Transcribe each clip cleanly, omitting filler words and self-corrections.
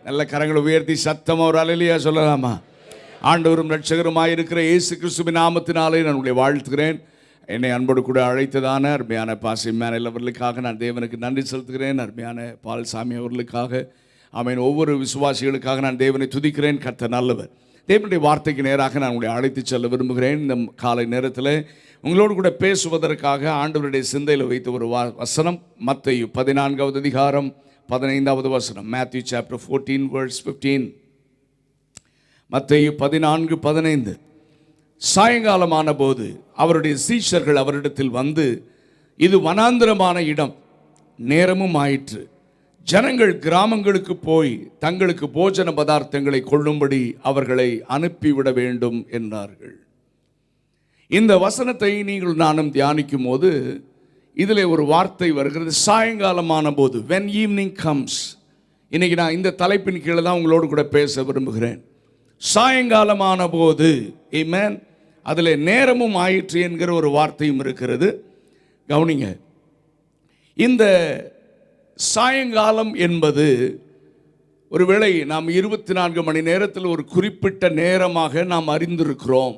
நல்ல கரங்களை உயர்த்தி சத்தமா ஒரு அல்லேலூயா சொல்லலாமா? ஆண்டவரும் இரட்சகருமாய் இருக்கிற இயேசு கிறிஸ்துவின் நாமத்தினாலே நான் உங்களை வாழ்த்துகிறேன். என்னை அன்போடு கூட அழைத்ததான அருமையான பாசிமேனல் அவர்களுக்காக நான் தேவனுக்கு நன்றி செலுத்துகிறேன். அருமையான பால்சாமி அவர்களுக்காக, ஆமென். ஒவ்வொரு விசுவாசிகளுக்காக நான் தேவனை துதிக்கிறேன். கர்த்தர் நல்லவர். தேவனுடைய வார்த்தைக்கு நேராக நான் உங்களை அழைத்து செல்ல விரும்புகிறேன். இந்த காலை நேரத்தில் உங்களோடு கூட பேசுவதற்காக ஆண்டவருடைய சிந்தையில் வைத்த ஒரு வசனம் மத்தேயு 14வது அதிகாரம் 15வது வசனம். Matthew chapter 14 verse 15. மத்தேயு 14:15. சாயங்காலமான போது அவருடைய சீஷர்கள் அவரிடத்தில் வந்து, இது வனாந்திரமான இடம், நேரமும் ஆயிற்று, ஜனங்கள் கிராமங்களுக்கு போய் தங்களுக்கு போஜன பதார்த்தங்களை கொள்ளும்படி அவர்களை அனுப்பிவிட வேண்டும் என்றார்கள். இந்த வசனத்தை நீங்கள் நானும் தியானிக்கும் போது இதில் ஒரு வார்த்தை வருகிறது, சாயங்காலமான போது. when evening comes. இன்னைக்கு நான் இந்த தலைப்பின் கீழே தான் உங்களோடு கூட பேச விரும்புகிறேன். சாயங்காலமான போது, ஆமென். அதில் நேரமும் ஆயிற்று என்கிற ஒரு வார்த்தையும் இருக்கிறது. கவனிங்க, இந்த சாயங்காலம் என்பது ஒருவேளை நாம் 24 மணி நேரத்தில் ஒரு குறிப்பிட்ட நேரமாக நாம் அறிந்திருக்கிறோம்.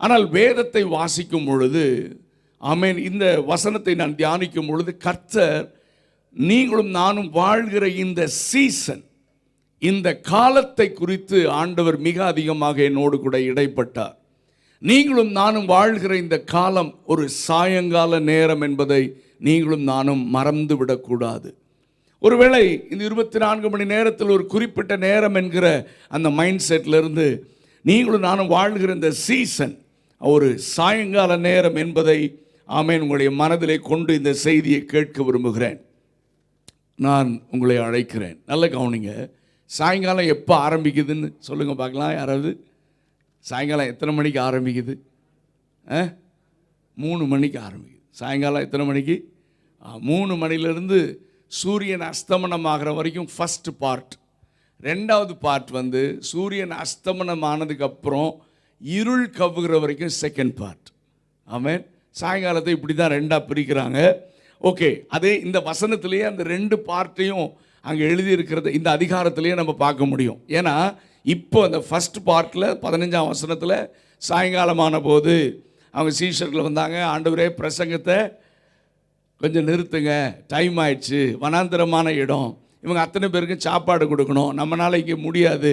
ஆனால் வேதத்தை வாசிக்கும் பொழுது, ஆமென், இந்த வசனத்தை நான் தியானிக்கும் பொழுது கர்த்தர் நீங்களும் நானும் வாழ்கிற இந்த சீசன், இந்த காலத்தை குறித்து ஆண்டவர் மிக அதிகமாக என்னோடு கூட இடைப்பட்டார். நீங்களும் நானும் வாழ்கிற இந்த காலம் ஒரு சாயங்கால நேரம் என்பதை நீங்களும் நானும் மறந்து விடக்கூடாது. ஒருவேளை இந்த 24 மணி நேரத்தில் ஒரு குறிப்பிட்ட நேரம் என்கிற அந்த மைண்ட் செட்டிலிருந்து நீங்களும் நானும் வாழ்கிற இந்த சீசன் ஒரு சாயங்கால நேரம் என்பதை, ஆமென், உங்களுடைய மனதிலே கொண்டு இந்த செய்தியை கேட்க விரும்புகிறேன். நான் உங்களை அழைக்கிறேன். நல்ல கவனிங்க. சாயங்காலம் எப்போ ஆரம்பிக்குதுன்னு சொல்லுங்கள் பார்க்கலாம். யாராவது சாயங்காலம் எத்தனை மணிக்கு ஆரம்பிக்குது? 3 மணிக்கு ஆரம்பிக்குது. சாயங்காலம் எத்தனை மணிக்கு? 3 மணிலேருந்து சூரியன் அஸ்தமனம் ஆகிற வரைக்கும் ஃபஸ்ட்டு பார்ட். 2வது பார்ட் வந்து சூரியன் அஸ்தமனம் ஆனதுக்கப்புறம் இருள் கவ்வுகிற வரைக்கும் செகண்ட் பார்ட். ஆமென். சாயங்காலத்தை இப்படி தான் 2ஆக பிரிக்கிறாங்க. ஓகே, அதே இந்த வசனத்திலேயே அந்த 2 பார்ட்டையும் அங்கே எழுதியிருக்கிறது இந்த அதிகாரத்திலேயே நம்ம பார்க்க முடியும். ஏன்னா இப்போ அந்த ஃபஸ்ட் பார்ட்டில் 15ஆம் வசனத்தில் சாயங்காலமான போது அவங்க சீஷர்கள் வந்தாங்க, ஆண்டவரே பிரசங்கத்தை கொஞ்சம் நிறுத்துங்க, டைம் ஆயிடுச்சு, வனாந்திரமான இடம், இவங்க அத்தனை பேருக்கும் சாப்பாடு கொடுக்கணும், நம்மளால் இங்கே முடியாது,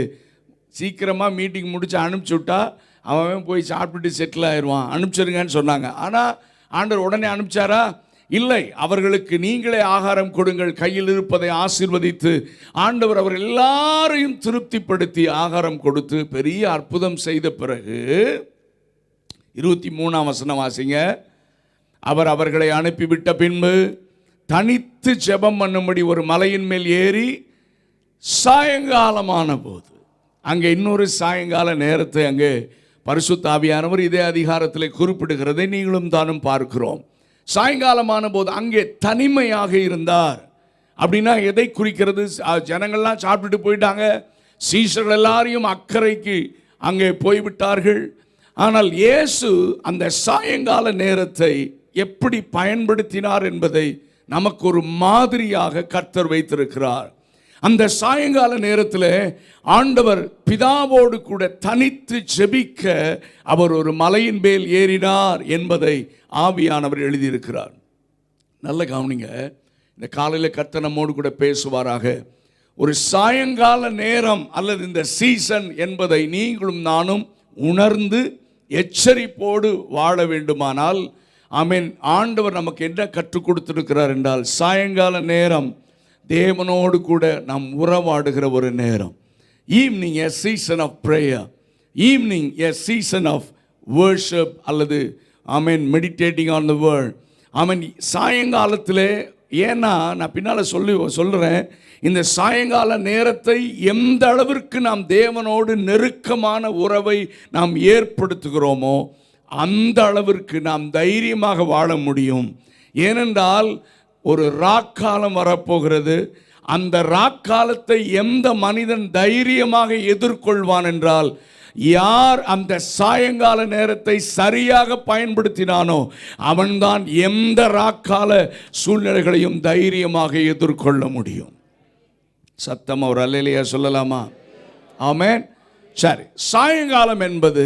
சீக்கிரமாக மீட்டிங் முடித்து அனுப்பிச்சி விட்டா அவன் போய் சாப்பிட்டுட்டு செட்டில் ஆயிடுவான், அனுப்பிச்சிருங்கன்னு சொன்னாங்க. ஆனால் ஆண்டவர் உடனே அனுப்பிச்சாரா? இல்லை. அவர்களுக்கு நீங்களே ஆகாரம் கொடுங்கள், கையில் இருப்பதை ஆசீர்வதித்து ஆண்டவர் அவர் எல்லாரையும் திருப்திப்படுத்தி ஆகாரம் கொடுத்து பெரிய அற்புதம் செய்த பிறகு 23ஆம் வசனம் வாசிங்க. அவர் அவர்களை அனுப்பிவிட்ட பின்பு தனித்து ஜெபம் பண்ணும்படி ஒரு மலையின் மேல் ஏறி சாயங்காலமான போது, அங்கே இன்னொரு சாயங்கால நேரத்தை அங்கே பரிசுத்த ஆவியானவர் இதே அதிகாரத்தில் குறிப்பிடுகிறதை நீங்களும் தானும் பார்க்கிறோம். சாயங்காலமான போது அங்கே தனிமையாக இருந்தார். அப்படின்னா எதை குறிக்கிறது? ஜனங்கள்லாம் சாப்பிட்டுட்டு போயிட்டாங்க, சீஷர்கள் எல்லாரையும் அக்கறைக்கு அங்கே போய்விட்டார்கள். ஆனால் இயேசு அந்த சாயங்கால நேரத்தை எப்படி பயன்படுத்தினார் என்பதை நமக்கு ஒரு மாதிரியாக கர்த்தர் வைத்திருக்கிறார். அந்த சாயங்கால நேரத்தில் ஆண்டவர் பிதாவோடு கூட தனித்து ஜெபிக்க அவர் ஒரு மலையின் மேல் ஏறினார் என்பதை ஆவியானவர் எழுதியிருக்கிறார். நல்ல கவனிங்க. இந்த காலையில் கர்த்தர் நம்மோடு கூட பேசுவாராக. ஒரு சாயங்கால நேரம் அல்லது இந்த சீசன் என்பதை நீங்களும் நானும் உணர்ந்து எச்சரிப்போடு வாழ வேண்டுமானால், ஆமென், ஆண்டவர் நமக்கு என்ன கற்றுக் கொடுத்திருக்கிறார் என்றால், சாயங்கால நேரம் தேவனோடு கூட நாம் உறவாடுகிற ஒரு நேரம். Evening a season of prayer, evening a season of worship அல்லது, amen, meditating on the word. Amen. சாயங்காலத்தில், ஏன்னா நான் பின்னால் சொல்கிறேன், இந்த சாயங்கால நேரத்தை எந்த அளவிற்கு நாம் தேவனோடு நெருக்கமான உறவை நாம் ஏற்படுத்துகிறோமோ அந்த அளவிற்கு நாம் தைரியமாக வாழ முடியும். ஏனென்றால் ஒரு ராக்காலம் வரப்போகிறது. அந்த ராக்காலத்தை எந்த மனிதன் தைரியமாக எதிர்கொள்வான் என்றால், யார் அந்த சாயங்கால நேரத்தை சரியாக பயன்படுத்தினானோ அவன்தான் எந்த ராக்கால சூழ்நிலைகளையும் தைரியமாக எதிர்கொள்ள முடியும். சத்தம் ஒரு அல்லேலூயா சொல்லலாமா? ஆமென். சரி, சாயங்காலம் என்பது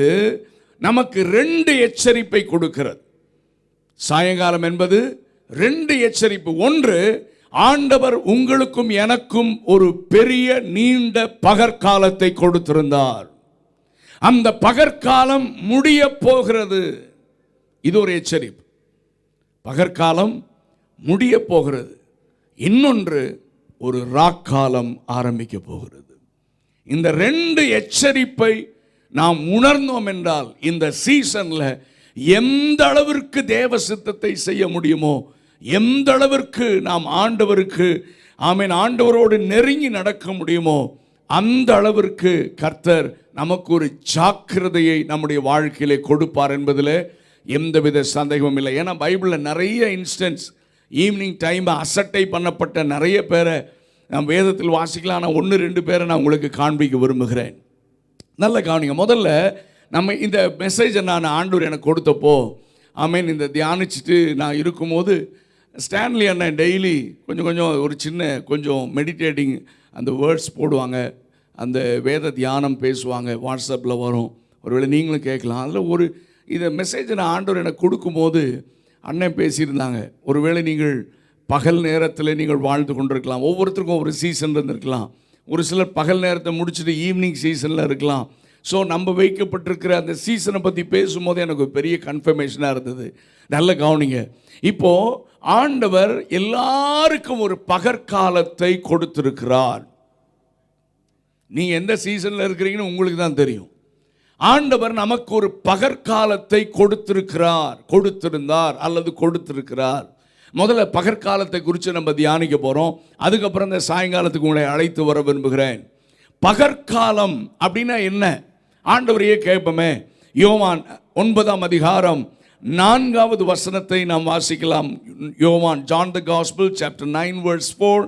நமக்கு 2 எச்சரிப்பை கொடுக்கிறது. சாயங்காலம் என்பது 2 எச்சரிப்பு. ஒன்று, ஆண்டவர் உங்களுக்கும் எனக்கும் ஒரு பெரிய நீண்ட பகற்காலத்தை கொடுத்திருந்தார். அந்த பகற்காலம் முடிய போகிறது. இது ஒரு எச்சரிப்பு. பகற்காலம் முடிய போகிறது. இன்னொன்று, ஒரு ராக்காலம் ஆரம்பிக்க போகிறது. இந்த 2 எச்சரிப்பை நாம் உணர்ந்தோம் என்றால் இந்த சீசன்ல எந்த அளவிற்கு தேவ சித்தத்தை செய்ய முடியுமோ, எந்த அளவிற்கு நாம் ஆண்டவருக்கு ஆண்டவரோடு நெருங்கி நடக்க முடியுமோ, அந்த அளவிற்கு கர்த்தர் நமக்கு ஒரு ஜாக்கிரதையை நம்முடைய வாழ்க்கையிலே கொடுப்பார் என்பதில் எந்தவித சந்தேகமும் இல்லை. ஏன்னா பைபிளில் நிறைய இன்ஸ்டன்ஸ் ஈவினிங் டைம் அசட்டை பண்ணப்பட்ட நிறைய பேரை நாம் வேதத்தில் வாசிக்கலாம். ஆனால் 1-2 பேரை நான் உங்களுக்கு காண்பிக்க விரும்புகிறேன். நல்ல கவனிங்க. முதல்ல நம்ம இந்த மெசேஜை நான் ஆண்டவர் எனக்கு கொடுத்தப்போ இந்த தியானிச்சுட்டு நான் இருக்கும்போது ஸ்டான்லி அண்ணன் டெய்லி கொஞ்சம் ஒரு கொஞ்சம் மெடிடேட்டிங் அந்த வேர்ட்ஸ் போடுவாங்க, அந்த வேத தியானம் பேசுவாங்க, வாட்ஸ்அப்பில் வரும். ஒருவேளை நீங்களும் கேட்கலாம். அதில் இதை மெசேஜை நான் ஆண்டவர் எனக்கு கொடுக்கும்போது அண்ணன் பேசியிருந்தாங்க. ஒருவேளை நீங்கள் பகல் நேரத்தில் நீங்கள் வாழ்ந்து கொண்டிருக்கலாம். ஒவ்வொருத்தருக்கும் ஒரு சீசன் இருந்திருக்கலாம். ஒரு சிலர் பகல் நேரத்தை முடிச்சுட்டு ஈவினிங் சீசனில் இருக்கலாம். ஸோ நம்ம வைக்கப்பட்டிருக்கிற அந்த சீசனை பற்றி பேசும்போது எனக்கு பெரிய கன்ஃபர்மேஷனாக இருந்தது. நல்ல கவனிங்க. இப்போது ஆண்டவர் எல்லாருக்கும் ஒரு பகற்காலத்தை கொடுத்திருக்கிறார். நீங்கள் எந்த சீசனில் இருக்கிறீங்கன்னு உங்களுக்கு தான் தெரியும். ஆண்டவர் நமக்கு ஒரு பகற்காலத்தை கொடுத்திருந்தார் அல்லது கொடுத்திருக்கிறார். முதல்ல பகற்காலத்தை குறித்து நம்ம தியானிக்க போகிறோம். அதுக்கப்புறம் இந்த சாயங்காலத்துக்கு உங்களை அழைத்து வர விரும்புகிறேன். பகற்காலம் அப்படின்னா என்ன? ஆண்டவரையே கேட்போமே. யோவான் 9ஆம் அதிகாரம் 4வது வசனத்தை நாம் வாசிக்கலாம். யோவான், John the Gospel chapter 9 verse 4.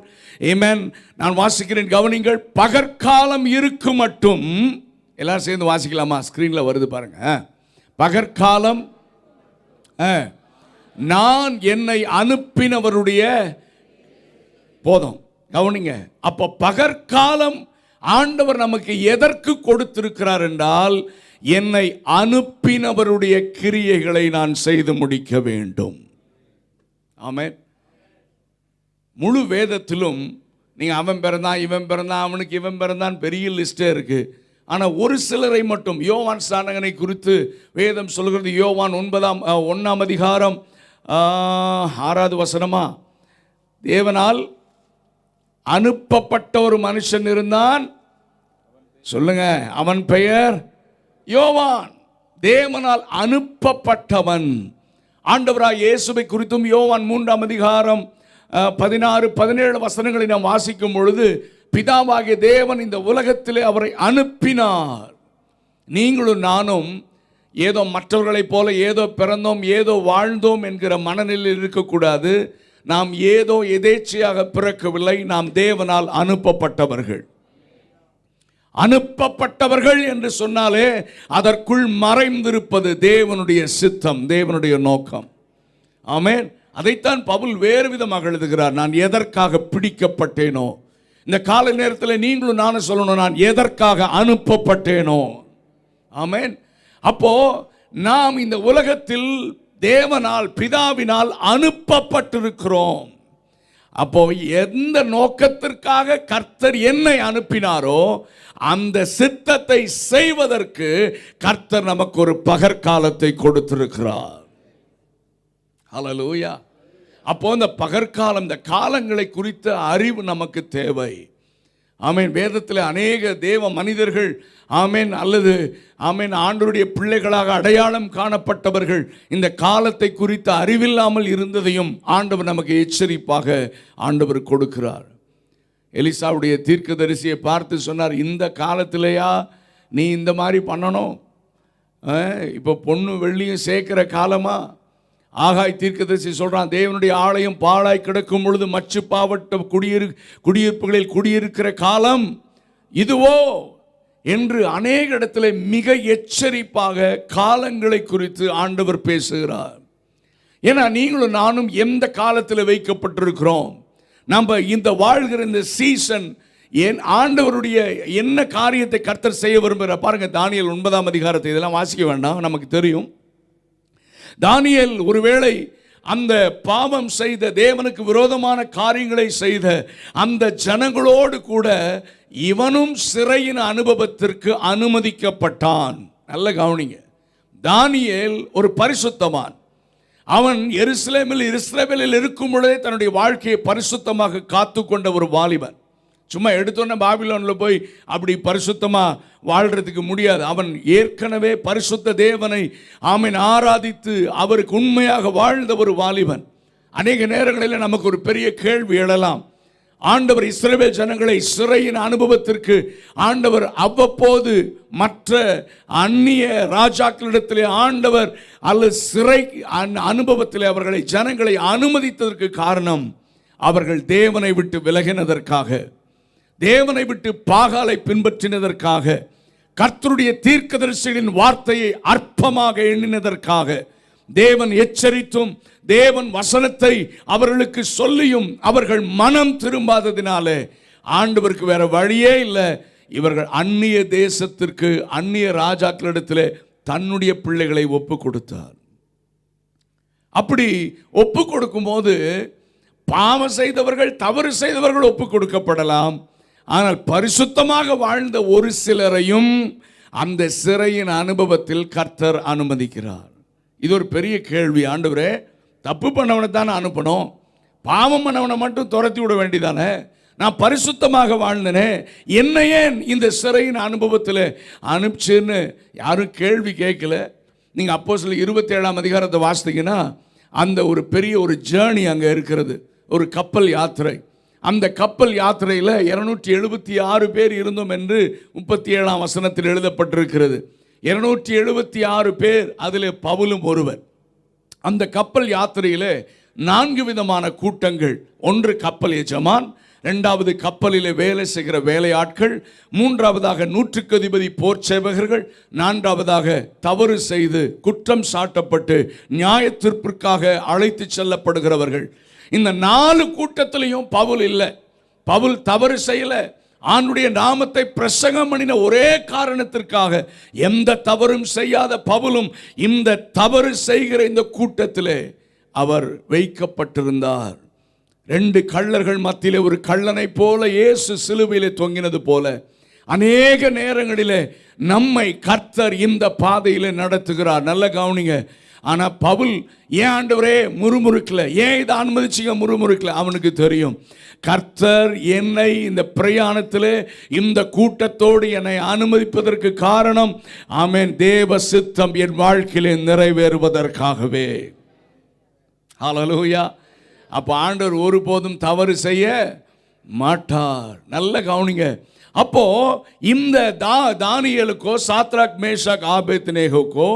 Amen. நான் வாசிக்கிறேன், கவனிங்கள். பகற்காலம் இருக்கு மட்டும், எல்லாரும் சேர்ந்து வாசிக்கலாமா? ஸ்கிரீன்ல வருது பாருங்க. பகற்காலம், நான் என்னை அனுப்பினவருடைய போதும். கவனிங்க. அப்ப பகற்காலம் ஆண்டவர் நமக்கு எதற்கு கொடுத்திருக்கிறார் என்றால், என்னை அனுப்பினவருடைய கிரியைகளை நான் செய்து முடிக்க வேண்டும். ஆமென். முழு வேதத்திலும் நீங்க அவன் பிறந்தான், இவன் பிறந்தான், அவனுக்கு இவன் பிறந்தான், பெரிய லிஸ்டே இருக்கு. ஆனால் ஒரு சிலரை மட்டும், யோவான் ஸ்நானகனை குறித்து வேதம் சொல்கிறது. யோவான் 1ஆம் அதிகாரம் 6வது வசனமா, தேவனால் அனுப்பப்பட்ட ஒரு மனுஷன் இருந்தான். சொல்லுங்க, அவன் பெயர் யோவான். தேவனால் அனுப்பப்பட்டவன். ஆண்டவராய் இயேசுவை குறித்தும் யோவான் 3ஆம் அதிகாரம் 16-17 வசனங்களை நாம் வாசிக்கும் பொழுது, பிதாவாகிய தேவன் இந்த உலகத்திலே அவரை அனுப்பினார். நீங்களும் நானும் ஏதோ மற்றவர்களைப் போல ஏதோ பிறந்தோம், ஏதோ வாழ்ந்தோம் என்கிற மனநிலையில் இருக்கக்கூடாது. நாம் ஏதோ எதேச்சையாக பிறக்கவில்லை. நாம் தேவனால் அனுப்பப்பட்டவர்கள். அனுப்பப்பட்டவர்கள் என்று சொன்னாலே அதற்குள் மறைந்திருப்பது தேவனுடைய சித்தம், தேவனுடைய நோக்கம். ஆமென். அதைத்தான் பவுல் வேறு விதமாக எழுதுகிறார். நான் எதற்காக பிடிக்கப்பட்டேனோ. இந்த காலை நேரத்தில் நீங்களும் நானும் சொல்லணும், நான் எதற்காக அனுப்பப்பட்டேனோ. ஆமென். அப்போ நாம் இந்த உலகத்தில் தேவனால், பிதாவினால் அனுப்பப்பட்டிருக்கிறோம். அப்போ எந்த நோக்கத்திற்காக கர்த்தர் என்னை அனுப்பினாரோ அந்த சித்தத்தை செய்வதற்கு கர்த்தர் நமக்கு ஒரு பகற்காலத்தை கொடுத்திருக்கிறார். ஹல்லேலூயா. அப்போ இந்த பகற்காலம், இந்த காலங்களை குறித்த அறிவு நமக்கு தேவை. ஆமென். வேதத்தில் அநேக தேவ மனிதர்கள் அல்லது ஆண்டவருடைய பிள்ளைகளாக அடையாளம் காணப்பட்டவர்கள் இந்த காலத்தை குறித்த அறிவில்லாமல் இருந்ததையும் ஆண்டவர் நமக்கு எச்சரிப்பாக ஆண்டவர் கொடுக்கிறார். எலிசாவுடைய தீர்க்கதரிசியை பார்த்து சொன்னார், இந்த காலத்திலேயா நீ இந்த மாதிரி பண்ணணும்? இப்போ பொண்ணு வெள்ளியும் சேர்க்கிற காலமா? ஆகாய் தீர்க்கதரிசி சொல்றான், தேவனுடைய ஆலயம் பாழாய் கிடக்கும் பொழுது மச்சு பாவட்ட குடியிருப்புகளில் குடியிருக்கிற காலம் இதுவோ என்று அநேக இடத்துல மிக எச்சரிப்பாக காலங்களை குறித்து ஆண்டவர் பேசுகிறார். ஏன்னா நீங்களும் நானும் எந்த காலத்தில் வைக்கப்பட்டிருக்கிறோம்? நம்ம இந்த வாழ்கிற இந்த சீசன் என் ஆண்டவருடைய என்ன காரியத்தை கர்த்தர் செய்ய விரும்புகிறார் பாருங்க. தானியேல் 9ஆம் அதிகாரத்தை இதெல்லாம் வாசிக்க வேண்டாம், நமக்கு தெரியும். தானியேல் ஒருவேளை அந்த பாவம் செய்த, தேவனுக்கு விரோதமான காரியங்களை செய்த அந்த ஜனங்களோடு கூட இவனும் சிறையின் அனுபவத்திற்கு அனுமதிக்கப்பட்டான். நல்ல கவனிங்க, தானியேல் ஒரு பரிசுத்தவான். அவன் இஸ்ரவேலில் இருக்கும் பொழுதே தன்னுடைய வாழ்க்கையை பரிசுத்தமாக காத்து கொண்ட ஒரு வாலிபன். சும்மா எடுத்தோன்னே பாபிலோனில் போய் அப்படி பரிசுத்தமாக வாழ்கிறதுக்கு முடியாது. அவன் ஏற்கனவே பரிசுத்த தேவனை ஆராதித்து அவருக்கு உண்மையாக வாழ்ந்த ஒரு வாலிபன். அநேக நேரங்களில் நமக்கு ஒரு பெரிய கேள்வி எழலாம். ஆண்டவர் இஸ்ரவேல் ஜனங்களை சிறையின் அனுபவத்திற்கு ஆண்டவர் அவ்வப்போது மற்ற அந்நிய ராஜாக்களிடத்திலே ஆண்டவர் அல்லது சிறை அனுபவத்திலே அவர்களை ஜனங்களை அனுமதித்ததற்கு காரணம் அவர்கள் தேவனை விட்டு விலகினதற்காக, தேவனை விட்டு பாகாலை பின்பற்றினதற்காக, கர்த்தருடைய தீர்க்கதரிசிகளின் வார்த்தையை அற்பமாக எண்ணினதற்காக, தேவன் எச்சரித்தும் தேவன் வசனத்தை அவர்களுக்கு சொல்லியும் அவர்கள் மனம் திரும்பாததினாலே ஆண்டவருக்கு வேற வழியே இல்லை. இவர்கள் அந்நிய தேசத்திற்கு, அந்நிய ராஜாக்களிடத்தில் தன்னுடைய பிள்ளைகளை ஒப்பு கொடுத்தார். அப்படி ஒப்பு கொடுக்கும் போது பாவம் செய்தவர்கள், தவறு செய்தவர்கள் ஒப்பு கொடுக்கப்படலாம். ஆனால் பரிசுத்தமாக வாழ்ந்த ஒரு சிலரையும் அந்த சிறையின் அனுபவத்தில் கர்த்தர் அனுமதிக்கிறார். இது ஒரு பெரிய கேள்வி. ஆண்டவரே, தப்பு பண்ணவனை தானே அனுப்பணும், பாவம் பண்ணவனை மட்டும் துரத்தி விட வேண்டியதானே? நான் பரிசுத்தமாக வாழ்ந்தனே, என்ன ஏன் இந்த சிறையின் அனுபவத்தில் அனுப்பிச்சுன்னு யாரும் கேள்வி கேட்கல. நீங்கள் அப்போஸ்தலர் 27ஆம் அதிகாரத்தை வாசித்தீங்கன்னா அந்த ஒரு பெரிய ஒரு ஜேர்னி அங்கே இருக்கிறது, ஒரு கப்பல் யாத்திரை. அந்த கப்பல் யாத்திரையில் 276 பேர் இருந்தோம் என்று 37ஆம் வசனத்தில் எழுதப்பட்டிருக்கிறது. 276 பேர், அதில் பவுலும் ஒருவர். அந்த கப்பல் யாத்திரையில் 4 விதமான கூட்டங்கள். ஒன்று கப்பல் எஜமான், இரண்டாவது கப்பலில் வேலை செய்கிற வேலையாட்கள், மூன்றாவதாக 100க்கு அதிபதி போர் சேவகர்கள், நான்காவதாக தவறு செய்து குற்றம் சாட்டப்பட்டு நியாய தீர்ப்பிற்காக அழைத்து செல்லப்படுகிறவர்கள். இந்த 4 கூட்டத்திலையும் பவுல் இல்லை. பவுல் தவறு செய்யல. ஆண்டுடைய நாமத்தை பிரசங்கம் பண்ணின ஒரே காரணத்திற்காக எந்த தவறும் செய்யாத பவுலும் இந்த தவறு செய்கிற இந்த கூட்டத்திலே அவர் வைக்கப்பட்டிருந்தார். 2 கள்ளர்கள் மத்தியிலே ஒரு கள்ளனை போல இயேசு சிலுவையிலே தொங்கினது போல அநேக நேரங்களிலே நம்மை கர்த்தர் இந்த பாதையிலே நடத்துகிறார். நல்ல கவனிங்க. ஆனால் பவுல் ஏன் ஆண்டவரே முறுமுறுக்கல, ஏன் இதை அனுமதிச்சிங்க முறுமுறுக்கல? அவனுக்கு தெரியும், கர்த்தர் என்னை இந்த பிரயாணத்தில் இந்த கூட்டத்தோடு என்னை அனுமதிப்பதற்கு காரணம் ஆமென், தேவ சித்தம் என் வாழ்க்கையிலே நிறைவேறுவதற்காகவே. ஹல்லேலூயா. அப்போ ஆண்டவர் ஒருபோதும் தவறு செய்ய மாட்டார். நல்ல கவனிங்க. அப்போ இந்த தானியேலுக்கோ சாத்ராக் மேஷாக் ஆபேத்நேகோக்கோ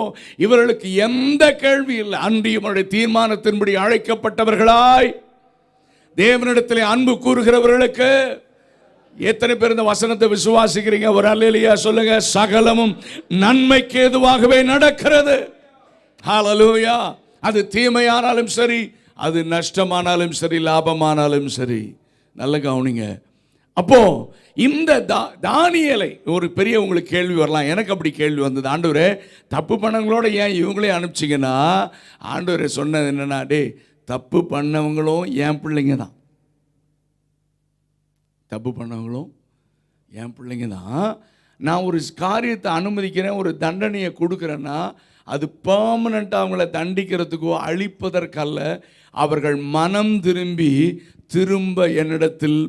இவர்களுக்கு எந்த கேள்வி இல்லை. அன்றியும் தீர்மானத்தின்படி அழைக்கப்பட்டவர்களாய் தேவனிடத்தில் அன்பு கூறுகிறவர்களுக்கு எத்தனை பேர் இந்த வசனத்தை விசுவாசிக்கிறீங்க? ஒரு அல்லேலூயா சொல்லுங்க. சகலமும் நன்மைக்கு ஏதுவாகவே நடக்கிறது. ஹல்லேலூயா. அது தீமையானாலும் சரி, அது நஷ்டமானாலும் சரி, லாபமானாலும் சரி. நல்ல கவனிங்க. அப்போ இந்த தானியேலை ஒரு பெரிய உங்களுக்கு கேள்வி வரலாம். எனக்கு அப்படி கேள்வி வந்தது, ஆண்டவரே தப்பு பண்ணவங்களோட ஏன் இவங்களே அனுப்பிச்சிங்கன்னா? ஆண்டவரே சொன்னது என்னன்னா, டே தப்பு பண்ணவங்களும் என் பிள்ளைங்க தான், தப்பு பண்ணவங்களும் என் பிள்ளைங்க தான். நான் ஒரு காரியத்தை அனுமதிக்கிறேன், ஒரு தண்டனையை கொடுக்குறேன்னா அது பெர்மனண்ட்டாக அவங்கள தண்டிக்கிறதுக்கோ அழிப்பதற்கல்ல, அவர்கள் மனம் திரும்ப என்னிடத்தில்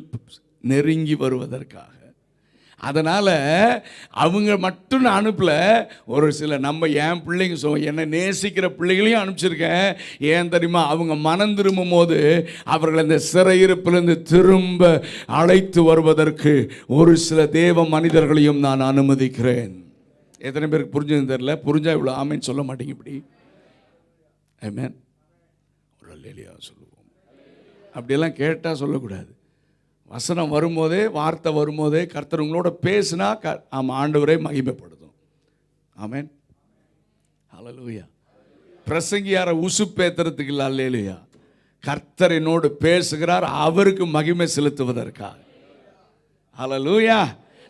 நெருங்கி வருவதற்காக. அதனால் அவங்க மட்டும் நான் அனுப்பல, ஒரு சில நம்ம என் பிள்ளைங்க என்னை நேசிக்கிற பிள்ளைகளையும் அனுப்பிச்சிருக்கேன். ஏன் தெரியுமா? அவங்க மனம் திரும்பும் போது அவர்கள் அந்த சிறையிருப்பிலிருந்து திரும்ப அழைத்து வருவதற்கு ஒரு சில தேவ மனிதர்களையும் நான் அனுமதிக்கிறேன். எத்தனை பேருக்கு புரிஞ்சதுன்னு தெரியல. புரிஞ்சா இவ்வளோ ஆமேன்னு சொல்ல மாட்டீங்க இப்படி? ஆமென். ஒரு அல்லேலூயா சொல்லுவோம். அப்படியெல்லாம் கேட்டால் சொல்லக்கூடாது. வசனம் வரும்போதே, வார்த்தை வரும்போதே கர்த்தர் உங்களோட பேசினா ஆமாம், ஆண்டவரே மகிமைப்படுத்தும். ஆமென். ஹல்லேலூயா. பிரசங்கியாரை உசுப்பேத்துறதுக்கு இல்லை. அல்லேலூயா. கர்த்தர் என்னோடு பேசுகிறார், அவருக்கு மகிமை செலுத்துவதற்காக. ஹல்லேலூயா.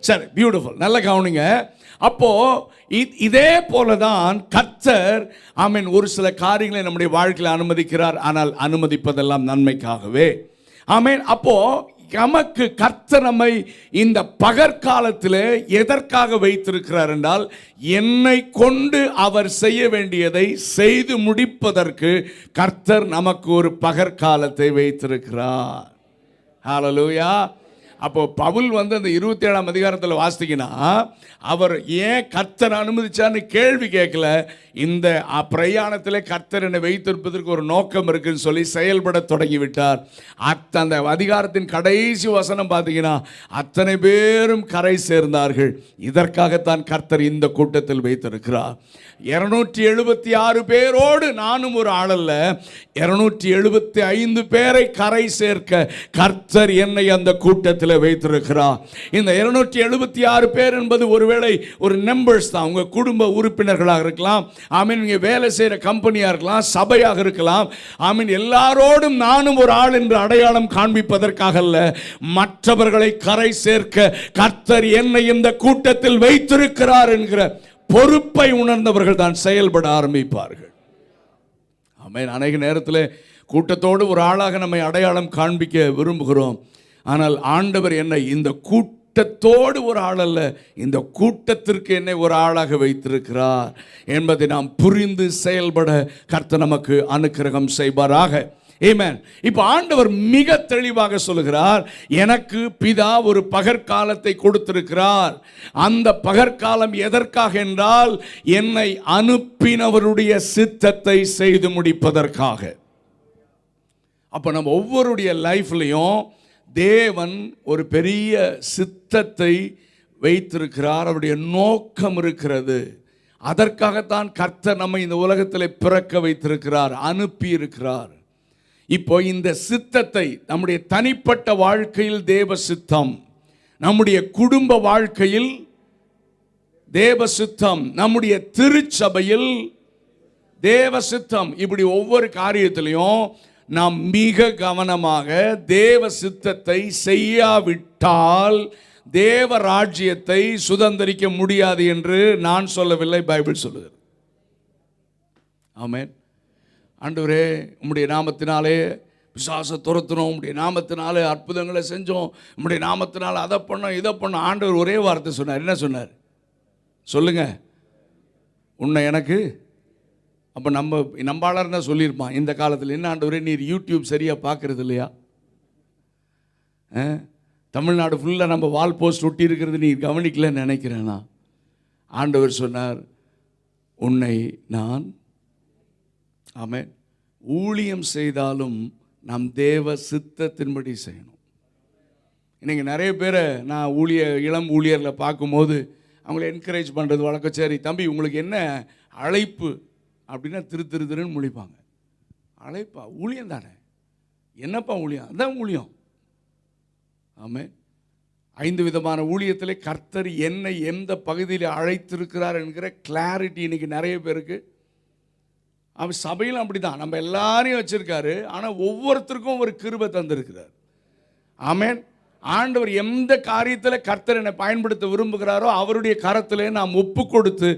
சரி, பியூட்டிஃபுல். நல்ல கவனிங்க. அப்போ இதே போலதான் கர்த்தர் ஆமென் ஒரு சில காரியங்களை நம்முடைய வாழ்க்கையில் அனுமதிக்கிறார். ஆனால் அனுமதிப்பதெல்லாம் நன்மைக்காகவே. ஆமென். அப்போ நமக்கு கர்த்தர் நம்மை இந்த பகற்காலத்திலே எதற்காக வைத்திருக்கிறார் என்றால், என்னை கொண்டு அவர் செய்ய வேண்டியதை செய்து முடிப்பதற்கு கர்த்தர் நமக்கு ஒரு பகற்காலத்தை வைத்திருக்கிறார். ஹல்லேலூயா. அப்போ பவுல் வந்து அந்த 27ஆம் அதிகாரத்தில் வாசித்தீங்கன்னா, அவர் ஏன் கர்த்தர் அனுமதிச்சான்னு கேள்வி கேட்கல. இந்த பிரயாணத்தில் கர்த்தர் என்னை வைத்திருப்பதற்கு ஒரு நோக்கம் இருக்குன்னு சொல்லி செயல்பட தொடங்கிவிட்டார். அந்த அதிகாரத்தின் கடைசி வசனம் பார்த்தீங்கன்னா, அத்தனை பேரும் கரை சேர்ந்தார்கள். இதற்காகத்தான் கர்த்தர் இந்த கூட்டத்தில் வைத்திருக்கிறார். 276 பேரோடு நானும் ஒரு ஆளல்ல, 275 பேரை கரை சேர்க்க கர்த்தர் என்னை அந்த கூட்டத்தில் வைத்திருக்கிறார். இந்த 276 பேர் என்பது ஒருவேளை ஒரு நம்பர்ஸ் தான். உங்க குடும்ப உறுப்பினர்களாக இருக்கலாம், ஆமீன், நீங்க வேலை செய்யற கம்பெனியா இருக்கலாம், சபையாக இருக்கலாம், ஆமீன். எல்லாரோடும் நானும் ஒரு ஆள் என்று அடையாளம் காண்பிப்பதற்காக அல்ல, மற்றவர்களை கரை சேர்க்க கர்த்தர் என்னை இந்த கூட்டத்தில் வைத்திருக்கிறார் என்கிற பொறுப்பை உணர்ந்தவர்கள் தான் செயல்பட ஆரம்பிப்பார்கள். ஆமென். அநேக நேரத்தில் கூட்டத்தோடு ஒரு ஆளாக நம்மை அடையாளம் காண்பிக்க விரும்புகிறோம். ஆனால் ஆண்டவர் என்னை இந்த கூட்டத்தோடு ஒரு ஆள் அல்ல, இந்த கூட்டத்திற்கு என்னை ஒரு ஆளாக வைத்திருக்கிறார் என்பதை நாம் புரிந்து செயல்பட கர்த்தர் நமக்கு அனுக்கிரகம் செய்வாராக. ஆமென். இப்போ ஆண்டவர் மிக தெளிவாக சொல்லுகிறார், எனக்கு பிதா ஒரு பகற்காலத்தை கொடுத்திருக்கிறார். அந்த பகற்காலம் எதற்காக என்றால், என்னை அனுப்பினவருடைய சித்தத்தை செய்து முடிப்பதற்காக. அப்போ நம்ம ஒவ்வொருடைய லைஃப்லையும் தேவன் ஒரு பெரிய சித்தத்தை வைத்திருக்கிறார், அவருடைய நோக்கம் இருக்கிறது. அதற்காகத்தான் கர்த்தர் நம்மை இந்த உலகத்தில் பிறக்க வைத்திருக்கிறார், அனுப்பி இருக்கிறார். இப்போ இந்த சித்தத்தை நம்முடைய தனிப்பட்ட வாழ்க்கையில் தேவ சித்தம், நம்முடைய குடும்ப வாழ்க்கையில் தேவ சித்தம், நம்முடைய திருச்சபையில் தேவ சித்தம், இப்படி ஒவ்வொரு காரியத்திலையும் நாம் மிக கவனமாக தேவ சித்தத்தை செய்யாவிட்டால் தேவ ராஜ்யத்தை சுதந்திரிக்க முடியாது என்று நான் சொல்லவில்லை, பைபிள் சொல்லுகிறது. ஆமென். ஆண்டவரே, உம்முடைய நாமத்தினாலே பிசாசை துரத்தினோம், உம்முடைய நாமத்தினாலே அற்புதங்களை செஞ்சோம், உம்முடைய நாமத்தினால அதை பண்ணோம் இதை பண்ணோம். ஆண்டவர் ஒரே வார்த்தை சொன்னார். என்ன சொன்னார் சொல்லுங்க? உன்னை எனக்கு. அப்போ நம்பாளர் தான் சொல்லியிருப்பான் இந்த காலத்தில், என்ன ஆண்டவரே நீர் யூடியூப் சரியாக பார்க்கறது இல்லையா? தமிழ்நாடு ஃபுல்லாக நம்ம வால் போஸ்ட் ஒட்டி இருக்கிறது நீ கவனிக்கலன்னு நினைக்கிறேன்னா. ஆண்டவர் சொன்னார், உன்னை நான் ஆமென் ஊழியம் செய்தாலும் நாம் தேவ சித்தத்தின்படி செய்யணும். இன்னைக்கு நிறைய பேரை நான் இளம் ஊழியரில் பார்க்கும்போது அவங்கள என்கரேஜ் பண்ணுறது வழக்கம். சரி தம்பி, உங்களுக்கு என்ன அழைப்பு அப்படின்னா திருன்னு முழிப்பாங்க. அழைப்பா? ஊழியம் தானே. என்னப்பா ஊழியம்? அதான் ஊழியம். ஆமென். 5 விதமான ஊழியத்தில் கர்த்தர் என்னை எந்த பகுதியில் அழைத்திருக்கிறார் என்கிற கிளாரிட்டி இன்னைக்கு நிறைய பேருக்கு. அவன் சபையில் அப்படி தான், நம்ம எல்லாரையும் வச்சிருக்காரு, ஆனால் ஒவ்வொருத்தருக்கும் ஒரு கிருபை தந்திருக்கிறார். ஆமென். ஆண்டவர் எந்த காரியத்தில் கர்த்தர் என்னை பயன்படுத்த விரும்புகிறாரோ அவருடைய கரத்திலே நாம் ஒப்பு கொடுத்து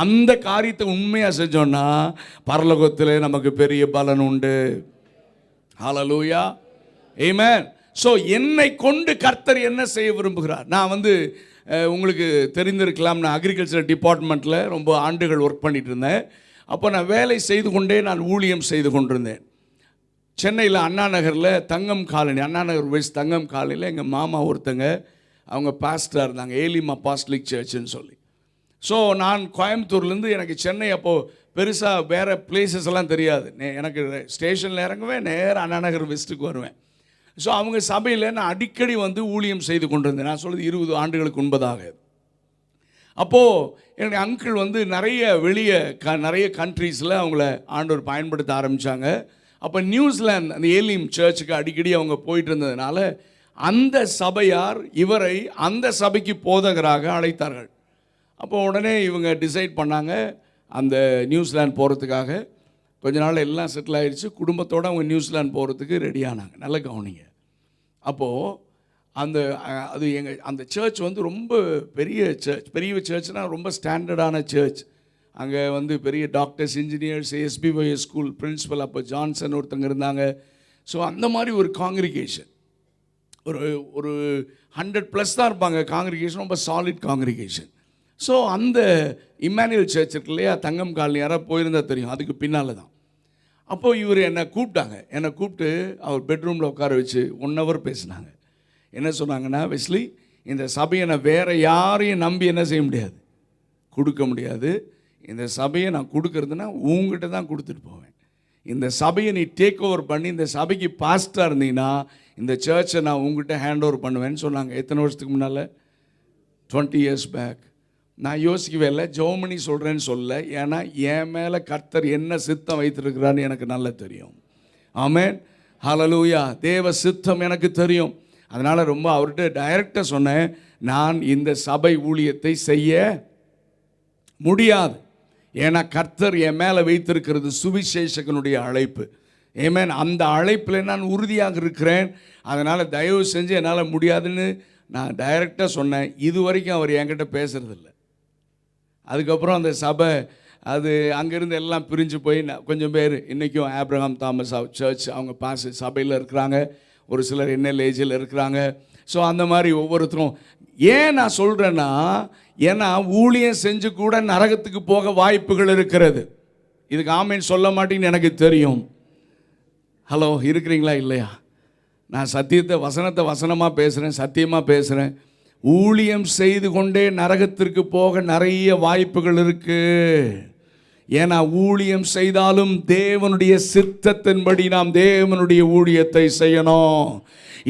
அந்த காரியத்தை உண்மையாக செஞ்சோன்னா பரலோகத்திலே நமக்கு பெரிய பலன் உண்டு. ஹல்லேலூயா. ஆமென். ஸோ என்னை கொண்டு கர்த்தர் என்ன செய்ய விரும்புகிறார்? நான் உங்களுக்கு தெரிந்திருக்கலாம், நான் அக்ரிகல்ச்சர் டிபார்ட்மெண்ட்டில் ரொம்ப ஆண்டுகள் ஒர்க் பண்ணிட்டு இருந்தேன். அப்போ நான் வேலை செய்து கொண்டே நான் ஊழியம் செய்து கொண்டிருந்தேன். சென்னையில் அண்ணா நகரில் தங்கம் காலனி, அண்ணா நகர் வெஸ்ட் தங்கம் காலனியில் எங்கள் மாமா ஒருத்தங்க, அவங்க பாஸ்டராக இருந்தாங்க, ஏலிம் அப்பாஸ்டலிக் சர்ச்சுன்னு சொல்லி. ஸோ நான் கோயம்புத்தூர்லேருந்து எனக்கு சென்னை அப்போது பெருசாக வேறு பிளேசஸ் எல்லாம் தெரியாது. எனக்கு ஸ்டேஷனில் இறங்குவேன், நேராக அண்ணா நகர் வெஸ்ட்டுக்கு வருவேன். ஸோ அவங்க சபையில் நான் அடிக்கடி ஊழியம் செய்து கொண்டிருந்தேன். நான் சொல்கிறது 20 ஆண்டுகளுக்கு முன்பதாக. அப்போது என்னுடைய அங்கிள் நிறைய வெளியே நிறைய கண்ட்ரீஸில் அவங்கள ஆண்டவர் பயன்படுத்த ஆரம்பித்தாங்க. அப்போ நியூசிலாந்து அந்த ஏலிம் சர்ச்சுக்கு அடிக்கடி அவங்க போயிட்டு இருந்ததுனால அந்த சபையார் இவரை அந்த சபைக்கு போதகராக அழைத்தார்கள். அப்போ உடனே இவங்க டிசைட் பண்ணாங்க அந்த நியூசிலாந்து போகிறதுக்காக. கொஞ்ச நாள் எல்லாம் செட்டில் ஆகிடுச்சு, குடும்பத்தோடு அவங்க நியூசிலாந்து போகிறதுக்கு ரெடி ஆனாங்க. நல்ல கவனிங்க. அப்போது அந்த அது அந்த சர்ச் வந்து ரொம்ப பெரிய சர்ச். பெரிய சர்ச்னால் ரொம்ப ஸ்டாண்டர்டான சர்ச். அங்கே வந்து பெரிய doctors, engineers, SBY school principal அப்போ ஜான்சன் ஒருத்தங்க இருந்தாங்க. ஸோ அந்த மாதிரி ஒரு காங்கிரிகேஷன், ஒரு 100+ தான் இருப்பாங்க. காங்கிரிகேஷன் ரொம்ப சாலிட் காங்கிரிகேஷன். ஸோ அந்த இம்மானுவேல் சர்ச் இருக்கு இல்லையா, தங்கம் காலனி, யாராவது போயிருந்தால் தெரியும், அதுக்கு பின்னால் தான். அப்போது இவர் என்னை கூப்பிட்டு அவர் பெட்ரூமில் உட்கார வச்சு 1 hour பேசினாங்க. என்ன சொன்னாங்கன்னா, வெஸ்லி, இந்த சபையை நான் வேறு யாரையும் நம்பி என்ன செய்ய முடியாது, கொடுக்க முடியாது. இந்த சபையை நான் கொடுக்கறதுனா உங்ககிட்ட தான் கொடுத்துட்டு போவேன். இந்த சபையை நீ டேக் ஓவர் பண்ணி இந்த சபைக்கு பாஸ்டாக இருந்தீங்கன்னா இந்த சர்ச்சை நான் உங்ககிட்ட ஹேண்ட் ஓவர் பண்ணுவேன்னு சொன்னாங்க. எத்தனை வருஷத்துக்கு முன்னால்? 20 years பேக். நான் யோசிக்கவே இல்லை, ஜெர்மனி சொல்கிறேன்னு சொல்ல. ஏன்னா என் மேலே கர்த்தர் என்ன சித்தம் வைத்திருக்கிறான்னு எனக்கு நல்லா தெரியும். ஆமென், ஹல்லேலூயா. தேவ சித்தம் எனக்கு தெரியும். அதனால் ரொம்ப அவர்கிட்ட டைரக்டாக சொன்னேன், நான் இந்த சபை ஊழியத்தை செய்ய முடியாது. ஏன்னா கர்த்தர் என் மேலே வைத்திருக்கிறது சுவிசேஷகனுடைய அழைப்பு. ஏமேன், அந்த அழைப்பில் நான் உறுதியாக இருக்கிறேன். அதனால் தயவு செஞ்சு என்னால் முடியாதுன்னு நான் டைரெக்டாக சொன்னேன். இது வரைக்கும் அவர் என்கிட்ட பேசுகிறதில்ல. அதுக்கப்புறம் அந்த சபை அது அங்கேருந்து எல்லாம் பிரிஞ்சு போய் கொஞ்சம் பேர் இன்றைக்கும் ஆப்ரஹாம் தாமஸ் சர்ச் அவங்க சபையில் இருக்கிறாங்க. ஒரு சிலர் NLAGயில் இருக்கிறாங்க. ஸோ அந்த மாதிரி ஒவ்வொருத்தரும். ஏன் நான் சொல்கிறேன்னா, ஏன்னா ஊழியம் செஞ்சு கூட நரகத்துக்கு போக வாய்ப்புகள் இருக்கிறது. இதுக்கு ஆமேன் சொல்ல மாட்டேன்னு எனக்கு தெரியும். ஹலோ, இருக்கிறீங்களா இல்லையா? நான் வசனத்தை வசனமாக பேசுகிறேன், சத்தியமாக பேசுகிறேன். ஊழியம் செய்து கொண்டே நரகத்திற்கு போக நிறைய வாய்ப்புகள் இருக்குது. ஏன்னா ஊழியம் செய்தாலும் தேவனுடைய சித்தத்தின்படி நாம் தேவனுடைய ஊழியத்தை செய்யணும்.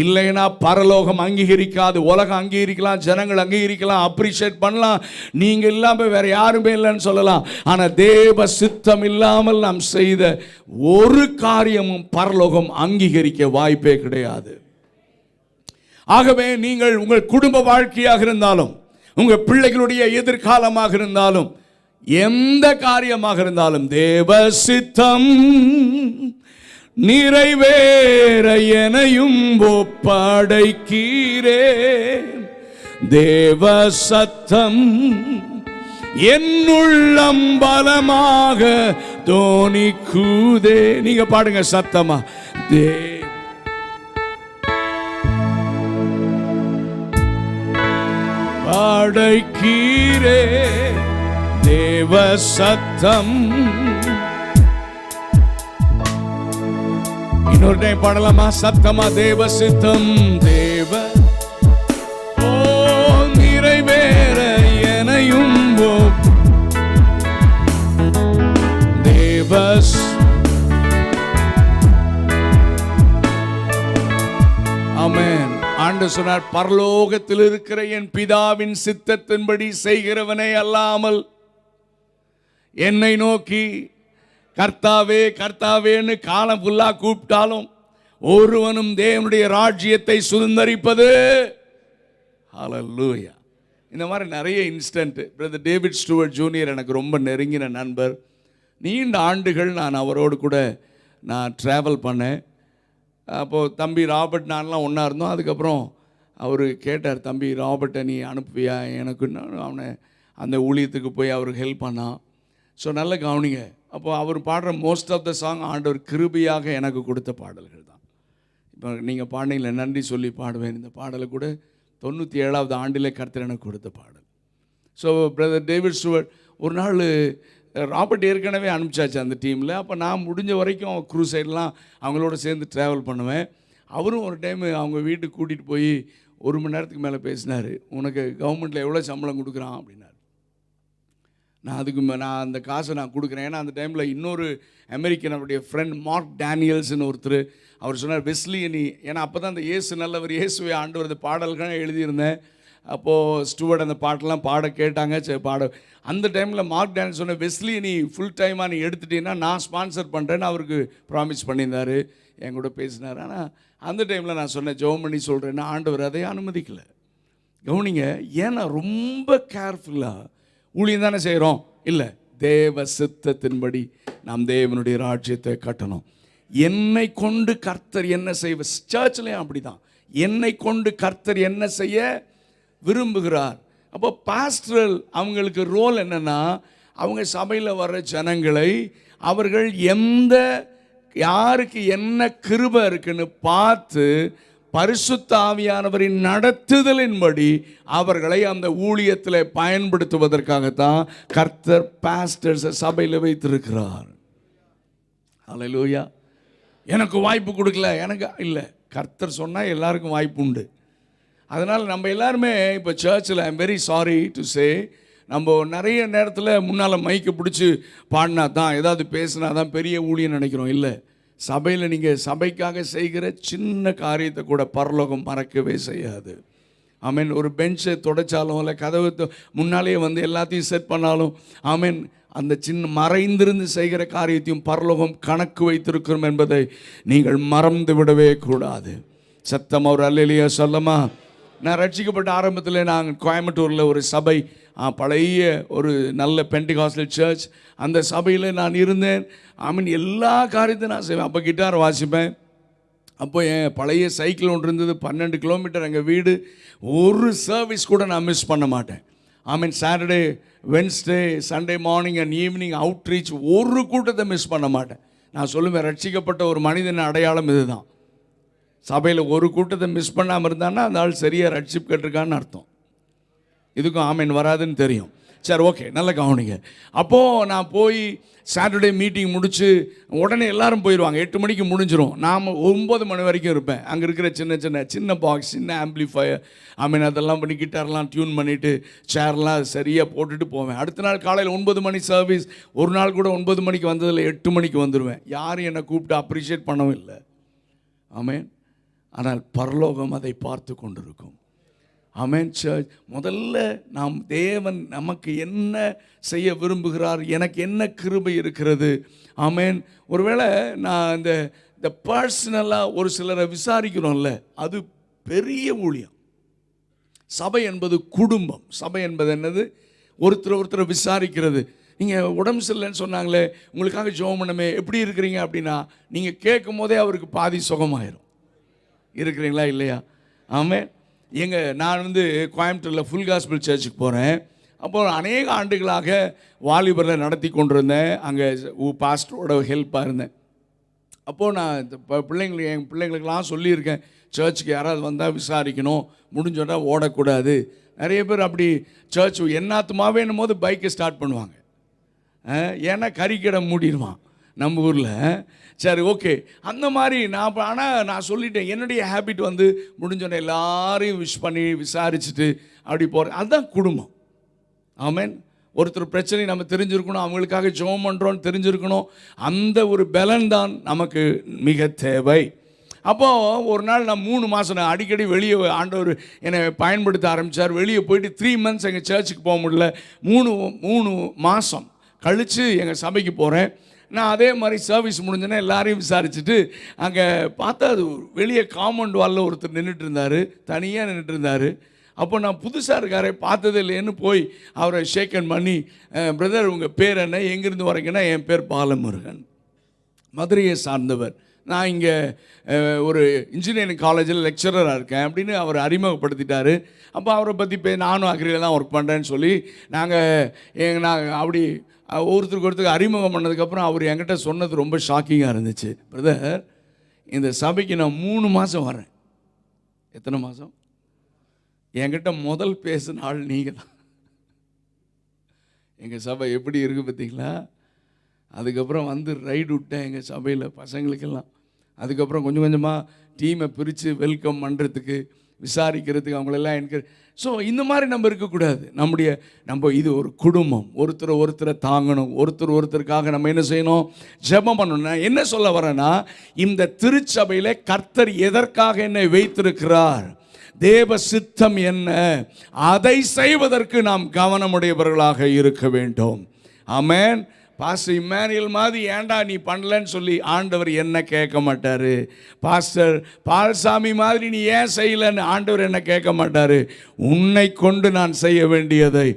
இல்லைன்னா பரலோகம் அங்கீகரிக்காது. உலகம் அங்கீகரிக்கலாம், ஜனங்கள் அங்கீகரிக்கலாம், அப்ரிஷியேட் பண்ணலாம், நீங்கள் இல்லாமல் வேறு யாருமே இல்லைன்னு சொல்லலாம். ஆனால் தேவ சித்தம் இல்லாமல் நாம் செய்த ஒரு காரியமும் பரலோகம் அங்கீகரிக்க வாய்ப்பே கிடையாது. ஆகவே நீங்கள் உங்கள் குடும்ப வாழ்க்கையாக இருந்தாலும், உங்கள் பிள்ளைகளுடைய எதிர்காலமாக இருந்தாலும், எந்த காரியமாக இருந்தாலும் தேவ சித்தம் நிறைவேற எனையும் ஒப்படைக்கிறேன். தேவ சத்தம் என்னுள்ளம் பலமாக தோணிக்குதே. நீங்க பாடுங்க சத்தமா. பாடைக்கிறேன் தேவ சத்தம். இன்னொரு டைம் பாடலாமா? சத்தமா. தேவ சித்தம் தேவ ஓ நிறைவேற எனையும் தேவ. ஆமென். ஆண்டவர் சொன்னார், பரலோகத்தில் இருக்கிற என் பிதாவின் சித்தத்தின்படி செய்கிறவனே அல்லாமல் என்னை நோக்கி கர்த்தாவே கர்த்தாவேன்னு காலம் ஃபுல்லாக கூப்பிட்டாலும் ஒருவனும் தேவனுடைய ராஜ்யத்தை சுதந்தரிப்பது. ஹல்லேலூயா. இந்த மாதிரி நிறைய instant. Brother David Stuart junior எனக்கு ரொம்ப நெருங்கின நண்பர். நீண்ட ஆண்டுகள் நான் அவரோடு கூட ட்ராவல் பண்ணேன். அப்போது தம்பி ராபர்ட் நான்லாம் ஒன்றா இருந்தோம். அதுக்கப்புறம் அவர் கேட்டார், தம்பி ராபர்ட்டை நீ அனுப்புவியா எனக்கு? அவனை அந்த ஊழியத்துக்கு போய் அவருக்கு ஹெல்ப் பண்ணான். ஸோ நல்ல கவனிங்க. அப்போ அவர் பாடுற மோஸ்ட் ஆஃப் த சாங் ஆண்டவர் கிருபையாக எனக்கு கொடுத்த பாடல்கள் தான். இப்போ நீங்கள் பாடினீங்களே, நன்றி சொல்லி பாடுவேன். இந்த பாடலை கூட 97வது ஆண்டிலே கர்த்தர் எனக்கு கொடுத்த பாடல். ஸோ பிரதர் டேவிட் ஸ்டூவர்ட் ஒரு நாள் ராபர்ட் ஏற்கனவே அனுப்பிச்சாச்சு அந்த டீமில். அப்போ நான் முடிஞ்ச வரைக்கும் க்ரூசைட்லாம் அவங்களோட சேர்ந்து ட்ராவல் பண்ணுவேன். அவரும் ஒரு டைம் அவங்க வீட்டுக்கு கூட்டிகிட்டு போய் 1 மணி நேரத்துக்கு மேலே பேசினார். உனக்கு கவர்மெண்ட்டில் எவ்வளோ சம்பளம் கொடுக்குறான் அப்படின்னாரு. நான் அந்த காசை நான் கொடுக்குறேன். ஏன்னா அந்த டைமில் இன்னொரு அமெரிக்கன் அவருடைய ஃப்ரெண்ட் மார்க் டேனியல்ஸ்னு ஒருத்தர், அவர் சொன்னார், வெஸ்லி நீ, ஏன்னா அப்போ தான் அந்த இயேசு நல்லவர், இயேசுவை ஆண்டவர் அந்த பாடல்கள் எழுதியிருந்தேன். அப்போது ஸ்டூவர்ட் அந்த பாட்டெல்லாம் பாட கேட்டாங்க. சரி பாட. அந்த டைமில் மார்க் டேனியல் சொன்ன, வெஸ்லி நீ ஃபுல் டைமாக நீ எடுத்துட்டீங்கன்னா நான் ஸ்பான்சர் பண்ணுறேன்னு அவருக்கு ப்ராமிஸ் பண்ணியிருந்தார். என் கூட பேசினார். ஆனால் அந்த டைமில் நான் சொன்னேன், ஜெபம் சொல்கிறேன்னா ஆண்டவர் அதை அனுமதிக்கலை. கவனிங்க, ஏன்னா ரொம்ப கேர்ஃபுல்லாக ஊழியம் தானே செய்கிறோம். இல்லை, தேவ சித்தத்தின்படி நாம் தேவனுடைய ராஜ்யத்தை கட்டணும். என்னை கொண்டு கர்த்தர் என்ன செய்வ. சர்ச்லேயும் அப்படி தான். என்னை கொண்டு கர்த்தர் என்ன செய்ய விரும்புகிறார். அப்போ பாஸ்டரல் அவங்களுக்கு ரோல் என்னன்னா, அவங்க சபையில் வர்ற ஜனங்களை அவர்கள் யாருக்கு என்ன கிருபை இருக்குன்னு பார்த்து பரிசுத்த ஆவியானவரின் நடத்துதலின்படி அவர்களை அந்த ஊழியத்தில் பயன்படுத்துவதற்காகத்தான் கர்த்தர் பாஸ்டர்ஸை சபையில் வைத்திருக்கிறார். அல்லேலூயா. எனக்கு வாய்ப்பு கொடுக்கல, எனக்கு இல்லை. கர்த்தர் சொன்னால் எல்லாருக்கும் வாய்ப்பு உண்டு. அதனால் நம்ம எல்லாருமே இப்போ சர்ச்சில் I'm very sorry to say, நம்ம நிறைய நேரத்தில் முன்னால் மைக்கை பிடிச்சி பாடினா தான், ஏதாவது பேசினா தான் பெரிய ஊழியம் நினைக்கிறோம். இல்லை, சபையில் நீங்கள் சபைக்காக செய்கிற சின்ன காரியத்தை கூட பரலோகம் மறக்கவே செய்யாது. ஆமீன். ஒரு பெஞ்சை தொடச்சாலும் இல்லை கதவு முன்னாலேயே வந்து எல்லாத்தையும் செட் பண்ணாலும், ஆமீன், அந்த சின்ன மறைந்திருந்து செய்கிற காரியத்தையும் பரலோகம் கணக்கு வைத்திருக்கிறோம் என்பதை நீங்கள் மறந்து விடவே கூடாது. சத்தம் ஒரு அல்லேலூயா சொல்லமா. நான் ரட்சிக்கப்பட்ட ஆரம்பத்தில் நாங்கள் கோயம்புத்தூரில் ஒரு சபை, பழைய ஒரு நல்ல பெண்டிகாஸ்டல் சர்ச், அந்த சபையில் நான் இருந்தேன். ஆமீன். எல்லா காரியத்தையும் நான் செய்வேன். அப்போ கிட்டார் வாசிப்பேன். அப்போ என் பழைய சைக்கிள் ஒன்று இருந்தது, 12 கிலோமீட்டர் எங்கள் வீடு. ஒரு சர்வீஸ் கூட நான் மிஸ் பண்ண மாட்டேன். ஆமீன். Saturday, Wednesday, Sunday morning and evening outreach, ஒரு கூட்டத்தை மிஸ் பண்ண மாட்டேன். நான் சொல்லுவேன், ரட்சிக்கப்பட்ட ஒரு மனிதன் அடையாளம் இதுதான். சபையில் ஒரு கூட்டத்தை மிஸ் பண்ணாமல் இருந்தான்னா அந்த ஆள் சரியாக ரட்சிப்பு கேட்டிருக்கான்னு அர்த்தம். இதுக்கும் ஆமீன் வராதுன்னு தெரியும். சரி, ஓகே, நல்ல கவனிங்க. அப்போது நான் போய் சாட்டர்டே மீட்டிங் முடித்து உடனே எல்லோரும் போயிடுவாங்க. 8 மணிக்கு முடிஞ்சிடும். நான் 9 மணி வரைக்கும் இருப்பேன். அங்கே இருக்கிற சின்ன பாக்ஸ், சின்ன ஆம்பிளிஃபயர், ஆமீன், அதெல்லாம் பண்ணி கிட்டார்லாம் டியூன் பண்ணிவிட்டு சேர்லாம் சரியாக போட்டுட்டு போவேன். அடுத்த நாள் காலையில் 9 மணி சர்வீஸ். ஒரு நாள் கூட 9 மணிக்கு வந்ததில் 8 மணிக்கு வந்துடுவேன். யாரும் என்னை கூப்பிட்டு அப்ரிஷியேட் பண்ணவும் இல்லை. ஆமீன். ஆனால் பரலோகம் அதை பார்த்து கொண்டிருக்கும். ஆமென். சர்ச், முதல்ல நாம் தேவன் நமக்கு என்ன செய்ய விரும்புகிறார், எனக்கு என்ன கிருபை இருக்கிறது. ஆமென். ஒருவேளை நான் இந்த பர்சனலாக ஒரு சிலரை விசாரிக்கிறோம்ல, அது பெரிய ஊழியம். சபை என்பது குடும்பம். சபை என்பது என்னது? ஒருத்தரை விசாரிக்கிறது. நீங்கள் உடம்பு சரியில்லைன்னு சொன்னாங்களே, உங்களுக்காக ஜெபம் பண்ணமே, எப்படி இருக்கிறீங்க அப்படின்னா, நீங்கள் கேட்கும் போதே அவருக்கு பாதி சுகமாயிரும். இருக்கிறீங்களா இல்லையா? ஆமென். நான் கோயம்புத்தூரில் ஃபுல் காஸ்பிள் சர்ச்சுக்கு போகிறேன். அப்போது அநேக ஆண்டுகளாக வாலிபரில் நடத்தி கொண்டிருந்தேன். அங்கே பாஸ்டரோட ஹெல்ப்பாக இருந்தேன். அப்போது நான் என் பிள்ளைங்களுக்கெல்லாம் சொல்லியிருக்கேன், சர்ச்சுக்கு யாராவது வந்தால் விசாரிக்கணும், முடிஞ்சோன்னா ஓடக்கூடாது. நிறைய பேர் அப்படி சர்ச் என்னாத்துமாவே என்னும் போது பைக்கை ஸ்டார்ட் பண்ணுவாங்க. ஏன்னா கறிக்கடை மூடிடுவான் நம்ம ஊரில். சரி, ஓகே, அந்த மாதிரி நான் சொல்லிட்டேன், என்னுடைய ஹேபிட் முடிஞ்சோடனே எல்லாரையும் விஷ் பண்ணி விசாரிச்சுட்டு அப்படி போகிறேன். அதுதான் குடும்பம். ஆமென். ஒருத்தர் பிரச்சனை நம்ம தெரிஞ்சிருக்கணும், அவங்களுக்காக ஜெபம் பண்ணுறோன்னு தெரிஞ்சிருக்கணும். அந்த ஒரு பலன் தான் நமக்கு மிக தேவை. அப்போது ஒரு நாள் நான் 3 மாதம் நான் அடிக்கடி வெளியே ஆண்டவர் என்னை பயன்படுத்த ஆரம்பித்தார். வெளியே போயிட்டு 3 months எங்கள் சர்ச்சுக்கு போக முடியல. 3 மாதம் கழித்து எங்கள் சபைக்கு போகிறேன். நான் அதே மாதிரி சர்வீஸ் முடிஞ்சோன்னே எல்லாரையும் விசாரிச்சுட்டு அங்கே பார்த்தா அது வெளியே காம்பவுண்ட் வாலில் ஒருத்தர் நின்றுட்டு இருந்தார், தனியாக நின்றுட்டு இருந்தார். அப்போ நான் புதுசாக இருக்காரே, பார்த்தது இல்லைன்னு போய் அவரை ஷேக்கன் பண்ணி, பிரதர் உங்கள் பேர் என்ன, எங்கேருந்து வரீங்கன்னா, என் பேர் பாலமுருகன், மதுரையை சார்ந்தவர், நான் இங்கே ஒரு இன்ஜினியரிங் காலேஜில் லெக்சரராக இருக்கேன் அப்படின்னு அவர் அறிமுகப்படுத்திட்டார். அப்போ அவரை பற்றி நானும் அக்ரியில் தான் ஒர்க் பண்ணுறேன்னு சொல்லி நாங்கள் அப்படி ஒருத்தருக்கு அறிமுகம் பண்ணதுக்கப்புறம் அவர் என்கிட்ட சொன்னது ரொம்ப ஷாக்கிங்காக இருந்துச்சு. பிரதர், இந்த சபைக்கு நான் 3 மாதம் வரேன். எத்தனை மாதம்? என்கிட்ட முதல் பேசின ஆள் நீங்கள் தான். எங்கள் சபை எப்படி இருக்குது பார்த்தீங்களா? அதுக்கப்புறம் ரைடு விட்டேன் எங்கள் சபையில் பசங்களுக்கெல்லாம். அதுக்கப்புறம் கொஞ்சம் கொஞ்சமாக டீமை பிரித்து வெல்கம் பண்ணுறதுக்கு, விசாரிக்கிறதுக்கு அவங்களெல்லாம் எனக்கு. ஸோ இந்த மாதிரி நம்ம இருக்கக்கூடாது. நம்ம இது ஒரு குடும்பம். ஒருத்தரை தாங்கணும். ஒருத்தருக்காக நம்ம என்ன செய்யணும்? ஜெபம் பண்ணணும். நான் என்ன சொல்ல வரேன்னா, இந்த திருச்சபையில் கர்த்தர் எதற்காக என்னை வைத்திருக்கிறார், தேவ சித்தம் என்ன, அதை செய்வதற்கு நாம் கவனமுடையவர்களாக இருக்க வேண்டும். ஆமென். பாஸ்டர் இம்மானுவேல் மாதிரி ஏன்டா நீ பண்ணலன்னு சொல்லி ஆண்டவர் என்ன கேட்க மாட்டார். பாஸ்டர் பால்சாமி மாதிரி நீ ஏன் செய்யலைன்னு ஆண்டவர் என்ன கேட்க மாட்டார். உன்னை கொண்டு நான் செய்ய வேண்டியதை,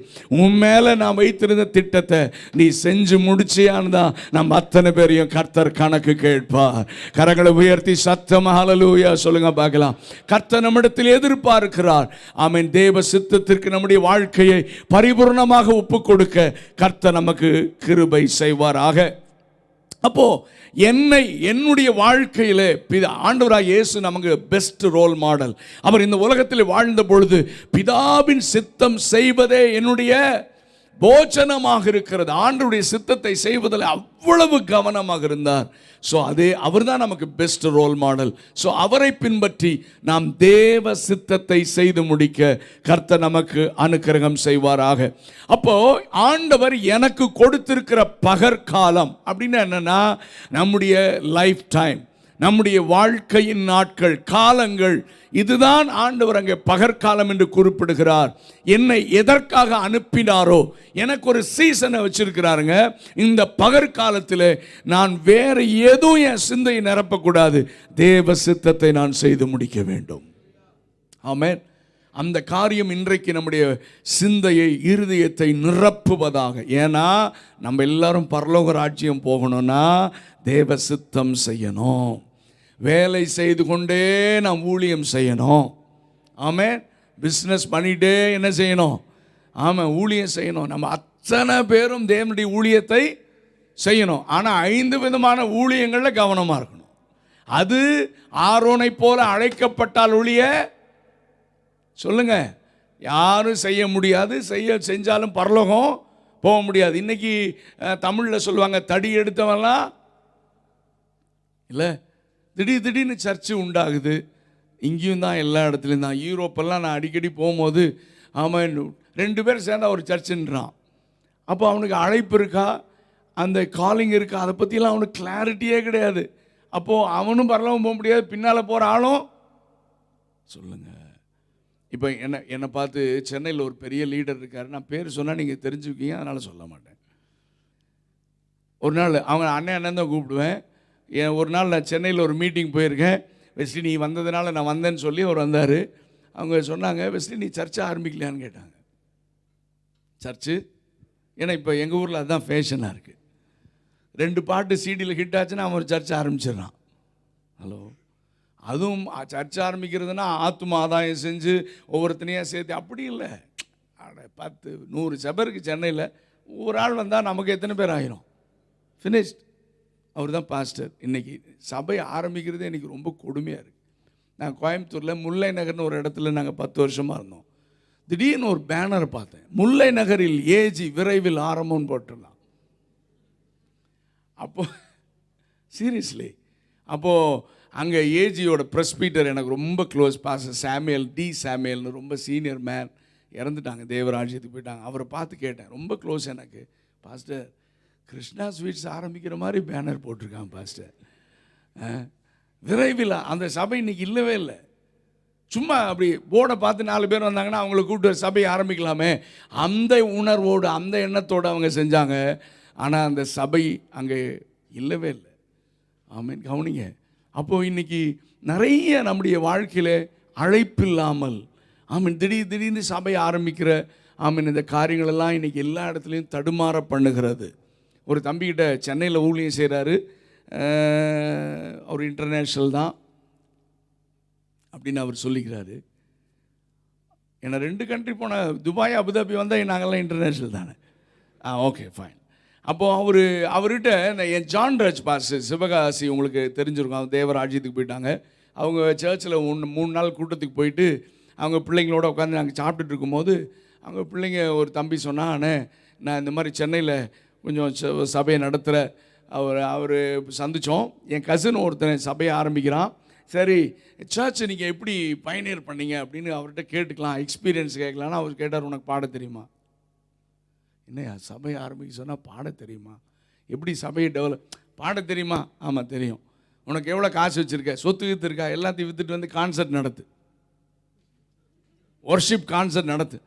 உன் மேலே நான் வைத்திருந்த திட்டத்தை நீ செஞ்சு முடிச்சியான்னு தான் நம்ம அத்தனை பேரையும் கர்த்தர் கணக்கு கேட்பார். கரங்களை உயர்த்தி சத்தமாக ஹல்லேலூயா சொல்லுங்க பார்க்கலாம். கர்த்தர் நம்மிடத்தில் எதிர்பார்க்கிறார். ஆமென். தேவ சித்தத்திற்கு நம்முடைய வாழ்க்கையை பரிபூர்ணமாக ஒப்பு கொடுக்க கர்த்தர் நமக்கு கிருபை செய்வாராக. அப்போ என்னுடைய வாழ்க்கையிலே ஆண்டவராய் இயேசு நமக்கு பெஸ்ட் ரோல் மாடல். அவர் இந்த உலகத்தில் வாழ்ந்த பொழுது பிதாவின் சித்தம் செய்வதே என்னுடைய போஜனமாக இருக்கிறது. ஆண்டவருடைய சித்தத்தை செய்வதில் அவ்வளவு கவனமாக இருந்தார். ஸோ அவர் தான் நமக்கு பெஸ்ட் ரோல் மாடல். ஸோ அவரை பின்பற்றி நாம் தேவ சித்தத்தை செய்து முடிக்க கர்த்தர் நமக்கு அனுக்கிரகம் செய்வாராக. அப்போ ஆண்டவர் எனக்கு கொடுத்திருக்கிற பகற்காலம் அப்படின்னு என்னன்னா, நம்முடைய லைஃப் டைம், நம்முடைய வாழ்க்கையின் நாட்கள், காலங்கள், இதுதான் ஆண்டவர் அங்கே பகற்காலம் என்று குறிப்பிடுகிறார். என்னை எதற்காக அனுப்பினாரோ எனக்கு ஒரு சீசனை வச்சிருக்கிறாருங்க. இந்த பகற்காலத்தில் நான் வேற எதுவும் என் சிந்தையை நிரப்பக்கூடாது. தேவ சித்தத்தை நான் செய்து முடிக்க வேண்டும். ஆமென். அந்த காரியம் இன்றைக்கு நம்முடைய சிந்தையை, இருதயத்தை நிரப்புவதாக. ஏன்னா நம்ம எல்லாரும் பரலோக ராஜ்யம் போகணும்னா தேவ சித்தம் செய்யணும். வேலை செய்து கொண்டே நாம் ஊழியம் செய்யணும். ஆமென். பிஸ்னஸ் பண்ணிகிட்டே என்ன செய்யணும்? ஆமாம், ஊழியம் செய்யணும். நம்ம அத்தனை பேரும் தேவனுடைய ஊழியத்தை செய்யணும். ஆனால் 5 விதமான ஊழியங்களில் கவனமாக இருக்கணும். அது ஆரோனை போல அழைக்கப்பட்டால் ஒழிய சொல்லுங்க யாரும் செய்ய முடியாது. செஞ்சாலும் பரலோகம் போக முடியாது. இன்னைக்கு தமிழில் சொல்லுவாங்க, தடி எடுத்தவன்லாம் இல்லை, திடீர்னு சர்ச்சு உண்டாகுது. இங்கேயும் தான், எல்லா இடத்துலையும் தான். யூரோப்பெல்லாம் நான் அடிக்கடி போகும்போது அவன் 2 பேர் சேர்ந்தா ஒரு சர்ச்சுன்றான். அப்போ அவனுக்கு அழைப்பு இருக்கா, அந்த காலிங் இருக்கா, அதை பற்றிலாம் அவனுக்கு கிளாரிட்டியே கிடையாது. அப்போது அவனும் பரலவும் போக முடியாது, பின்னால் போகிற ஆளும். சொல்லுங்கள். இப்போ என்னை பார்த்து சென்னையில் ஒரு பெரிய லீடர் இருக்கார். நான் பேர் சொன்னால் நீங்கள் தெரிஞ்சுக்கிங்க, அதனால் சொல்ல மாட்டேன். ஒரு நாள் அவங்க அண்ணன் தான் கூப்பிடுவேன். ஒரு நாள் நான் சென்னையில் ஒரு மீட்டிங் போயிருக்கேன். வெஸ்லி நீ வந்ததுனால நான் வந்தேன்னு சொல்லி அவர் வந்தார். அவங்க சொன்னாங்க, வெஸ்லி நீ சர்ச்சை ஆரம்பிக்கலையான்னு கேட்டாங்க. சர்ச்சு ஏன்னா இப்போ எங்கள் ஊரில் அதுதான் ஃபேஷனாக இருக்குது. 2 பாட்டு சிடியில் ஹிட் ஆச்சுன்னா அவன் ஒரு சர்ச்சை ஆரம்பிச்சிடுறான். ஹலோ, அதுவும் சர்ச்சை ஆரம்பிக்கிறதுனா ஆத்தும ஆதாயம் செஞ்சு ஒவ்வொருத்தனையாக சேர்த்து அப்படி இல்லை. 10 100 சபருக்கு சென்னையில் ஒரு ஆள் வந்தால் நமக்கு எத்தனை பேர் ஆயிரும்? ஃபினிஷ்ட். அவர் தான் பாஸ்டர். இன்றைக்கி சபை ஆரம்பிக்கிறதே இன்றைக்கி ரொம்ப கொடுமையாக இருக்குது. நான் கோயம்புத்தூரில் முல்லை நகர்னு ஒரு இடத்துல நாங்கள் 10 வருஷமாக இருந்தோம். திடீர்னு ஒரு பேனர் பார்த்தேன், முல்லை நகரில் ஏஜி விரைவில் ஆரம்பம்னு போட்டுருந்தான். அப்போது சீரியஸ்லி, அப்போது அங்கே ஏஜியோட ப்ரெஸ்பீட்டர் எனக்கு ரொம்ப க்ளோஸ், பாஸ்டர் சாமுவேல் டி. சாமுவேல்னு ரொம்ப சீனியர் மேன், இறந்துட்டாங்க, தேவராஜ்யத்துக்கு போயிட்டாங்க. அவரை பார்த்து கேட்டேன், ரொம்ப க்ளோஸ் எனக்கு, பாஸ்டர் கிருஷ்ணா ஸ்வீட்ஸ் ஆரம்பிக்கிற மாதிரி பேனர் போட்டிருக்காங்க பாஸ்டர், விரைவில். அந்த சபை இன்னைக்கு இல்லவே இல்லை. சும்மா அப்படி போர்டை பார்த்து 4 பேர் வந்தாங்கன்னா அவங்கள கூப்பிட்டு சபையை ஆரம்பிக்கலாமே, அந்த உணர்வோடு அந்த எண்ணத்தோடு அவங்க செஞ்சாங்க. ஆனால் அந்த சபை அங்கே இல்லவே இல்லை. ஆமீன். கவனிங்க. அப்போது இன்றைக்கி நிறைய நம்முடைய வாழ்க்கையில் அழைப்பில்லாமல் ஆமீன் திடீர்னு சபை ஆரம்பிக்கிற ஆமீன் இந்த காரியங்களெல்லாம் இன்றைக்கி எல்லா இடத்துலையும் தடுமாற பண்ணுகிறது. ஒரு தம்பிக்கிட்ட சென்னையில் ஊழியம் செய்கிறாரு. அவர் இன்டர்நேஷ்னல் தான் அப்படின்னு அவர் சொல்லிக்கிறாரு. ஏன்னா 2 கண்ட்ரி போன, துபாய் அபுதாபி வந்தால் நாங்கள்லாம் இன்டர்நேஷ்னல் தானே. Okay fine. அப்போது அவர்கிட்ட என் ஜான்ராஜ் பாஸ்டர் சிவகாசி உங்களுக்கு தெரிஞ்சிருக்கும், அவங்க தேவராஜ்யத்துக்கு போயிட்டாங்க. அவங்க சர்ச்சில் 3 நாள் கூட்டத்துக்கு போயிட்டு அவங்க பிள்ளைங்களோட உட்காந்து நாங்கள் சாப்பிட்டுட்டு இருக்கும்போது அவங்க பிள்ளைங்க ஒரு தம்பி சொன்னானே, நான் இந்த மாதிரி சென்னையில் கொஞ்சம் சபையை நடத்துகிற அவர் சந்தித்தோம். என் கசின் ஒருத்தன் சபையை ஆரம்பிக்கிறான். சரி சர்ச் நீங்கள் எப்படி பயனியர் பண்ணீங்க அப்படின்னு அவர்கிட்ட கேட்டுக்கலாம், எக்ஸ்பீரியன்ஸ் கேட்கலான்னா அவர் கேட்டார், உனக்கு பாட தெரியுமா? என்னையா சபையை ஆரம்பிக்க சொன்னால் பாட தெரியுமா? எப்படி சபையை டெவலப் பாட தெரியுமா? ஆமாம் தெரியும். உனக்கு எவ்வளோ காசு வச்சுருக்க, சொத்து விற்று இருக்கா, எல்லாத்தையும் விற்றுட்டு வந்து கான்சர்ட் நடத்து, ஒர்ஷிப் கான்சர்ட் நடத்து.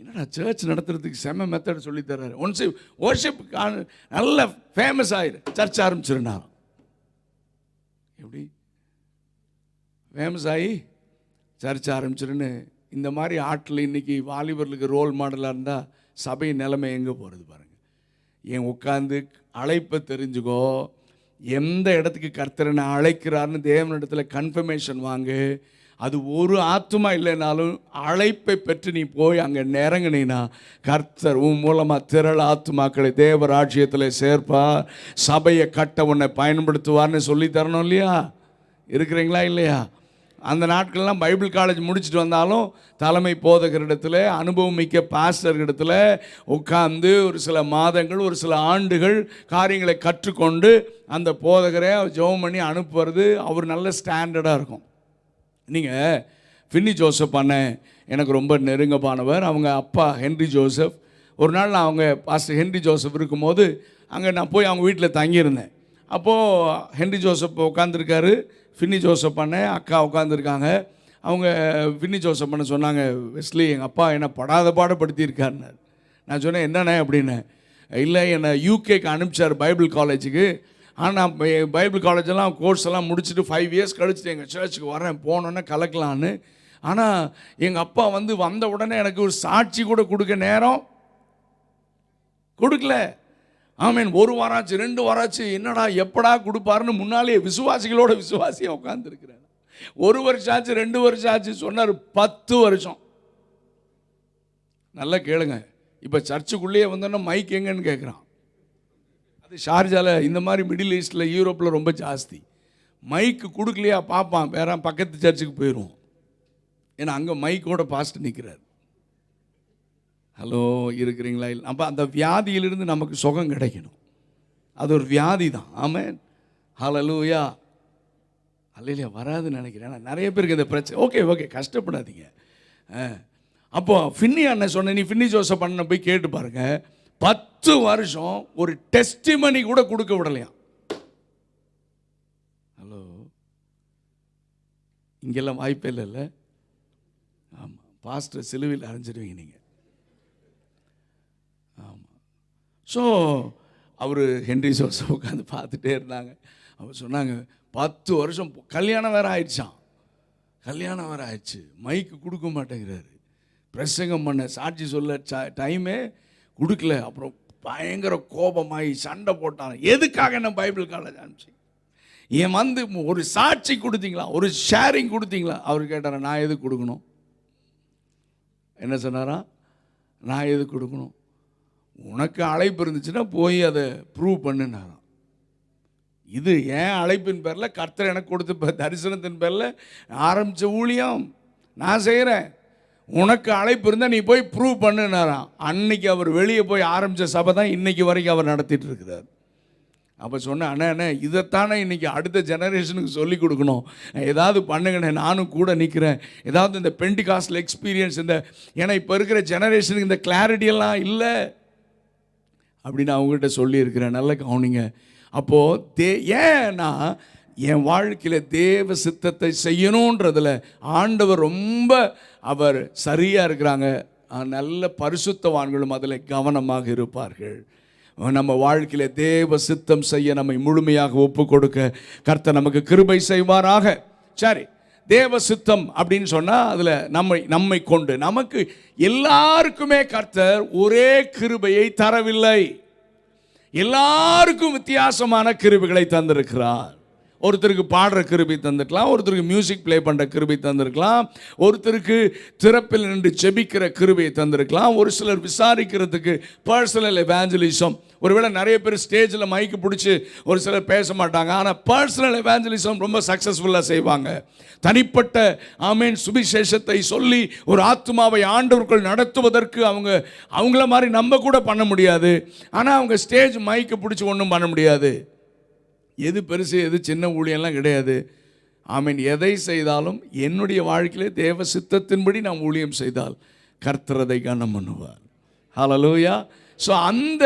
என்னடா சர்ச் நடத்துறதுக்கு செம்ம மெத்தட் சொல்லி தர்றாரு. ஒன்ஸ் வர்ஷிப் நல்ல ஃபேமஸ் ஆயிரு, சர்ச் ஆரம்பிச்சிருந்தா எப்படி ஃபேமஸ் ஆகி சர்ச் ஆரம்பிச்சிருன்னு இந்த மாதிரி ஆட்டில் இன்றைக்கி வாலிபர்களுக்கு ரோல் மாடலாக இருந்தால் சபை நிலைமை எங்கே போகிறது பாருங்கள். ஏன் உட்காந்து அழைப்பை தெரிஞ்சுக்கோ, எந்த இடத்துக்கு கர்த்தரை அழைக்கிறாருன்னு தேவனிடத்தில் கன்ஃபர்மேஷன் வாங்கு. அது ஒரு ஆத்துமா இல்லைனாலும் அழைப்பை பெற்று நீ போய் அங்கே நிறங்கினா கர்த்தர் உன் மூலமாக திரள் ஆத்துமாக்களை தேவ ராஜ்யத்தில் சேர்ப்பார், சபையை கட்ட உன்னை பயன்படுத்துவார்னு சொல்லி தரணும் இல்லையா? இருக்கிறீங்களா இல்லையா? அந்த நாட்கள்லாம் பைபிள் காலேஜ் முடிச்சுட்டு வந்தாலும் தலைமை போதகரிடத்தில், அனுபவம் மிக்க பாஸ்டர்களிடத்தில் உட்கார்ந்து ஒரு சில மாதங்கள், ஒரு சில ஆண்டுகள் காரியங்களை கற்றுக்கொண்டு அந்த போதகரை ஜெபம் பண்ணி அனுப்புவது அவர் நல்ல ஸ்டாண்டர்டாக இருக்கும். நீங்கள் ஃபின்னி ஜோசப் அண்ணன் எனக்கு ரொம்ப நெருங்கமானவர். அவங்க அப்பா ஹென்ரி ஜோசப். ஒரு நாள் நான் அவங்க பாஸ்டர் ஹென்ரி ஜோசப் இருக்கும்போது அங்கே நான் போய் அவங்க வீட்டில் தங்கியிருந்தேன். அப்போது ஹென்ரி ஜோசப் உட்காந்துருக்காரு, ஃபின்னி ஜோசப் அண்ணன் அக்கா உட்காந்துருக்காங்க. அவங்க ஃபின்னி ஜோசப் அண்ணன் சொன்னாங்க, வெஸ்லி எங்கள் அப்பா என்னை படாத பாடப்படுத்தியிருக்காருன்னார். நான் சொன்னேன் என்னண்ணே அப்படின்னு. இல்லை என்னை யூகேக்கு அனுப்பிச்சார் பைபிள் காலேஜுக்கு. ஆனால் பைபிள் காலேஜெல்லாம் கோர்ஸ் எல்லாம் முடிச்சுட்டு 5 இயர்ஸ் கழிச்சுட்டு எங்கள் சர்ச்சுக்கு வரேன், போனோன்னே கலக்கலான்னு. ஆனால் எங்கள் அப்பா வந்த உடனே எனக்கு ஒரு சாட்சி கூட கொடுக்க நேரம் கொடுக்கல. ஆமீன். 1 வாரம் ஆச்சு, 2 வாரம் ஆச்சு, என்னடா எப்படா கொடுப்பாருன்னு முன்னாலே விசுவாசிகளோட விசுவாசியாக உட்காந்துருக்கிறேன். 1 வருஷம் ஆச்சு, 2 வருஷம் ஆச்சு, சொன்னார் 10 வருஷம். நல்லா கேளுங்க. இப்போ சர்ச்சுக்குள்ளேயே வந்தோன்னா மைக் எங்கன்னு கேட்குறான். அது ஷார்ஜாவில் இந்த மாதிரி மிடில் ஈஸ்டில் யூரோப்பில் ரொம்ப ஜாஸ்தி. மைக்கு கொடுக்கலையா பார்ப்பான், வேற பக்கத்து சர்ச்சுக்கு போயிடுவோம். ஏன்னா அங்கே மைக்கோட பாஸ்ட் நிற்கிறார். ஹலோ இருக்கிறீங்களா? இல்லை. அப்போ அந்த வியாதியிலிருந்து நமக்கு சுகம் கிடைக்கணும். அது ஒரு வியாதி தான். ஆமென். ஹல்லேலூயா. அல்லேலூயா. வராதுன்னு நினைக்கிறேன். நிறைய பேருக்கு இந்த பிரச்சனை. ஓகே கஷ்டப்படாதீங்க. அப்போ ஃபின்னி அண்ணன் சொன்ன, நீ ஃபின்னி ஜோசப் அண்ணன் போய் கேட்டு பாருங்க, 10 வருஷம் ஒரு டெஸ்டிமனி கூட கொடுக்க விடலையா. ஹலோ, இங்கெல்லாம் வாய்ப்பே இல்லைல்ல. ஆமாம், பாஸ்டர் சிலுவையில் அரைஞ்சிடுவீங்க நீங்கள். ஆமாம். ஸோ அவர் ஹென்ரி ஜோசப் உட்காந்து பார்த்துட்டே இருந்தாங்க. அவர் சொன்னாங்க 10 வருஷம் கல்யாணம் வேறு ஆயிடுச்சான். கல்யாணம் வேறு ஆயிடுச்சு, மைக்கு கொடுக்க மாட்டேங்கிறாரு, பிரசங்கம் பண்ண சாட்சி சொல்ல டைமே கொடுக்கல. அப்புறம் பயங்கர கோபமாகி சண்டை போட்டாங்க. எதுக்காக என்ன பைபிள் காலேஜ் அனுப்பிச்சு ஏன் ஒரு சாட்சி கொடுத்தீங்களா, ஒரு ஷேரிங் கொடுத்தீங்களா? அவர் கேட்டாரா, நான் எது கொடுக்கணும்? என்ன சொன்னாரா, நான் எது கொடுக்கணும்? உனக்கு அழைப்பு இருந்துச்சுன்னா போய் அதை ப்ரூவ் பண்ணுனாராம். இது ஏன் அழைப்பின் பேரில் கர்த்தர் எனக்கு கொடுத்த தரிசனத்தின் பேரில் ஆரம்பித்த ஊழியம் நான் செய்கிறேன். உனக்கு அழைப்பு இருந்தால் நீ போய் ப்ரூவ் பண்ணுனாராம். அன்னைக்கு அவர் வெளியே போய் ஆரம்பித்த சபை தான் இன்னைக்கு வரைக்கும் அவர் நடத்திட்டு இருக்கிறார். அப்போ சொன்னேன், அண்ணே இதைத்தானே இன்றைக்கி அடுத்த ஜெனரேஷனுக்கு சொல்லிக் கொடுக்கணும், ஏதாவது பண்ணுங்கண்ணே, நானும் கூட நிற்கிறேன். ஏதாவது இந்த பெண்டிகாஸ்டல் எக்ஸ்பீரியன்ஸ் ஏன்னா இப்போ இருக்கிற ஜெனரேஷனுக்கு இந்த கிளாரிட்டியெல்லாம் இல்லை அப்படின்னு அவங்ககிட்ட சொல்லியிருக்கிறேன். நல்ல கவனிங்க. அப்போது ஏன்னா என் வாழ்க்கையில் தேவ சித்தத்தை செய்யணுன்றதில் ஆண்டவர் ரொம்ப அவர் சரியாக இருக்கிறாங்க. நல்ல பரிசுத்தவான்களும் அதில் கவனமாக இருப்பார்கள். நம்ம வாழ்க்கையில் தேவ சித்தம் செய்ய நம்மை முழுமையாக ஒப்பு கொடுக்க கர்த்தர் நமக்கு கிருபை செய்வாராக. சரி, தேவ சித்தம் அப்படின்னு சொன்னால் அதில் நம்மை கொண்டு நமக்கு எல்லாருக்குமே கர்த்தர் ஒரே கிருபையை தரவில்லை. எல்லாருக்கும் வித்தியாசமான கிருபைகளை தந்திருக்கிறார். ஒருத்தருக்கு பாடுற கிருபை தந்திருக்கலாம், ஒருத்தருக்கு மியூசிக் ப்ளே பண்ணுற கிருபை தந்திருக்கலாம், ஒருத்தருக்கு திறப்பில் நின்று செபிக்கிற கிருபையை தந்திருக்கலாம், ஒரு சிலர் விசாரிக்கிறதுக்கு பர்சனல் எவாஞ்சலிசம். ஒருவேளை நிறைய பேர் ஸ்டேஜில் மைக்கு பிடிச்சி ஒரு சிலர் பேச மாட்டாங்க, ஆனால் பர்சனல் எவாஞ்சலிசம் ரொம்ப சக்ஸஸ்ஃபுல்லாக செய்வாங்க. தனிப்பட்ட சுவிசேஷத்தை சொல்லி ஒரு ஆத்மாவை ஆண்டவர்கள் நடத்துவதற்கு அவங்கள மாதிரி நம்ம கூட பண்ண முடியாது. ஆனால் அவங்க ஸ்டேஜ் மைக்கு பிடிச்சி ஒன்றும் பண்ண முடியாது. எது பெருசு எது சின்ன ஊழியெல்லாம் கிடையாது. எதை செய்தாலும் என்னுடைய வாழ்க்கையிலே தேவ சித்தத்தின்படி நாம் ஊழியம் செய்தால் கர்த்தர் அதை கனம் பண்ணுவார். ஹல்லேலூயா. ஸோ அந்த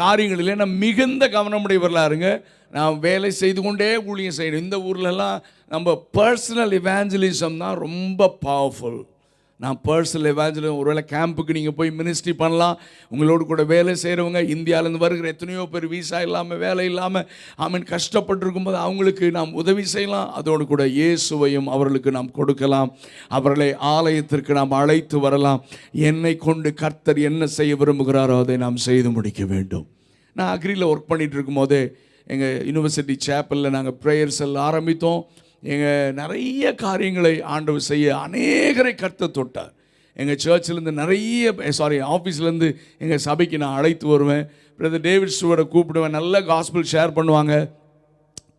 காரியங்களிலே நம்ம மிகுந்த கவனமுடையவர்களாக இருங்க. நாம் வேலை செய்து கொண்டே ஊழியம் செய்யணும். இந்த ஊர்லெல்லாம் நம்ம பர்சனல் இவாஞ்சலிசம் தான் ரொம்ப பவர்ஃபுல். நான் பர்சனல் எவாஞ்சலிசம், ஒருவேளை கேம்புக்கு நீங்கள் போய் மினிஸ்ட்ரி பண்ணலாம். உங்களோடு கூட வேலை செய்கிறவங்க, இந்தியாவிலேருந்து வருகிற எத்தனையோ பேர் வீசா இல்லாமல் வேலை இல்லாமல் கஷ்டப்பட்டிருக்கும்போது அவங்களுக்கு நாம் உதவி செய்யலாம். அதோடு கூட இயேசுவையும் அவர்களுக்கு நாம் கொடுக்கலாம். அவர்களை ஆலயத்திற்கு நாம் அழைத்து வரலாம். என்னை கொண்டு கர்த்தர் என்ன செய்ய விரும்புகிறாரோ அதை நாம் செய்து முடிக்க வேண்டும். நான் அக்ரியில் ஒர்க் பண்ணிகிட்டு இருக்கும்போதே எங்கள் யூனிவர்சிட்டி சேப்பலில் நாங்கள் ப்ரேயர்ஸ் எல்லாம் ஆரம்பித்தோம். எங்கள் நிறைய காரியங்களை ஆண்டவர் செய்ய அநேகரை கர்த்தர் தொட்டார். எங்கள் சர்ச்சிலேருந்து ஆஃபீஸ்லேருந்து எங்கள் சபைக்கு நான் அழைத்து வருவேன். பிரதர் டேவிட் ஸ்டூவர்டை கூப்பிடுவேன். நல்ல காஸ்பல் ஷேர் பண்ணுவாங்க.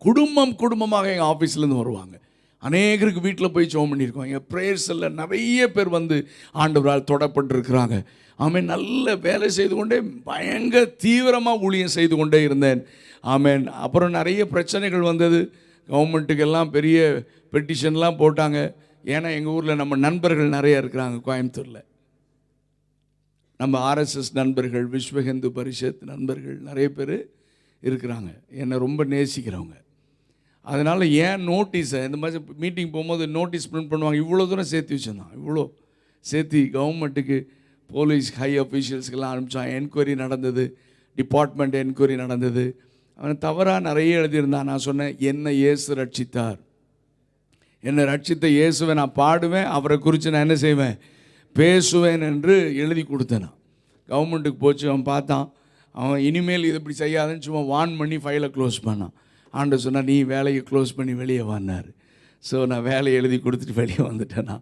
குடும்பமாக எங்கள் ஆஃபீஸ்லேருந்து வருவாங்க. அநேகருக்கு வீட்டில் போய் ஜெபம் பண்ணியிருக்கோம். எங்கள் ப்ரேயர்ஸ் எல்லாம் நிறைய பேர் வந்து ஆண்டவரால் தொடப்பட்டிருக்கிறாங்க. ஆமேன். நல்ல வேலை செய்து கொண்டே பயங்கர தீவிரமாக ஊழியம் செய்து கொண்டே இருந்தேன். ஆமேன். அப்புறம் நிறைய பிரச்சனைகள் வந்தது. கவர்மெண்ட்டுக்கெல்லாம் பெரிய பெட்டிஷன்லாம் போட்டாங்க. ஏன்னா எங்கள் ஊரில் நம்ம நண்பர்கள் நிறைய இருக்கிறாங்க. கோயம்புத்தூரில் நம்ம ஆர்எஸ்எஸ் நண்பர்கள், விஸ்வ ஹிந்து பரிஷத் நண்பர்கள் நிறைய பேர் இருக்கிறாங்க, என்னை ரொம்ப நேசிக்கிறவங்க. அதனால் ஏன் நோட்டீஸை இந்த மாதிரி மீட்டிங் போகும்போது நோட்டீஸ் பிரிண்ட் பண்ணுவாங்க. இவ்வளோ தூரம் சேர்த்து வச்சுருந்தான். இவ்வளோ சேர்த்து கவர்மெண்ட்டுக்கு, போலீஸ் ஹை அஃபீஷியல்ஸ்க்கெல்லாம் அனுப்பிச்சான். என்கொயரி நடந்தது, டிபார்ட்மெண்ட் என்கொயரி நடந்தது. அவன் தவறாக நிறைய எழுதியிருந்தான். நான் சொன்னேன், என்னை இயேசு ரட்சித்தார், என்னை ரட்சித்த இயேசுவை நான் பாடுவேன், அவரை குறித்து நான் என்ன செய்வேன், பேசுவேன் என்று எழுதி கொடுத்தேன். நான் கவர்மெண்ட்டுக்கு போச்சு. அவன் பார்த்தான். அவன் இனிமேல் இது இப்படி செய்யாதுன்னு சும்மா வான் பண்ணி ஃபைலை க்ளோஸ் பண்ணான். ஆண்டவர் சொன்னால், நீ வேலையை க்ளோஸ் பண்ணி வெளியே வான்னார். ஸோ நான் வேலையை எழுதி கொடுத்துட்டு வெளியே வந்துட்டேன்னா.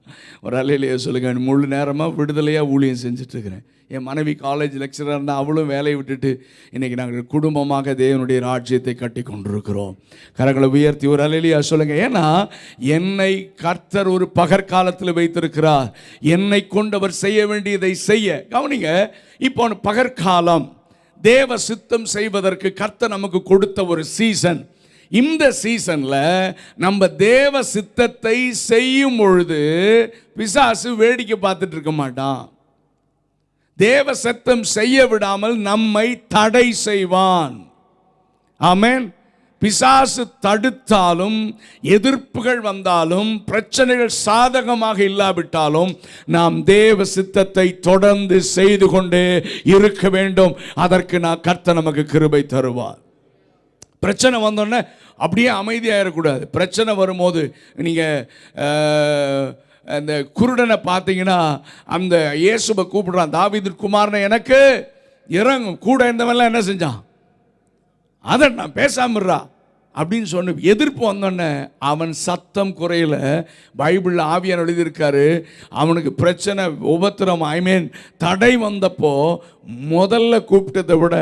ஒரு அலையிலேயே சொல்லுங்கள், முழு நேரமாக விடுதலையாக ஊழியம் செஞ்சிட்ருக்கிறேன். என் மனைவி காலேஜ் லெக்சராக இருந்தால் அவளும் வேலையை விட்டுட்டு இன்றைக்கி நாங்கள் குடும்பமாக தேவனுடைய ராஜ்யத்தை கட்டி கொண்டிருக்கிறோம். கரங்களை உயர்த்தி ஒரு அலையிலேயே சொல்லுங்கள். ஏன்னா என்னை கர்த்தர் ஒரு பகற்காலத்தில் வைத்திருக்கிறார். என்னை கொண்டவர் செய்ய வேண்டியதை செய்ய. கவனிங்க, இப்போ பகற்காலம் தேவ சித்தம் செய்வதற்கு கர்த்தர் நமக்கு கொடுத்த ஒரு சீசன். இந்த சீசனில் நம்ம தேவ சித்தத்தை செய்யும் பொழுது பிசாசு வேடிக்கை பார்த்துட்டு இருக்க மாட்டான். தேவ சித்தம் செய்ய விடாமல் நம்மை தடை செய்வான். ஆமென். பிசாசு தடுத்தாலும், எதிர்ப்புகள் வந்தாலும், பிரச்சனைகள் சாதகமாக இல்லாவிட்டாலும் நாம் தேவ சித்தத்தை தொடர்ந்து செய்து கொண்டே இருக்க வேண்டும். அதற்கு கர்த்தர் நமக்கு கிருபை தருவார். பிரச்சனை வந்தோடனே அப்படியே அமைதியாகிடக்கூடாது. பிரச்சனை வரும்போது நீங்கள் அந்த குருடனை பார்த்தீங்கன்னா, அந்த இயேசுவை கூப்பிடுறான், தாவீது குமாரனை எனக்கு இறங்கும். கூட இருந்தவன்லாம் என்ன செஞ்சான், அதை நான் பேசாமறா அப்படின்னு சொன்ன. எதிர்ப்பு வந்தோடனே அவன் சத்தம் குறையில. பைபிளில் ஆவியார் எழுதியிருக்காரு, அவனுக்கு பிரச்சனை உபத்திரம் தடை வந்தப்போ முதல்ல கூப்பிட்டதை விட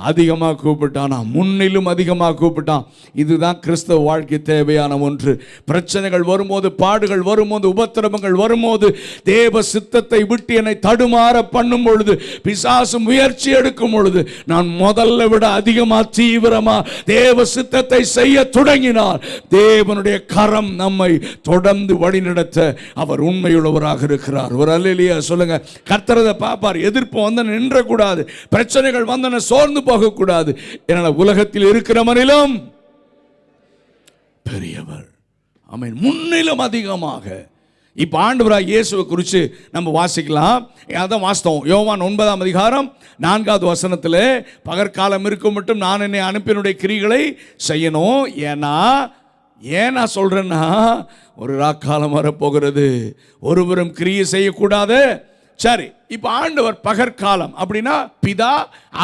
அதிகமாக கூப்பிட்டானா, முன்னிலும் அதிகமாக கூப்பிட்டான். இதுதான் கிறிஸ்தவ வாழ்க்கை தேவையான ஒன்று. பிரச்சனைகள் வரும்போது, பாடுகள் வரும்போது, உபத்திரவங்கள் வரும்போது, தேவ சித்தத்தை விட்டு என்னை தடுமாற பண்ணும் பொழுது, பிசாசு முயற்சி எடுக்கும் பொழுது, நான் முதல்ல விட அதிகமாக தீவிரமா தேவ சித்தத்தை செய்ய தொடங்கினார். தேவனுடைய கரம் நம்மை தொடர்ந்து வழிநடத்த அவர் உண்மையுள்ளவராக இருக்கிறார். ஒரு அல்லேலூயா சொல்லுங்க. கர்த்தரதை பார்ப்பார். எதிர்ப்பு வந்து நின்ற கூடாது, பிரச்சனைகள் வந்தன சோர்ந்து போக கூடாது. என்னால் உலகத்தில் இருக்கிறவனிலும் பெரியவர். ஆமென். முன்னிலும் அதிகமாக. இப்ப ஆண்டவராகிய இயேசுவை குறித்து நம்ம வாசிக்கலாம். அதான் வாஸ்தவம். யோவான் 9ஆம் அதிகாரம் 4வது வசனத்தில், பகற்காலம் இருக்கும் மட்டும் நான் என்னை அனுப்பினுடைய கிரிகளை செய்யணும். ஏன் நான் சொல்றேன்னா, ஒரு ராக்காலம் வரப்போகிறது, ஒருவரும் கிரியை செய்யக்கூடாது. சரி, இப்ப ஆண்டவர் பகற்காலம் அப்படின்னா பிதா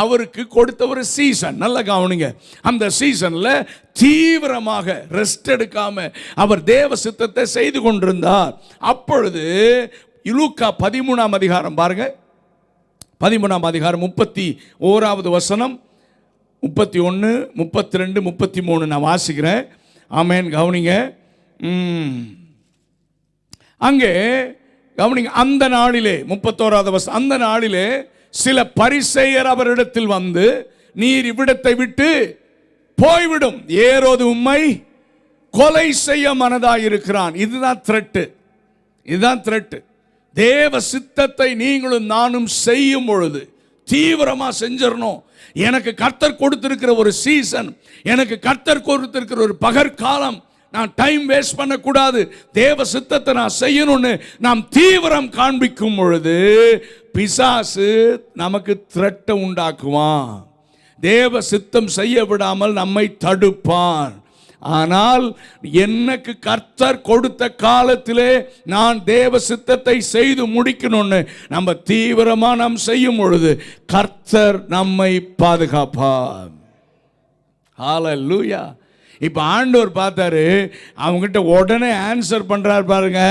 அவருக்கு கொடுத்த ஒரு சீசன். நல்ல கவனிங்க. அந்த சீசன்ல தீவிரமாக ரெஸ்ட் எடுக்காம அவர் தேவ சித்தத்தை செய்து கொண்டிருந்தார். அப்பொழுது லூக்கா 13ஆம் அதிகாரம் பாருங்க. 13ஆம் அதிகாரம் 31வது வசனம், 31, 32, 33 நான் வாசிக்கிறேன். ஆமென். கவனிங்க. அங்கே கவனிங்க. அந்த நாளிலே 31வது வசனம், அந்த நாளிலே சில பரிசேயர் அவரிடத்தில் வந்து, நீர் இவ்விடத்தை விட்டு போய்விடும், ஏரோது உம்மை கொலை செய்ய மனதாயிருக்கிறான். இதுதான் த்ரெட். இதுதான் த்ரெட். தேவ சித்தத்தை நீங்களும் நானும் செய்யும் பொழுது தீவிரமா செஞ்சிடணும். எனக்கு கர்த்தர் கொடுத்திருக்கிற ஒரு சீசன், எனக்கு கர்த்தர் கொடுத்திருக்கிற ஒரு பகற்காலம், நான் டைம் வேஸ்ட் பண்ணக்கூடாது, தேவ சித்தத்தை நான் செய்யணும்னு நாம் தீவிரம் காண்பிக்கும் பொழுது பிசாசு நமக்கு த்ரெட்டை உண்டாக்குவான், தேவ சித்தம் செய்ய விடாமல் நம்மை தடுப்பான். ஆனால் எனக்கு கர்த்தர் கொடுத்த காலத்திலே நான் தேவ சித்தத்தை செய்து முடிக்கணும்னு நம்ம தீவிரமா நாம் செய்யும் பொழுது கர்த்தர் நம்மை பாதுகாப்பார். ஹல்லேலூயா. இப்போ ஆண்டவர் பார்த்தாரு, அவங்ககிட்ட உடனே ஆன்சர் பண்றார் பாருங்க.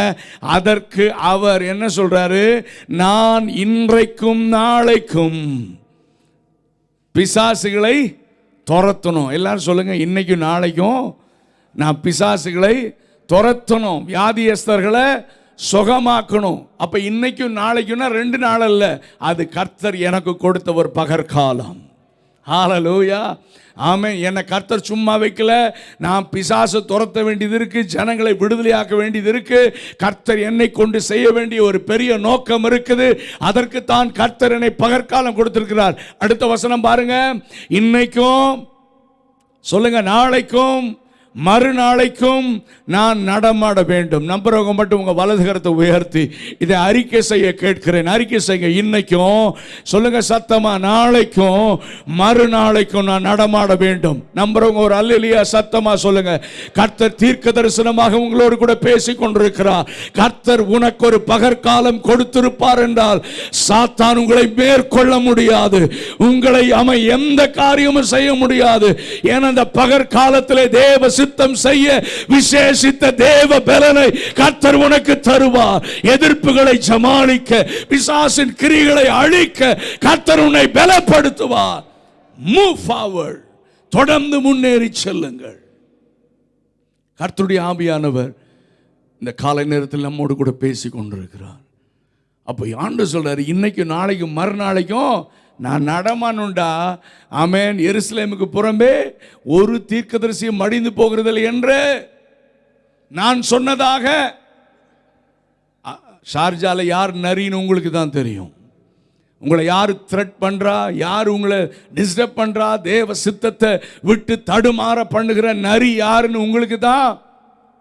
அதற்கு அவர் என்ன சொல்றாரு? நான் இன்றைக்கும் நாளைக்கும் பிசாசுகளை துரத்தணும். எல்லாரும் சொல்லுங்க, இன்னைக்கும் நாளைக்கும் நான் பிசாசுகளை துரத்தணும், வியாதியஸ்தர்களை சுகமாக்கணும். அப்ப இன்னைக்கும் நாளைக்கும்னா 2 நாள் அல்ல, அது கர்த்தர் எனக்கு கொடுத்த ஒரு பகற்காலம். ஹல்லேலூயா. ஆமென். என்னை கர்த்தர் சும்மா வைக்கல, நான் பிசாசை துரத்த வேண்டியது இருக்கு, ஜனங்களை விடுதலையாக்க வேண்டியது இருக்கு, கர்த்தர் என்னை கொண்டு செய்ய வேண்டிய ஒரு பெரிய நோக்கம் இருக்குது. அதற்கு தான் கர்த்தர் என்னை பகற்காலம் கொடுத்திருக்கிறார். அடுத்த வசனம் பாருங்க. இன்னைக்கும் சொல்லுங்க, நாளைக்கும் மறுநாளைக்கும் நான் நடமாட வேண்டும். நம்புறவங்க மட்டும் உங்க வலது கரத்தை உயர்த்தி இதை அறிக்கை செய்ய கேட்கிறேன். அறிக்கை செய்ய. இன்னைக்கும் சொல்லுங்க சத்தமா, நாளைக்கும் மறுநாளைக்கும் நான் நடமாட வேண்டும். நம்புறவங்க ஒரு அல்லேலூயா சத்தமா சொல்லுங்க. கர்த்தர் தீர்க்க தரிசனமாக உங்களோடு கூட பேசிக் கொண்டிருக்கிறார். கர்த்தர் உனக்கு ஒரு பகற்காலம் கொடுத்திருப்பார் என்றால் சாத்தான் உங்களை மேற்கொள்ள முடியாது, உங்களை அவன் எந்த காரியமும் செய்ய முடியாது. ஏன்னா அந்த பகற்காலத்திலே தேவ சித்தம் செய்ய விசேஷித்த தேவ பலனை கர்த்தர் உனக்கு தருவார். எதிர்ப்புகளை சமாளிக்க, பிசாசின் கிரியைகளை அழிக்க கர்த்தர் உன்னை பலப்படுத்துவார். மூவ் ஃபார்வர்ட், தொடர்ந்து முன்னேறி செல்லுங்கள். கர்த்தருடைய ஆவியானவர் இந்த காலை நேரத்தில் நம்மோடு கூட பேசிக் கொண்டிருக்கிறார். அப்போ ஆண்டவர் சொல்றாரு, இன்னைக்கும் நாளைக்கும் மறுநாளைக்கும் நான் நடமானுண்டா. ஆமென். எருசலேமுக்கு புறம்பே ஒரு தீர்க்கதரிசியும் மடிந்து போகிறதில்லை என்று நான் சொன்னதாக. ஷார்ஜால யார் நரின்னு உங்களுக்கு தான் தெரியும். உங்களை யார் த்ரெட் பண்றா, யார் உங்களை டிஸ்டர்ப் பண்றா, தேவ சித்தத்தை விட்டு தடுமாற பண்ணுகிற நரி யாருன்னு உங்களுக்கு தான்.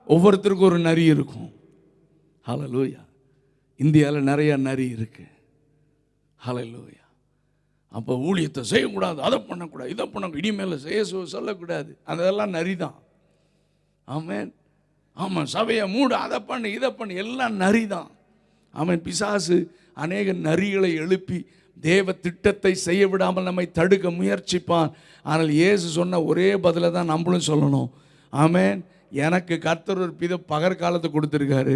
ஒவ்வொருத்தருக்கும் ஒரு நரி இருக்கும். ஹல்லேலூயா. இந்தியாவில் நிறைய நரி இருக்கு. ஹல்லேலூயா. அப்போ ஊழியத்தை செய்யக்கூடாது, அதை பண்ணக்கூடாது, இதை பண்ணக்கூடாது, இனிமேல் செய்ய சொல்லக்கூடாது, அதெல்லாம் நரி தான். ஆமென். ஆமாம், சபையை மூடு, அதை பண்ணு, இதை பண்ணு, எல்லாம் நரி தான். ஆமென். பிசாசு அநேக நரிகளை எழுப்பி தேவ திட்டத்தை செய்ய விடாமல் நம்மை தடுக்க முயற்சிப்பான். ஆனால் இயேசு சொன்ன ஒரே பதிலை தான் நம்மளும் சொல்லணும். ஆமென். எனக்கு கர்த்தர் ஒரு பகற்காலத்தை கொடுத்துருக்காரு.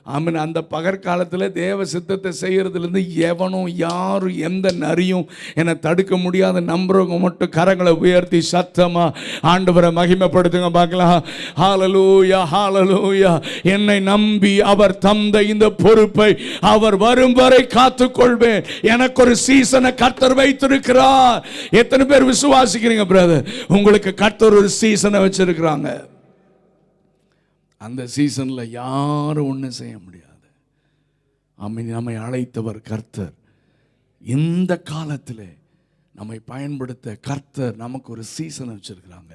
ஆமென். அந்த பகற்காலத்தில் தேவ சித்தத்தை செய்கிறதுலேருந்து எவனும் யாரும் எந்த நரியும் என்னை தடுக்க முடியாத. நம்புறவங்க மட்டும் கரங்களை உயர்த்தி சத்தமா ஆண்டவரை மகிமைப்படுத்துங்க பார்க்கலாம். ஹல்லேலூயா, ஹல்லேலூயா. என்னை நம்பி அவர் தந்த இந்த பொறுப்பை அவர் வரும் வரை காத்துக்கொள்வேன். எனக்கு ஒரு சீசனை கர்த்தர் வைத்திருக்கிறார். எத்தனை பேர் விசுவாசிக்கிறீங்க பிரதர்? உங்களுக்கு கர்த்தர் ஒரு சீசனை வச்சிருக்கிறாங்க. அந்த சீசனில் யாரும் ஒன்றும் செய்ய முடியாது. நம்மை அழைத்தவர் கர்த்தர். இந்த காலத்தில் நம்மை பயன்படுத்த கர்த்தர் நமக்கு ஒரு சீசனை வச்சிருக்கிறாங்க.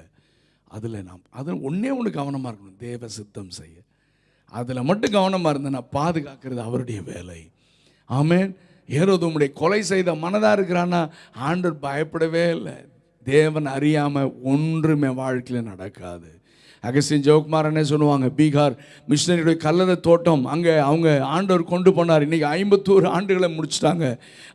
அதில் ஒன்றே ஒன்று கவனமாக இருக்கணும், தேவ சித்தம் செய்ய. அதில் மட்டும் கவனமாக இருந்தேன்னா பாதுகாக்கிறது அவருடைய வேலை. ஆமென். ஏரோது உம்முடைய கொலை செய்த மனதாக இருக்கிறான்னா ஆண்டவர் பயப்படவே இல்லை. தேவன் அறியாமல் ஒன்றுமே வாழ்க்கையில் நடக்காது. அகஸ்டின் ஜெயக்குமார் என்ன சொல்லுவாங்க, பீகார் மிஷனரியுடைய கல்லறை தோட்டம் அங்கே அவங்க ஆண்டவர் கொண்டு போனார். இன்றைக்கி 51 ஆண்டுகளை முடிச்சிட்டாங்க.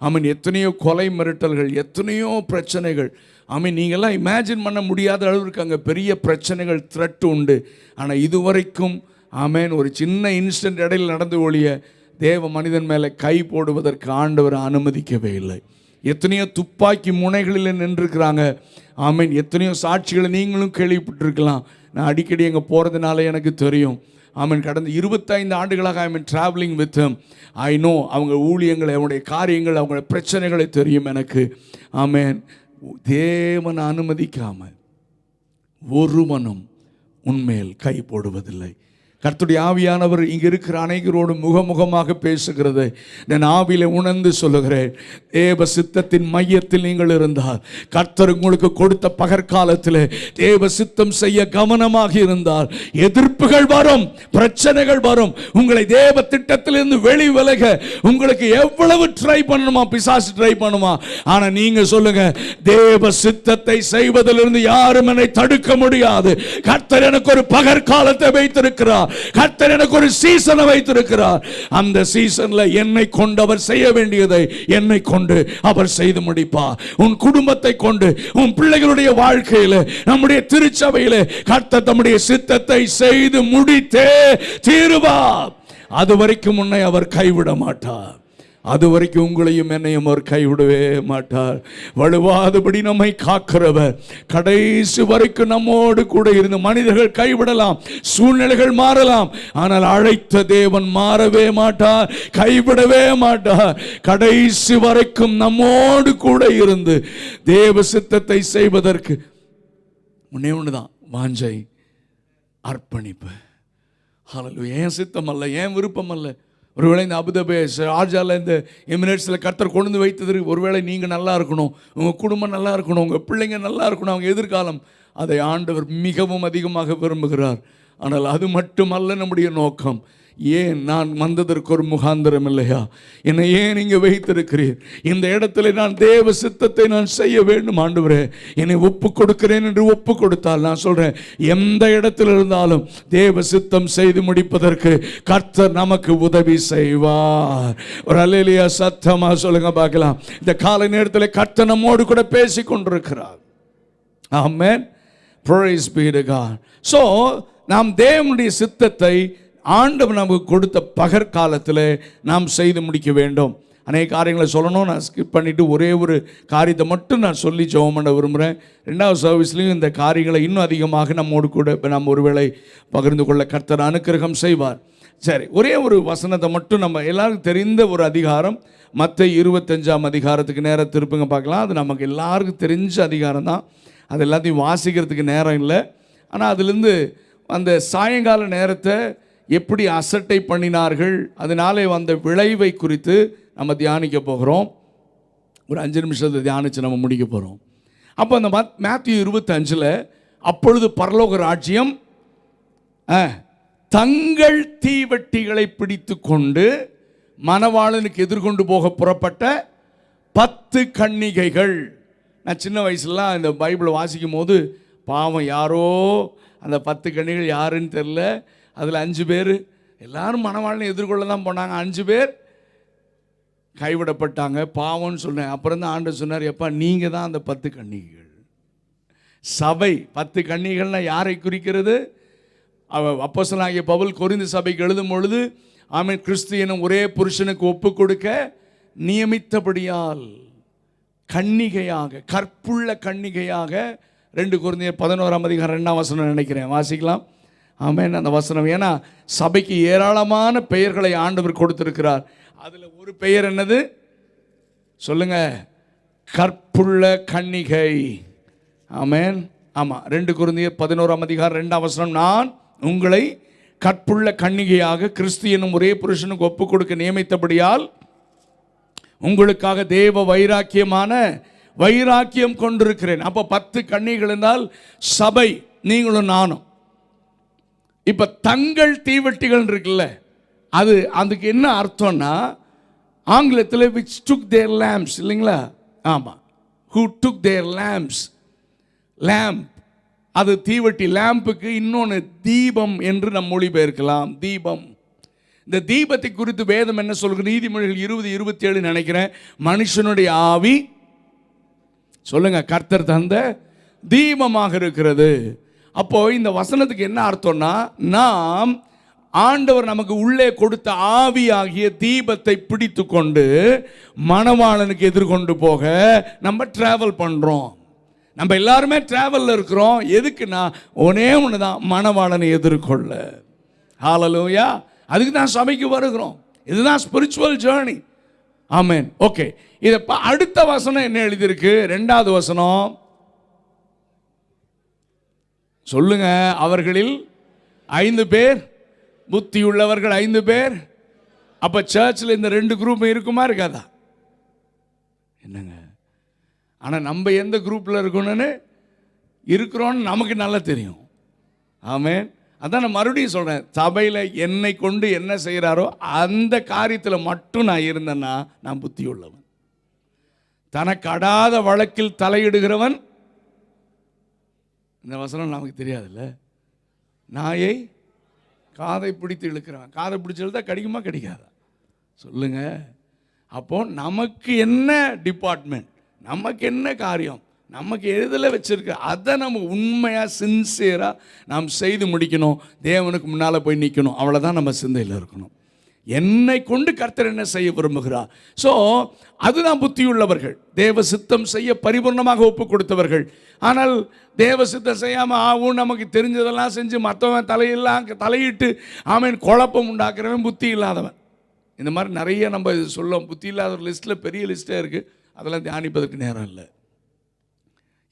ஆமீன். எத்தனையோ கொலை மிரட்டல்கள், எத்தனையோ பிரச்சனைகள். ஆமீன். நீங்கள்லாம் இமேஜின் பண்ண முடியாத அளவுக்கு அங்கே பெரிய பிரச்சனைகள், த்ரெட் உண்டு. ஆனால் இதுவரைக்கும் ஆமேன் ஒரு சின்ன இன்சிடென்ட் இடையில் நடந்து ஒழிய தேவ மனிதன் மேலே கை போடுவதற்கு ஆண்டவர் அனுமதிக்கவே இல்லை. எத்தனையோ துப்பாக்கி முனைகளில் நின்றுருக்கிறாங்க. ஆமீன். எத்தனையோ சாட்சிகளை நீங்களும் கேள்விப்பட்டிருக்கலாம். நான் அடிக்கடி அங்கே போகிறதுனால எனக்கு தெரியும். ஆமீன். கடந்த 25 ஆண்டுகளாக I been travelling with him. I know அவங்க ஊழியங்கள், அவங்களுடைய காரியங்கள், அவங்களுடைய பிரச்சனைகளை தெரியும் எனக்கு. ஆமீன். தேவன் அனுமதிக்காமல் ஒருவனும் உன்மேல் கை போடுவதில்லை. கர்த்தருடைய ஆவியானவர் இங்கே இருக்கிற அனைவரோடு முகமுகமாக பேசுகிறது நான் ஆவியில உணர்ந்து சொல்லுகிறேன். தேவ சித்தத்தின் மையத்தில் நீங்கள் இருந்தால், கர்த்தர் உங்களுக்கு கொடுத்த பகற்காலத்தில் தேவ சித்தம் செய்ய கவனமாக இருந்தால், எதிர்ப்புகள் வரும், பிரச்சனைகள் வரும். உங்களை தேவ திட்டத்திலிருந்து வெளி விலக உங்களுக்கு எவ்வளவு ட்ரை பண்ணணுமா, பிசாசு ட்ரை பண்ணுமா, ஆனா நீங்க சொல்லுங்க, தேவ சித்தத்தை செய்வதிலிருந்து யாரும் என்னை தடுக்க முடியாது. கர்த்தர் எனக்கு ஒரு பகற்காலத்தை வைத்திருக்கிறார். கர்த்தர் எனக்கு ஒரு சீசனை வைத்திருக்கிறார். அந்த சீசன்ல என்னை கொண்டு அவர் செய்ய வேண்டியதை என்னை கொண்டு அவர் செய்து முடிப்பார். உன் குடும்பத்தை கொண்டு, உன் பிள்ளைகளுடைய வாழ்க்கையில, நம்முடைய திருச்சபையில கர்த்தர் தம்முடைய சித்தத்தை செய்து முடித்தே தீருவார். அது வரைக்கும் உன்னை அவர் கைவிட மாட்டார். அது வரைக்கும் உங்களையும் என்னையும் அவர் கைவிடவே மாட்டார். வலுவாதபடி நம்மை காக்கிறவர் கடைசி வரைக்கும் நம்மோடு கூட இருந்து. மனிதர்கள் கைவிடலாம், சூழ்நிலைகள் மாறலாம், ஆனால் அழைத்த தேவன் மாறவே மாட்டார், கைவிடவே மாட்டார். கடைசி வரைக்கும் நம்மோடு கூட இருந்து தேவ சித்தத்தை செய்வதற்கு ஒண்ணே ஒண்ணுதான், வாஞ்சை, அர்ப்பணிப்பு. ஹல்லேலூயா. ஏன் சித்தம் அல்ல, ஏன் விருப்பம் அல்ல. ஒருவேளை இந்த அபுதாபி ஷார்ஜால இந்த எமிரேட்ஸில் கர்த்தர் கொண்டு வைத்தது, ஒருவேளை நீங்கள் நல்லா இருக்கணும், உங்கள் குடும்பம் நல்லா இருக்கணும், உங்கள் பிள்ளைங்க நல்லா இருக்கணும், அவங்க எதிர்காலம், அதை ஆண்டவர் மிகவும் அதிகமாக விரும்புகிறார். ஆனால் அது மட்டுமல்ல நம்முடைய நோக்கம். ஏன் நான் வந்ததற்கு ஒரு முகாந்திரம் இல்லையா? என்னை ஏன் இங்கே வைத்திருக்கிறீர்? இந்த இடத்துல நான் தேவ சித்தத்தை நான் செய்ய வேண்டும் ஆண்டவரே, என்னை ஒப்பு கொடுக்கிறேன் என்று ஒப்பு கொடுத்தால், நான் சொல்றேன், எந்த இடத்துல இருந்தாலும் தேவ சித்தம் செய்து முடிப்பதற்கு கர்த்தர் நமக்கு உதவி செய்வார். ஒரு அல்லேலூயா சத்தமா சொல்லுங்க பார்க்கலாம். இந்த காலை நேரத்தில் கர்த்தர் நம்மோடு கூட பேசி கொண்டிருக்கிறார். ஆமென். Praise be to God. So நாம் தேவனுடைய சித்தத்தை ஆண்டவர் நமக்கு கொடுத்த பகற்காலத்தில் நாம் செய்து முடிக்க வேண்டும். அநேக காரியங்களை சொல்லணும், நான் ஸ்கிப் பண்ணிவிட்டு ஒரே ஒரு காரியத்தை மட்டும் நான் சொல்லி ஜெபம் பண்ண விரும்புகிறேன். ரெண்டாவது சர்வீஸ்லையும் இந்த காரியங்களை இன்னும் அதிகமாக நம்மோடு கூட நம்ம ஒருவேளை பகிர்ந்து கொள்ள கர்த்தர் அனுக்கிரகம் செய்வார். சரி, ஒரே ஒரு வசனத்தை மட்டும், நம்ம எல்லாருக்கும் தெரிந்த ஒரு அதிகாரம், மத்தேயு 25ஆம் அதிகாரத்துக்கு நேரம் திருப்புங்க பார்க்கலாம். அது நமக்கு எல்லாருக்கும் தெரிஞ்ச அதிகாரம் தான், அது எல்லாத்தையும் வாசிக்கிறதுக்கு நேரம் இல்லை. ஆனால் அதுலேருந்து அந்த சாயங்கால நேரத்தை எப்படி அசட்டை பண்ணினார்கள், அதனாலே வந்த விளைவை குறித்து நம்ம தியானிக்க போகிறோம். ஒரு 5 நிமிஷத்தை தியானித்து நம்ம முடிக்க போகிறோம். அப்போ அந்த மத்தேயு 25 அப்பொழுது பரலோக ராஜ்யம் தங்கள் தீவட்டிகளை பிடித்து கொண்டு மணவாளனுக்கு எதிர்கொண்டு போக புறப்பட்ட 10 கன்னிகைகள். நான் சின்ன வயசுலாம் இந்த பைபிளை வாசிக்கும் போது, பாவம் யாரோ அந்த 10 கன்னிகள் யாருன்னு தெரில, அதில் 5 பேர் எல்லாரும் மணவாளனை எதிர்கொள்ள தான் போனாங்க, 5 பேர் கைவிடப்பட்டாங்க, பாவம்னு சொன்னேன். அப்புறம் தான் ஆண்டவர் சொன்னார், எப்பா நீங்கள் தான் அந்த 10 கன்னிகைகள். சபை 10 கன்னிகள்னா யாரை குறிக்கிறது? அப்போஸ்தலனாகிய பவுல் கொரிந்து சபைக்கு எழுதும் பொழுது, ஆமென், கிறிஸ்து எனும் ஒரே புருஷனுக்கு ஒப்பு கொடுக்க நியமித்தபடியால் கன்னிகையாக, கற்புள்ள கன்னிகையாக, 2 கொரிந்தியர் 11ஆம் அதிகாரம் 2ஆம் வசனம் நினைக்கிறேன், வாசிக்கலாம். ஆமென். அந்த வசனம், ஏன்னா சபைக்கு ஏராளமான பெயர்களை ஆண்டவர் கொடுத்திருக்கிறார். அதில் ஒரு பெயர் என்னது சொல்லுங்க? கற்புள்ள கன்னிகை. ஆமென். ஆமாம், 2 கொரிந்தியர் 11ஆம் அதிகாரம் 2ஆம் வசனம், நான் உங்களை கற்புள்ள கன்னிகையாக கிறிஸ்து என்னும் ஒரே புருஷனுக்கு ஒப்பு கொடுக்க நியமித்தபடியால் உங்களுக்காக தேவ வைராக்கியம் கொண்டிருக்கிறேன். அப்போ 10 கன்னிகள் என்றால் சபை, நீங்களும் நானும். இப்போ தங்கள் தீவட்டிகள் இருக்குல்ல, அதுக்கு என்ன அர்த்தம்னா, ஆங்கிலத்தில் which took their lamps, இல்லைங்களா? ஆமாம், who took their lamps, lamp, அது தீவட்டி. லேம்புக்கு இன்னொன்று தீபம் என்று நம் மொழிபெயர்க்கலாம், தீபம். இந்த தீபத்தை குறித்து வேதம் என்ன சொல்கிறது? நீதிமொழிகள் 20:27 நினைக்கிறேன், மனுஷனுடைய ஆவி, சொல்லுங்க, கர்த்தர் தந்த தீபமாக இருக்கிறது. அப்போ இந்த வசனத்துக்கு என்ன அர்த்தம்னா, நாம் ஆண்டவர் நமக்கு உள்ளே கொடுத்த ஆவியாகிய தீபத்தை பிடித்து கொண்டு மணவாளனுக்கு எதிர்கொண்டு போக நம்ம டிராவல் பண்ணுறோம். நம்ம எல்லாருமே டிராவலில் இருக்கிறோம். எதுக்குன்னா ஒன்னே ஒன்று தான், மணவாளனை எதிர்கொள்ள. ஹல்லேலூயா. அதுக்கு தான் சபைக்கு வருகிறோம். இதுதான் ஸ்பிரிச்சுவல் ஜேர்னி. ஆமென். ஓகே, இதை அடுத்த வசனம் என்ன எழுதியிருக்கு? 2வது வசனம் சொல்லுங்க. அவர்களில் 5 பேர் புத்தி உள்ளவர்கள் 5 பேர். அப்ப சர்ச்சில் இந்த 2 குரூப் இருக்குமா இருக்காதா? என்னங்க, ஆனா நம்ம எந்த குரூப்ல இருக்கணும்னு இருக்கிறோன்னு நமக்கு நல்லா தெரியும். ஆமென். அதான் நான் மறுபடியும் சொல்றேன், சபையில் என்னை கொண்டு என்ன செய்கிறாரோ அந்த காரியத்தில் மட்டும் நான் இருந்தேன்னா நான் புத்தி உள்ளவன். தனக்கு அடாத வழக்கில் தலையிடுகிறவன், இந்த வசனம் நமக்கு தெரியாதுல்ல, நாயை காதை பிடித்து இழுக்கிறவன். காதை பிடிச்சி இழுத்தா கடிக்குமா கடிக்காதா சொல்லுங்க? அப்போ நமக்கு என்ன டிபார்ட்மெண்ட், நமக்கு என்ன காரியம், நமக்கு எதில் வச்சிருக்க அதை நம்ம உண்மையாக சின்சியராக நாம் செய்து முடிக்கணும். தேவனுக்கு முன்னால் போய் நிற்கணும். அவ்வளோதான் நம்ம சிந்தையில் இருக்கணும். என்னை கொண்டு கர்த்தர் என்ன செய்ய விரும்புகிறார். ஸோ அதுதான் புத்தியுள்ளவர்கள், தேவ சித்தம் செய்ய பரிபூர்ணமாக ஒப்பு கொடுத்தவர்கள். ஆனால் தேவ சித்தம் செய்யாமல் ஆகும் நமக்கு தெரிஞ்சதெல்லாம் செஞ்சு மற்றவன் தலையிட்டு ஆமேன் குழப்பம் உண்டாக்குறவன் புத்தி இல்லாதவன். இந்த மாதிரி நிறைய நம்ம இது சொல்லுவோம். புத்தி இல்லாத ஒரு லிஸ்ட்டில் பெரிய லிஸ்ட்டே இருக்குது. அதெல்லாம் தியானிப்பதற்கு நேரம் இல்லை.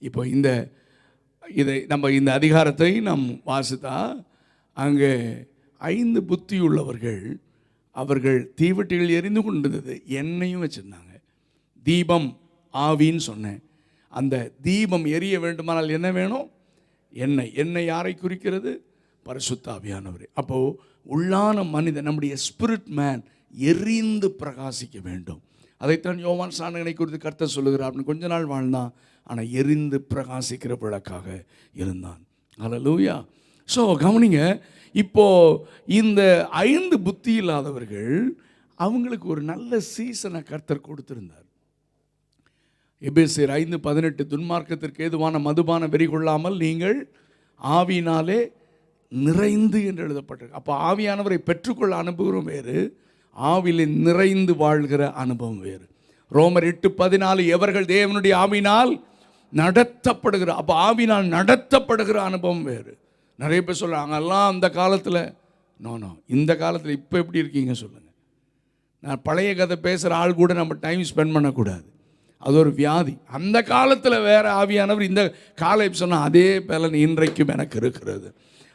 இப்போ இதை நம்ம இந்த அதிகாரத்தை நாம் வாசித்தா அங்கே 5 புத்தியுள்ளவர்கள், அவர்கள் தீவட்டிகள் எரிந்து கொண்டிருந்தது, எண்ணெயும் வச்சுருந்தாங்க. தீபம் ஆவின்னு சொன்னேன். அந்த தீபம் எரிய வேண்டுமானால் என்ன வேணும்? எண்ணெய். எண்ணெய் யாரை குறிக்கிறது? பரிசுத்த ஆவியானவர். அப்போது உள்ளான மனிதன், நம்முடைய ஸ்பிரிட் மேன் எரிந்து பிரகாசிக்க வேண்டும். அதைத்தான் யோவான் ஸ்நானகனை குறித்து கர்த்தர் சொல்லுகிறார். அப்படின்னு கொஞ்ச நாள் வாழ்ந்தான், ஆனால் எரிந்து பிரகாசிக்கிற விளக்காக இருந்தான். அல்லேலூயா. ஸோ கவனிங்க, இப்போது இந்த 5 புத்தி இல்லாதவர்கள், அவங்களுக்கு ஒரு நல்ல சீசனை கர்த்தர் கொடுத்திருந்தார். எபேசியர் 5:18 துன்மார்க்கத்திற்கு ஏதுவான மதுபான வெறி கொள்ளாமல் நீங்கள் ஆவியினாலே நிறைந்து என்று எழுதப்பட்டிருக்கு. அப்போ ஆவியானவரை பெற்றுக்கொள்ள அனுபவம் வேறு, ஆவியிலே நிறைந்து வாழ்கிற அனுபவம் வேறு. ரோமர் 8:14 எவர்கள் தேவனுடைய ஆவியினால் நடத்தப்படுகிற, அப்போ ஆவியினால் நடத்தப்படுகிற அனுபவம் வேறு. நிறைய பேர் சொல்கிறாங்க எல்லாம் அந்த காலத்தில். நோ, இந்த காலத்தில் இப்போ எப்படி இருக்கீங்க சொல்லுங்கள். நான் பழைய கதை பேசுகிற ஆள் கூட நம்ம டைம் ஸ்பெண்ட் பண்ணக்கூடாது, அது ஒரு வியாதி. அந்த காலத்தில் வேறு ஆவியானவர், இந்த காலை சொன்னால் அதே பலன் இன்றைக்கும் எனக்கு இருக்கிறது.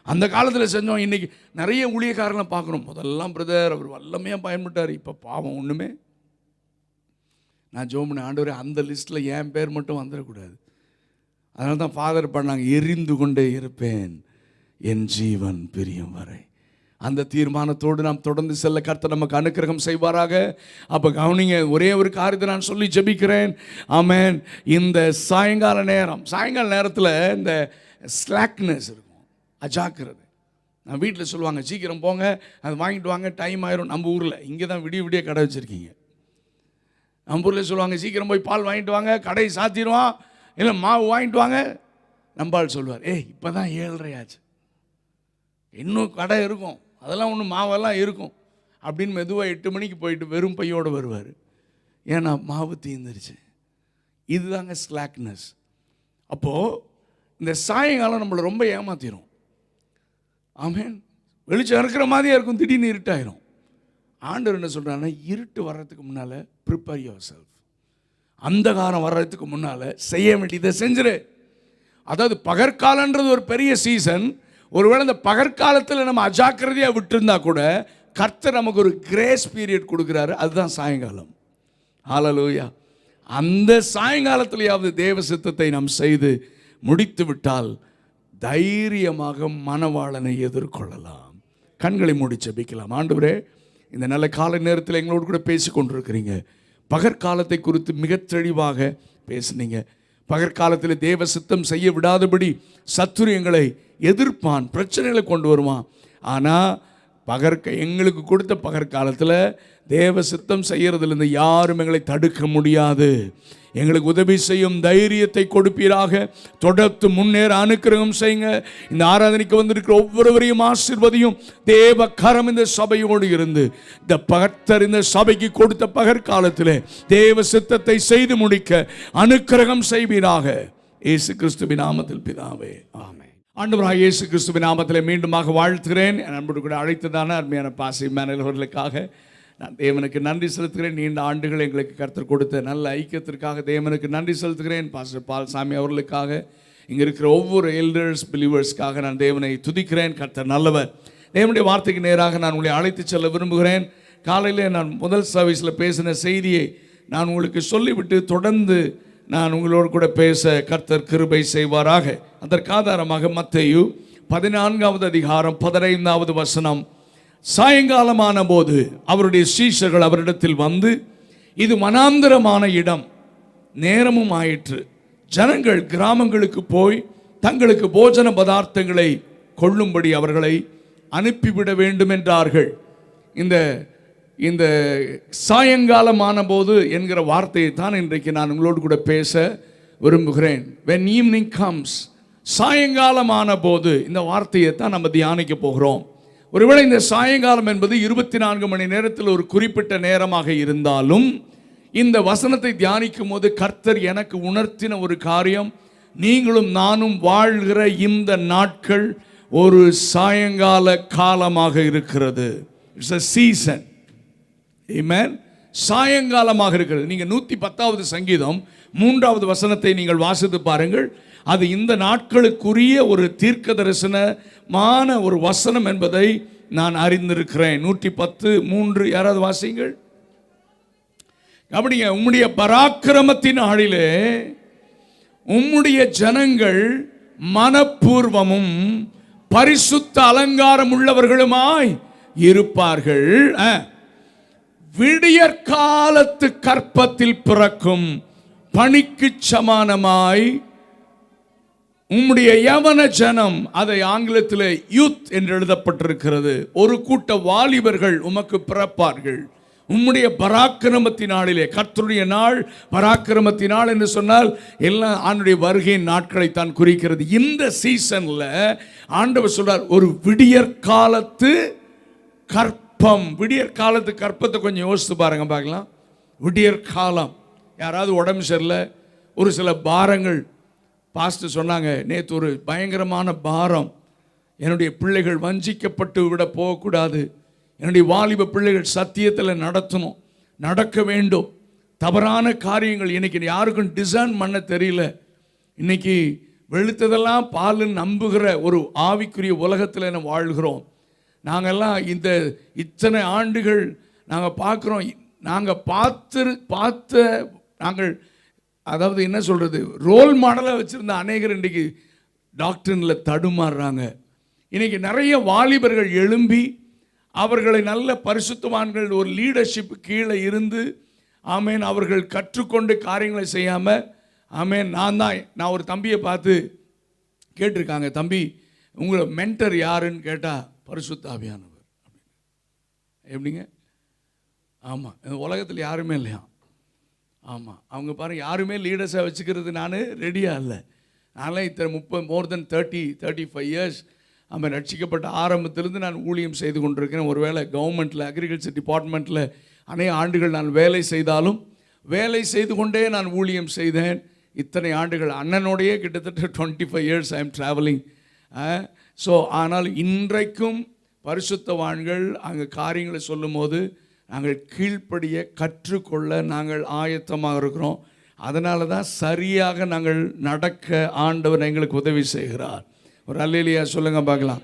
அந்த காலத்தில் செஞ்சோம். இன்றைக்கி நிறைய ஊழியக்காரங்களை பார்க்குறோம். முதல்லாம் பிரதர் அவர் வல்லமையாக பயன்பட்டார், இப்போ பாவம் ஒன்றுமே. நான் ஜோம்னு ஆண்டவரே அந்த லிஸ்ட்டில் என் பேர் மட்டும் வந்துடக்கூடாது. அதனால தான் ஃபாதர் பண்ணாங்க, எரிந்து கொண்டே இருப்பேன் என் ஜீவன் பிரியும் வரை. அந்த தீர்மானத்தோடு நாம் தொடர்ந்து செல்ல கர்த்தர் நமக்கு அனுக்கிரகம் செய்வாராக. அப்போ கவனிங்க, ஒரே ஒரு காரியத்தை நான் சொல்லி ஜெபிக்கிறேன். ஆமென். இந்த சாயங்கால நேரத்தில் இந்த ஸ்லாக்னஸ் இருக்கும், அஜாக்கிரதை. நான் வீட்டில் சொல்லுவாங்க சீக்கிரம் போங்க, அது வாங்கிட்டு வாங்க, டைம் ஆயிரும். நம்ம ஊரில் இங்கே தான் விடிய கடை வச்சுருக்கீங்க. நம்ம ஊரில் சொல்லுவாங்க சீக்கிரம் போய் பால் வாங்கிட்டு வாங்க, கடை சாத்திடுவான், இல்லை மாவு வாங்கிட்டு வாங்க. நம்பாள் சொல்லுவார், இப்போ தான் 7:30 ஆச்சு, இன்னும் கடை இருக்கும், அதெல்லாம் ஒன்றும் மாவெல்லாம் இருக்கும் அப்படின்னு மெதுவாக 8 மணிக்கு போயிட்டு வெறும் பையோடு வருவார். ஏன்னா மாவு தீர்ந்துருச்சு. இதுதாங்க ஸ்லாக்னஸ். அப்போது இந்த சாயங்காலம் நம்மளை ரொம்ப ஏமாத்திரும். ஆமென். வெளிச்சம் இருக்கிற மாதிரியே இருக்கும், திடீர்னு இருட்டாயிரும். ஆண்டவர் என்ன சொல்கிறாங்கன்னா, இருட்டு வர்றதுக்கு முன்னால் ப்ரிப்பேர் யுவர் செல்ஃப். அந்தகாரம் வர்றதுக்கு முன்னால் செய்ய வேண்டியதை செஞ்சிரு. அதாவது பகற்காலன்றது ஒரு பெரிய சீசன். ஒருவேளை இந்த பகற்காலத்தில் நம்ம அஜாக்கிரதையாக விட்டுருந்தா கூட கர்த்தர் நமக்கு ஒரு கிரேஸ் பீரியட் கொடுக்குறாரு. அதுதான் சாயங்காலம். ஹல்லேலூயா. அந்த சாயங்காலத்திலேயாவது தேவ சித்தத்தை நாம் செய்து முடித்து விட்டால் தைரியமாக மணவாளனை எதிர்கொள்ளலாம். கண்களை மூடி ஜெபிக்கலாம். ஆண்டவரே, இந்த நல்ல காலை நேரத்தில் எங்களோடு கூட பேசி கொண்டிருக்கிறீங்க. பகற்காலத்தை குறித்து மிக தெளிவாக பேசுனீங்க. பகற்காலத்தில் தேவ சித்தம் செய்ய விடாதபடி சத்துரு எங்களை எதிர்ப்பான், பிரச்சனைகளை கொண்டு வருவான். ஆனால் எங்களுக்கு கொடுத்த பகற்காலத்தில் தேவ சித்தம் செய்கிறதுலேருந்து யாரும் எங்களை தடுக்க முடியாது. எங்களுக்கு உதவி செய்யும் தைரியத்தை கொடுப்பீராக. தொடர்ந்து முன்னேற அனுக்கிரகம் செய்யுங்க. இந்த ஆராதனைக்கு வந்திருக்கிற ஒவ்வொருவரையும் ஆசீர்வதியும். தேவ கரம் இந்த சபையோடு இருந்து இந்த கர்த்தர் இந்த சபைக்கு கொடுத்த பகற்காலத்தில் தேவ சித்தத்தை செய்து முடிக்க அனுக்கிரகம் செய்வீராக. இயேசு கிறிஸ்துவின் நாமத்தில் பிதாவே, ஆமென். ஆண்டவராகிய இயேசு கிறிஸ்துவின் நாமத்தில் மீண்டுமாக வாழ்த்துகிறேன். என் அன்போடு கூட அழைத்ததான அருமையான பாசி மேனவர்களுக்காக நான் தேவனுக்கு நன்றி செலுத்துகிறேன். நீண்ட ஆண்டுகள் எங்களுக்கு கர்த்தர் கொடுத்த நல்ல ஐக்கியத்திற்காக தேவனுக்கு நன்றி செலுத்துகிறேன். பாஸ்டர் பால்சாமி அவர்களுக்காக, இங்கே இருக்கிற ஒவ்வொரு எல்டர்ஸ் பிலீவர்ஸ்க்காக நான் தேவனை துதிக்கிறேன். கர்த்தர் நல்லவர். தேவனுடைய வார்த்தைக்கு நேராக நான் உங்களை அழைத்து செல்ல விரும்புகிறேன். காலையிலே நான் முதல் சர்வீஸில் பேசின செய்தியை நான் உங்களுக்கு சொல்லிவிட்டு தொடர்ந்து நான் உங்களோடு கூட பேச கர்த்தர் கிருபை செய்வாராக. அதற்கு ஆதாரமாக மத்தேயு 14வது அதிகாரம் 15வது வசனம். சாயங்காலமான போது அவருடைய சீஷர்கள் அவரிடத்தில் வந்து, இது வனாந்தரமான இடம், நேரமும் ஆயிற்று, ஜனங்கள் கிராமங்களுக்கு போய் தங்களுக்கு போஜன பதார்த்தங்களை கொள்ளும்படி அவர்களை அனுப்பிவிட வேண்டும் என்றார்கள். இந்த சாயங்காலமான போது என்கிற வார்த்தையை தான் இன்றைக்கு நான் உங்களோடு கூட பேச விரும்புகிறேன். when evening comes, சாயங்காலமான போது, இந்த வார்த்தையை தான் நம்ம தியானிக்க போகிறோம். ஒருவேளை இந்த சாயங்காலம் என்பது 24 மணி நேரத்தில் ஒரு குறிப்பிட்ட நேரமாக இருந்தாலும், இந்த வசனத்தை தியானிக்கும் போது கர்த்தர் எனக்கு உணர்த்தின ஒரு காரியம், நீங்களும் நானும் வாழ்கிற இந்த நாட்கள் ஒரு சாயங்கால காலமாக இருக்கிறது. It's a season. Amen. சாயங்காலமாக இருக்கிறது. நீங்க 110வது சங்கீதம் 3வது வசனத்தை நீங்கள் வாசித்து பாருங்கள். அது இந்த நாட்களுக்குரிய ஒரு தீர்க்க தரிசனமான ஒரு வசனம் என்பதை நான் அறிந்திருக்கிறேன். 110:3 யாராவது வாசிங்கள். அப்படிங்க, உம்முடைய பராக்கிரமத்தின் நாளிலே உம்முடைய ஜனங்கள் மனப்பூர்வமும் பரிசுத்த அலங்காரம் உள்ளவர்களுமாய் இருப்பார்கள். விடியற்காலத்து கற்பத்தில் பிறக்கும் பனிக்கு சமானமாய் உம்முடைய யவன ஜனம், அதை ஆங்கிலத்தில் யூத் என்று எழுதப்பட்டிருக்கிறது, ஒரு கூட்ட வாலிபர்கள் உமக்கு பிறப்பார்கள். உம்முடைய பராக்கிரமத்தினாலே, கர்த்தருடைய நாள் பராக்கிரமத்தினால் என்று சொன்னால் எல்லாம் ஆண்டுடைய வருகையின் நாட்களை தான் குறிக்கிறது. இந்த சீசன்ல ஆண்டவர் சொல்றார், ஒரு விடியற்காலத்து கற்பம். விடியற்காலத்து கற்பத்தை கொஞ்சம் யோசித்து பாருங்க பார்க்கலாம். விடியற்காலம், யாராவது உடம்பு சரியில்லை, ஒரு சில பாரங்கள். பாஸ்டர் சொன்னாங்க, நேற்று ஒரு பயங்கரமான பாரம், என்னுடைய பிள்ளைகள் வஞ்சிக்கப்பட்டு விட போகக்கூடாது, என்னுடைய வாலிப பிள்ளைகள் சத்தியத்தில் நடத்தணும், நடக்க வேண்டும். தவறான காரியங்கள் இன்னைக்கு யாருக்கும் டிசைன் பண்ண தெரியல. இன்னைக்கு வெளுத்ததெல்லாம் பாலுன்னு நம்புகிற ஒரு ஆவிக்குரிய உலகத்தில் நம்ம வாழ்கிறோம். நாங்கள்லாம் இத்தனை ஆண்டுகள் நாங்கள் பார்க்குறோம், நாங்கள் நாங்கள் அதாவது என்ன சொல்கிறது, ரோல் மாடலாக வச்சுருந்த அநேகர் இன்றைக்கு டாக்டரில் தடுமாறுறாங்க. இன்றைக்கி நிறைய வாலிபர்கள் எழும்பி அவர்களை நல்ல பரிசுத்தவான்கள் ஒரு லீடர்ஷிப் கீழே இருந்து, ஆமேன், அவர்கள் கற்றுக்கொண்டு காரியங்களை செய்யாமல், ஆமேன், நான் ஒரு தம்பியை பார்த்து கேட்டிருக்காங்க, தம்பி உங்களை மென்டர் யாருன்னு கேட்டால் பரிசுத்த ஆவியானவர். எப்படிங்க? ஆமாம், இந்த உலகத்தில் யாருமே இல்லையா? ஆமாம், அவங்க பாருங்கள், யாருமே லீடர்ஸாக வச்சுக்கிறது நான் ரெடியாக இல்லை. நான்லாம் இத்தனை மோர் தென் 35 இயர்ஸ் நம்ம ரட்சிக்கப்பட்ட ஆரம்பத்திலிருந்து நான் ஊழியம் செய்து கொண்டிருக்கிறேன். ஒருவேளை கவர்மெண்ட்டில் அக்ரிகல்ச்சர் டிபார்ட்மெண்ட்டில் அநேக ஆண்டுகள் நான் வேலை செய்தாலும், வேலை செய்து கொண்டே நான் ஊழியம் செய்தேன். இத்தனை ஆண்டுகள் அண்ணனோடையே கிட்டத்தட்ட 25 years I am travelling. So ஆனால் இன்றைக்கும் பரிசுத்தவான்கள் அங்கே காரியங்களை சொல்லும் போது நாங்கள் கீழ்ப்படிய கற்றுக்கொள்ள நாங்கள் ஆயத்தமாக இருக்கிறோம். அதனால தான் சரியாக நாங்கள் நடக்க ஆண்டவர் எங்களுக்கு உதவி செய்கிறார். ஒரு அல்லேலூயா சொல்லுங்க பார்க்கலாம்.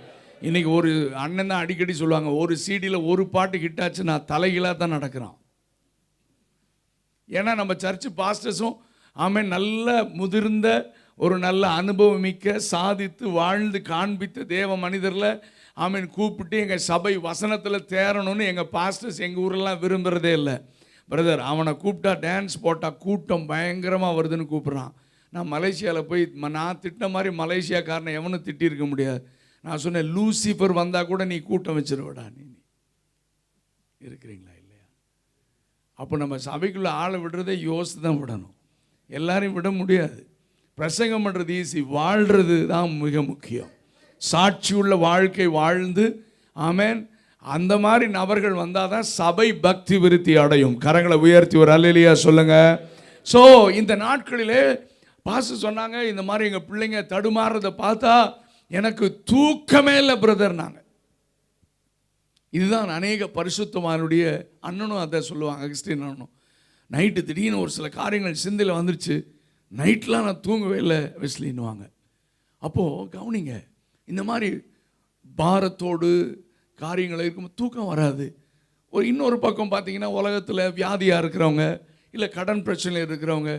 இன்றைக்கி ஒரு அண்ணன் தான் அடிக்கடி சொல்லுவாங்க, ஒரு சீடியில் ஒரு பாட்டு ஹிட்டாச்சு நான் தலைகளாக தான் நடக்கிறான். ஏன்னா நம்ம சர்ச்சு பாஸ்டர்ஸும் ஆமென் நல்ல முதிர்ந்த ஒரு நல்ல அனுபவமிக்க சாதித்து வாழ்ந்து காண்பித்த தேவ மனிதரில் ஆமென் கூப்பிட்டு எங்கள் சபை வசனத்தில் தேரணும்னு எங்கள் பாஸ்டர்ஸ் எங்கள் ஊரெல்லாம் விரும்புகிறதே இல்லை. பிரதர், அவனை கூப்பிட்டா டான்ஸ் போட்டால் கூட்டம் பயங்கரமாக வருதுன்னு கூப்பிட்றான். நான் மலேசியாவில் போய் நான் திட்டின மாதிரி மலேசியாக்காரனை எவனும் திட்டிருக்க முடியாது. நான் சொன்னேன், லூசிஃபர் வந்தால் கூட நீ கூட்டம் வச்சிருவடா. நீ இருக்கிறீங்களா இல்லையா? அப்போ நம்ம சபைக்குள்ளே ஆளை விடுறதே யோசித்து தான் விடணும். எல்லாரையும் விட முடியாது. பிரசங்கம் பண்ணுறது ஈஸி, வாழ்கிறது தான் மிக முக்கியம். சாட்சியுள்ள வாழ்க்கை வாழ்ந்து ஆமென் அந்த மாதிரி நபர்கள் வந்தால் தான் சபை பக்தி விருத்தி அடையும். கரங்களை உயர்த்தி ஒரு அல்லேலூயா சொல்லுங்க. ஸோ இந்த நாட்களிலே பாஸ்டர் சொன்னாங்க, இந்த மாதிரி எங்கள் பிள்ளைங்க தடுமாறுறதை பார்த்தா எனக்கு தூக்கமே இல்லை பிரதர். நாங்கள் இதுதான் அநேக பரிசுத்தவானுடைய அண்ணனும் அதை சொல்லுவாங்க, அகஸ்டின் அண்ணனும். நைட்டு திடீர்னு ஒரு சில காரியங்கள் சிந்தையில் வந்துருச்சு, நைட்லாம் நான் தூங்கவே இல்லை வெஸ்லின்னுவாங்க. அப்போது கவனிங்க, இந்த மாதிரி பாரத்தோடு காரியங்கள் இருக்கும்போது தூக்கம் வராது. இன்னொரு பக்கம் பார்த்தீங்கன்னா உலகத்தில் வியாதியாக இருக்கிறவங்க, இல்லை கடன் பிரச்சனையில் இருக்கிறவங்க.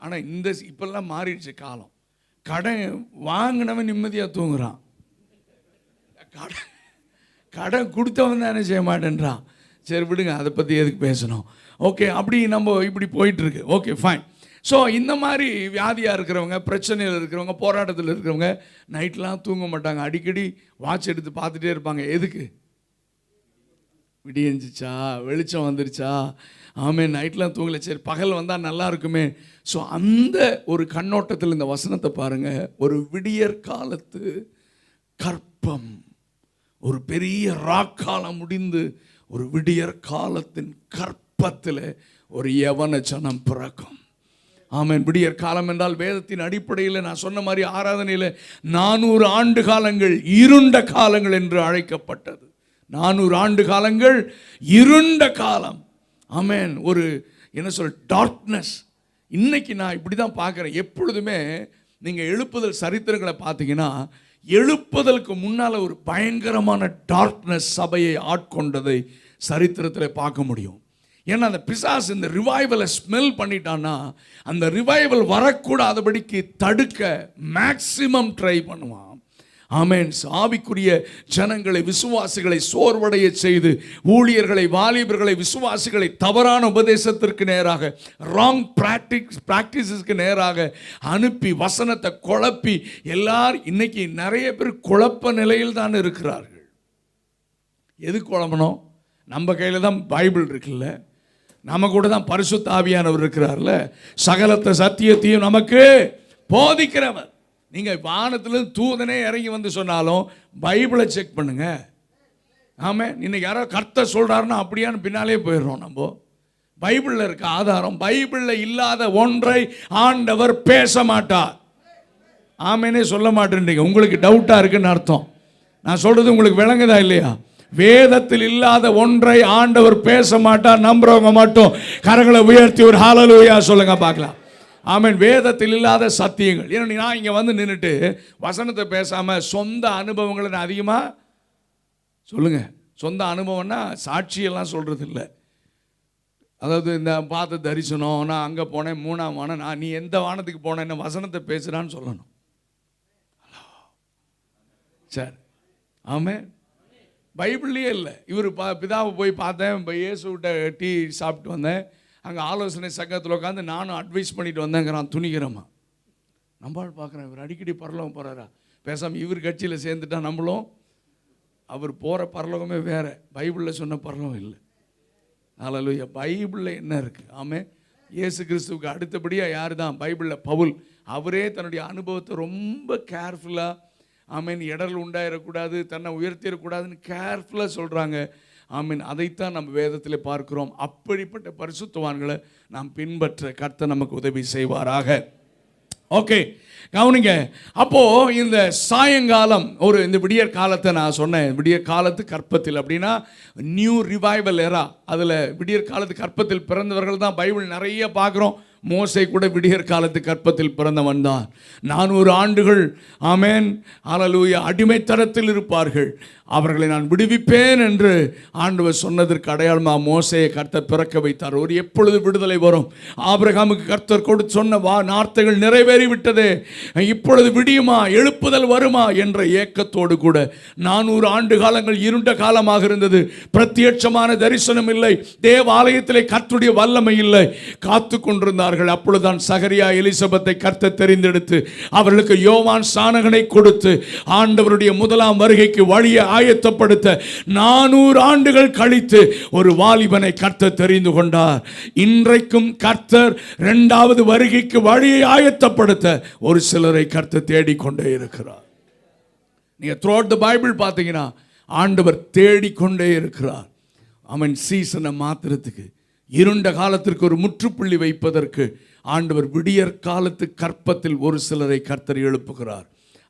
ஆனால் இப்பெல்லாம் மாறிடுச்சு காலம். கடன் வாங்கினவன் நிம்மதியாக தூங்குறான், கடன் கொடுத்தவன் தானே செய்ய மாட்டேன்றான். சரி விடுங்க, அதை பற்றி எதுக்கு பேசணும். ஓகே, அப்படி நம்ம இப்படி போயிட்டுருக்கு. Okay fine. ஸோ இந்த மாதிரி வியாதியாக இருக்கிறவங்க, பிரச்சனையில் இருக்கிறவங்க, போராட்டத்தில் இருக்கிறவங்க நைட்லாம் தூங்க மாட்டாங்க. அடிக்கடி வாட்ச் எடுத்து பார்த்துட்டே இருப்பாங்க. எதுக்கு? விடியஞ்சிச்சா, வெளிச்சம் வந்துருச்சா, நைட்லாம் தூங்கலை, சரி பகல் வந்தால் நல்லா இருக்குமே. ஸோ அந்த ஒரு கண்ணோட்டத்தில் இந்த வசனத்தை பாருங்கள். ஒரு விடியற் காலத்து கற்பம், ஒரு பெரிய ராக்காலம் முடிந்து ஒரு விடியற் காலத்தின் கற்பத்தில் ஒரு யவன ஜனம் பிறக்கும். விடியற் காலம் என்றால் வேதத்தின் அடிப்படையில் நான் சொன்ன மாதிரி ஆராதனையில் 400 ஆண்டு காலங்கள் இருண்ட காலங்கள் என்று அழைக்கப்பட்டது. 400 ஆண்டு காலங்கள் இருண்ட காலம். ஒரு டார்க்னஸ். இன்னைக்கு நான் இப்படி தான் பார்க்குறேன். எப்பொழுதுமே நீங்கள் எழுப்புதல் சரித்திரங்களை பார்த்தீங்கன்னா, எழுப்புதலுக்கு முன்னால் ஒரு பயங்கரமான டார்க்னஸ் சபையை ஆட்கொண்டதை சரித்திரத்தில் பார்க்க முடியும். ஏன்னா அந்த பிசாசு இந்த ரிவைவலை ஸ்மெல் பண்ணிட்டான்னா, அந்த ரிவைவல் வரக்கூடாதபடிக்கு தடுக்க மேக்சிமம் ட்ரை பண்ணுவான். ஆவிக்குரிய ஜனங்களை, விசுவாசிகளை சோர்வடைய செய்து, ஊழியர்களை, வாலிபர்களை, விசுவாசிகளை தவறான உபதேசத்திற்கு நேராக, ராங் பிராக்டிஸஸ்க்கு நேராக அனுப்பி வசனத்தை குழப்பி எல்லாரும் இன்னைக்கு நிறைய பேர் குழப்ப நிலையில் தான் இருக்கிறார்கள். எது குழம்பணும்? நம்ம கையில் தான் பைபிள் இருக்குல்ல, நம்ம கூட தான் பரிசுத்த ஆவியானவர் இருக்கிறார்ல, சகலத்த சத்தியத்தையும் நமக்கு போதிக்கிறவர். நீங்கள் வானத்திலிருந்து தூதனே இறங்கி வந்து சொன்னாலும் பைபிளை செக் பண்ணுங்க. இன்னைக்கு யாரோ கர்த்தர் சொல்றாருன்னா அப்படியான்னு பின்னாலே போயிடுறோம். நம்ம பைபிளில் இருக்க ஆதாரம், பைபிளில் இல்லாத ஒன்றை ஆண்டவர் பேச மாட்டார். ஆமேனே சொல்ல மாட்டேன்றீங்க. உங்களுக்கு டவுட்டா இருக்குன்னு அர்த்தம். நான் சொல்றது உங்களுக்கு விளங்குதா இல்லையா? வேதத்தில் இல்லாத ஒன்றை ஆண்டவர் பேச மாட்டார். நம்புறவங்க மட்டும் கரங்களை உயர்த்தி ஒரு ஹல்லேலூயா சொல்லுங்க பார்க்கலாம். வேதத்தில் இல்லாத சத்தியங்கள். ஏன்னா நான் இங்கே வந்து நின்றுட்டு வசனத்தை பேசாமல் சொந்த அனுபவங்களை நான் அதிகமாக சொல்லுங்க. சொந்த அனுபவம்னா சாட்சியெல்லாம் சொல்கிறது இல்லை. அதாவது இந்த பார்த்த தரிசனம், நான் அங்கே போனேன், 3ஆம் வானம், நீ எந்த வானத்துக்கு போனேன்னு வசனத்தை பேசுகிறான்னு சொல்லணும். சரி, பைபிள்லேயே இல்லை. இவர் பிதாவை போய் பார்த்தேன், இயேசுகிட்ட டீ சாப்பிட்டு வந்தேன், அங்கே ஆலோசனை சங்கத்தில் உட்காந்து நானும் அட்வைஸ் பண்ணிட்டு வந்தேங்கிறான் துணிகரமாக. நம்மளால் பார்க்குறேன், இவர் அடிக்கடி பரலோகம் போகிறாரா, பேசாமல் இவர் கட்சியில் சேர்ந்துட்டா நம்மளும். அவர் போகிற பரலோகமே வேறு, பைபிளில் சொன்ன பரலோகம் இல்லை. ஹல்லேலூயா. பைபிளில் என்ன இருக்குது? இயேசு கிறிஸ்துவுக்கு அடுத்தபடியாக யார் தான்? பைபிளில் பவுல். அவரே தன்னுடைய அனுபவத்தை ரொம்ப கேர்ஃபுல்லாக, இடர்கள் உண்டாயிடக்கூடாது, தன்னை உயர்த்திடக்கூடாதுன்னு கேர்ஃபுல்லாக சொல்கிறாங்க. அதைத்தான் நம்ம வேதத்தில் பார்க்கிறோம். அப்படிப்பட்ட பரிசுத்தவான்களை நாம் பின்பற்ற கர்த்தர் நமக்கு உதவி செய்வாராக. ஓகே, கவனிங்க. அப்போது இந்த சாயங்காலம், இந்த விடியற் காலத்தை நான் சொன்னேன், விடியற் காலத்து கற்பத்தில் அப்படின்னா நியூ ரிவைவல் எரா. அதில் விடியற் காலத்து கற்பத்தில் பிறந்தவர்கள் தான் பைபிள் நிறைய பார்க்குறோம். மோசே கூட விடியற் காலத்து கற்பத்தில் பிறந்தவன் தான். 400 ஆண்டுகள் ஹல்லேலூயா அடிமைத்தனத்தில் இருப்பார்கள், அவர்களை நான் விடுவிப்பேன் என்று ஆண்டவர் சொன்னதற்கு அடையாளமாக மோசேயை கர்த்தர் பிறக்க வைத்தார். ஒரு எப்பொழுது விடுதலை வரும்? ஆபிரகாமுக்கு கர்த்தர் கொடுத்து சொன்ன வார்த்தைகள் நிறைவேறிவிட்டதே, இப்பொழுது விடியுமா, எழுப்புதல் வருமா என்ற ஏக்கத்தோடு கூட 400 ஆண்டு காலங்கள் இருண்ட காலமாக இருந்தது. பிரத்யட்சமான தரிசனம் இல்லை, தேவாலயத்திலே கர்த்தருடைய வல்லமை இல்லை, காத்து கொண்டிருந்தார்கள். அப்பொழுதுதான் சகரியா எலிசபெத்தை கர்த்தர் தெரிந்தெடுத்து அவர்களுக்கு யோவான் ஸ்நானகனை கொடுத்து ஆண்டவருடைய முதலாம் வருகைக்கு வழியை ஆயத்தப்படுத்த 400 ஆண்டுகள் கழித்து ஒரு வாலிபனை கர்த்தர் தெரிந்து கொண்டார். இன்றைக்கும் கர்த்தர் 2வது வருகைக்கு வழியை ஆயத்தப்படுத்த ஒரு சிலரை கர்த்தர் தேடிக்கொண்டே இருக்கிறார். நீங்க throughout the பைபிள் பார்த்தீங்கன்னா ஆண்டவர் தேடிக்கொண்டே இருக்கிறார். சீசனை மாத்திரத்துக்கு, இருண்ட காலத்திற்கு ஒரு முற்றுப்புள்ளி வைப்பதற்கு ஆண்டவர் விடியற் காலத்து கற்பத்தில் ஒரு சிலரை கர்த்தர் எழுப்புகிறார்.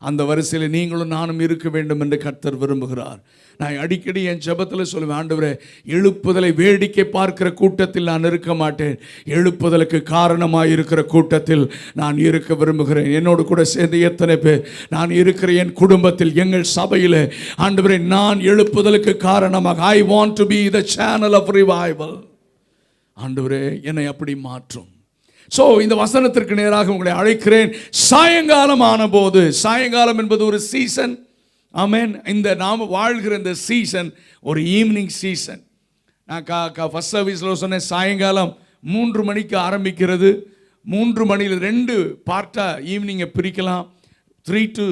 அந்த வரிசையில் நீங்களும் நானும் இருக்க வேண்டும் என்று கர்த்தர் விரும்புகிறார். நான் அடிக்கடி என் ஜெபத்தில் சொல்லுவேன், ஆண்டவரே, எழுப்புதலை வேடிக்கை பார்க்கிற கூட்டத்தில் நான் இருக்க மாட்டேன், எழுப்புதலுக்கு காரணமாக இருக்கிற கூட்டத்தில் நான் இருக்க விரும்புகிறேன். என்னோடு கூட சேர்ந்து எத்தனை பேர் நான் இருக்கிற என் குடும்பத்தில், எங்கள் சபையில், ஆண்டவரே, நான் எழுப்புதலுக்கு காரணமாக, I want to be the channel of revival. ஆண்டவரே, என்னை அப்படி மாற்றும். ஸோ இந்த வசனத்திற்கு நேராக உங்களை அழைக்கிறேன். சாயங்காலம் ஆன போது, சாயங்காலம் என்பது ஒரு சீசன். ஆமென். இந்த நாம் வாழ்கிற இந்த சீசன் ஒரு ஈவினிங் சீசன். நான் ஃபர்ஸ்ட் சர்வீஸில் சொன்னேன், சாயங்காலம் 3 மணிக்கு ஆரம்பிக்கிறது. 3 மணியில் 2 பார்ட்டாக ஈவினிங்கை பிரிக்கலாம். 3 to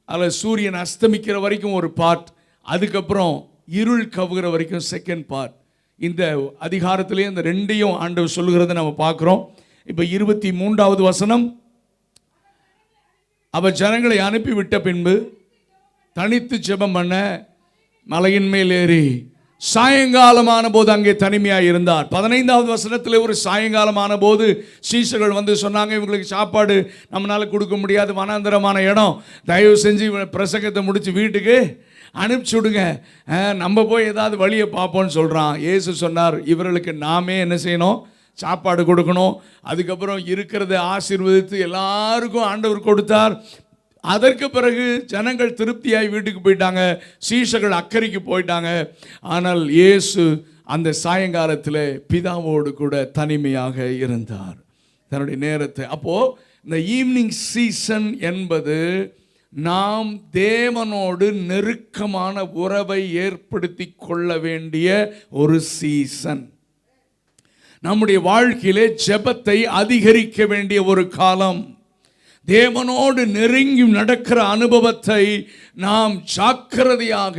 அதில் சூரியன் அஸ்தமிக்கிற வரைக்கும் ஒரு பார்ட், அதுக்கப்புறம் இருள் கவுகிற வரைக்கும் செகண்ட் பார்ட். இந்த அதிகாரத்திலே இந்த 2ஐயும் ஆண்டவர் சொல்லுகிறத நம்ம பார்க்குறோம். இப்போ 23வது வசனம், அவர் ஜனங்களை அனுப்பிவிட்ட பின்பு தனித்து ஜெபம் பண்ண மலையின் மேல் ஏறி சாயங்காலமான போது அங்கே தனிமையாக இருந்தார். 15வது வசனத்தில் ஒரு சாயங்காலமான போது சீஷர்கள் வந்து சொன்னாங்க, இவங்களுக்கு சாப்பாடு நம்மளால் கொடுக்க முடியாது, வனாந்தரமான இடம், தயவு செஞ்சு பிரசங்கத்தை முடித்து வீட்டுக்கு அனுப்பிச்சி விடுங்க, நம்ம போய் ஏதாவது வழியை பார்ப்போம்னு சொல்கிறான். இயேசு சொன்னார், இவர்களுக்கு நாமே என்ன செய்யணும்? சாப்பாடு கொடுக்கணும். அதுக்கப்புறம் இருக்கிறத ஆசீர்வதித்து எல்லாருக்கும் ஆண்டவர் கொடுத்தார். அதற்கு பிறகு ஜனங்கள் திருப்தியாகி வீட்டுக்கு போயிட்டாங்க, சீஷர்கள் அக்கறைக்கு போயிட்டாங்க. ஆனால் இயேசு அந்த சாயங்காலத்தில் பிதாவோடு கூட தனிமையாக இருந்தார் தன்னுடைய நேரத்தை. அப்போது இந்த ஈவினிங் சீசன் என்பது நாம் தேவனோடு நெருக்கமான உறவை ஏற்படுத்தி கொள்ள வேண்டிய ஒரு சீசன். நம்முடைய வாழ்க்கையிலே ஜெபத்தை அதிகரிக்க வேண்டிய ஒரு காலம். தேவனோடு நெருங்கி நடக்கிற அனுபவத்தை நாம் ஜாக்கிரதையாக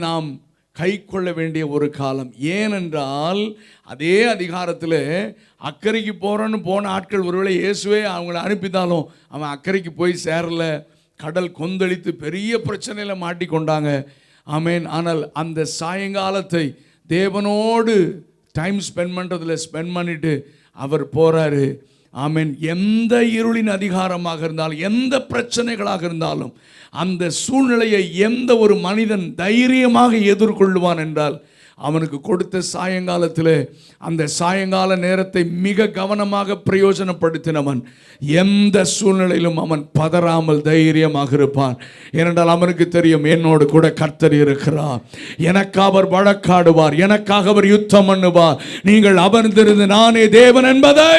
நாம் கை கொள்ள வேண்டிய ஒரு காலம். ஏனென்றால் அதே அதிகாரத்தில் அக்கறைக்கு போகிறோன்னு போன ஆட்கள் ஒருவேளை இயேசுவே அவங்கள அனுப்பித்தாலும் அவன் அக்கறைக்கு போய் சேரல, கடல் கொந்தளித்து பெரிய பிரச்சனையில் மாட்டிக்கொண்டாங்க. ஆனால் அந்த சாயங்காலத்தை தேவனோடு டைம் ஸ்பெண்ட் பண்ணுறதில் ஸ்பெண்ட் பண்ணிவிட்டு அவர் போகிறாரு. எந்த இருளின் அதிகாரமாக இருந்தாலும், எந்த பிரச்சனைகளாக இருந்தாலும், அந்த சூழ்நிலையை எந்த ஒரு மனிதன் தைரியமாக எதிர்கொள்வான் என்றால் அவனுக்கு கொடுத்த சாயங்காலத்தில் அந்த சாயங்கால நேரத்தை மிக கவனமாக பிரயோஜனப்படுத்தினவன் எந்த சூழ்நிலையிலும் அவன் பதறாமல் தைரியமாக இருப்பான். ஏனென்றால் அவனுக்கு தெரியும், என்னோடு கூட கர்த்தர் இருக்கிறார், எனக்கு அவர் வழக்காடுவார், எனக்காக அவர் யுத்தம் பண்ணுவார், நீங்கள் அமர்ந்திருந்து நானே தேவன் என்பதை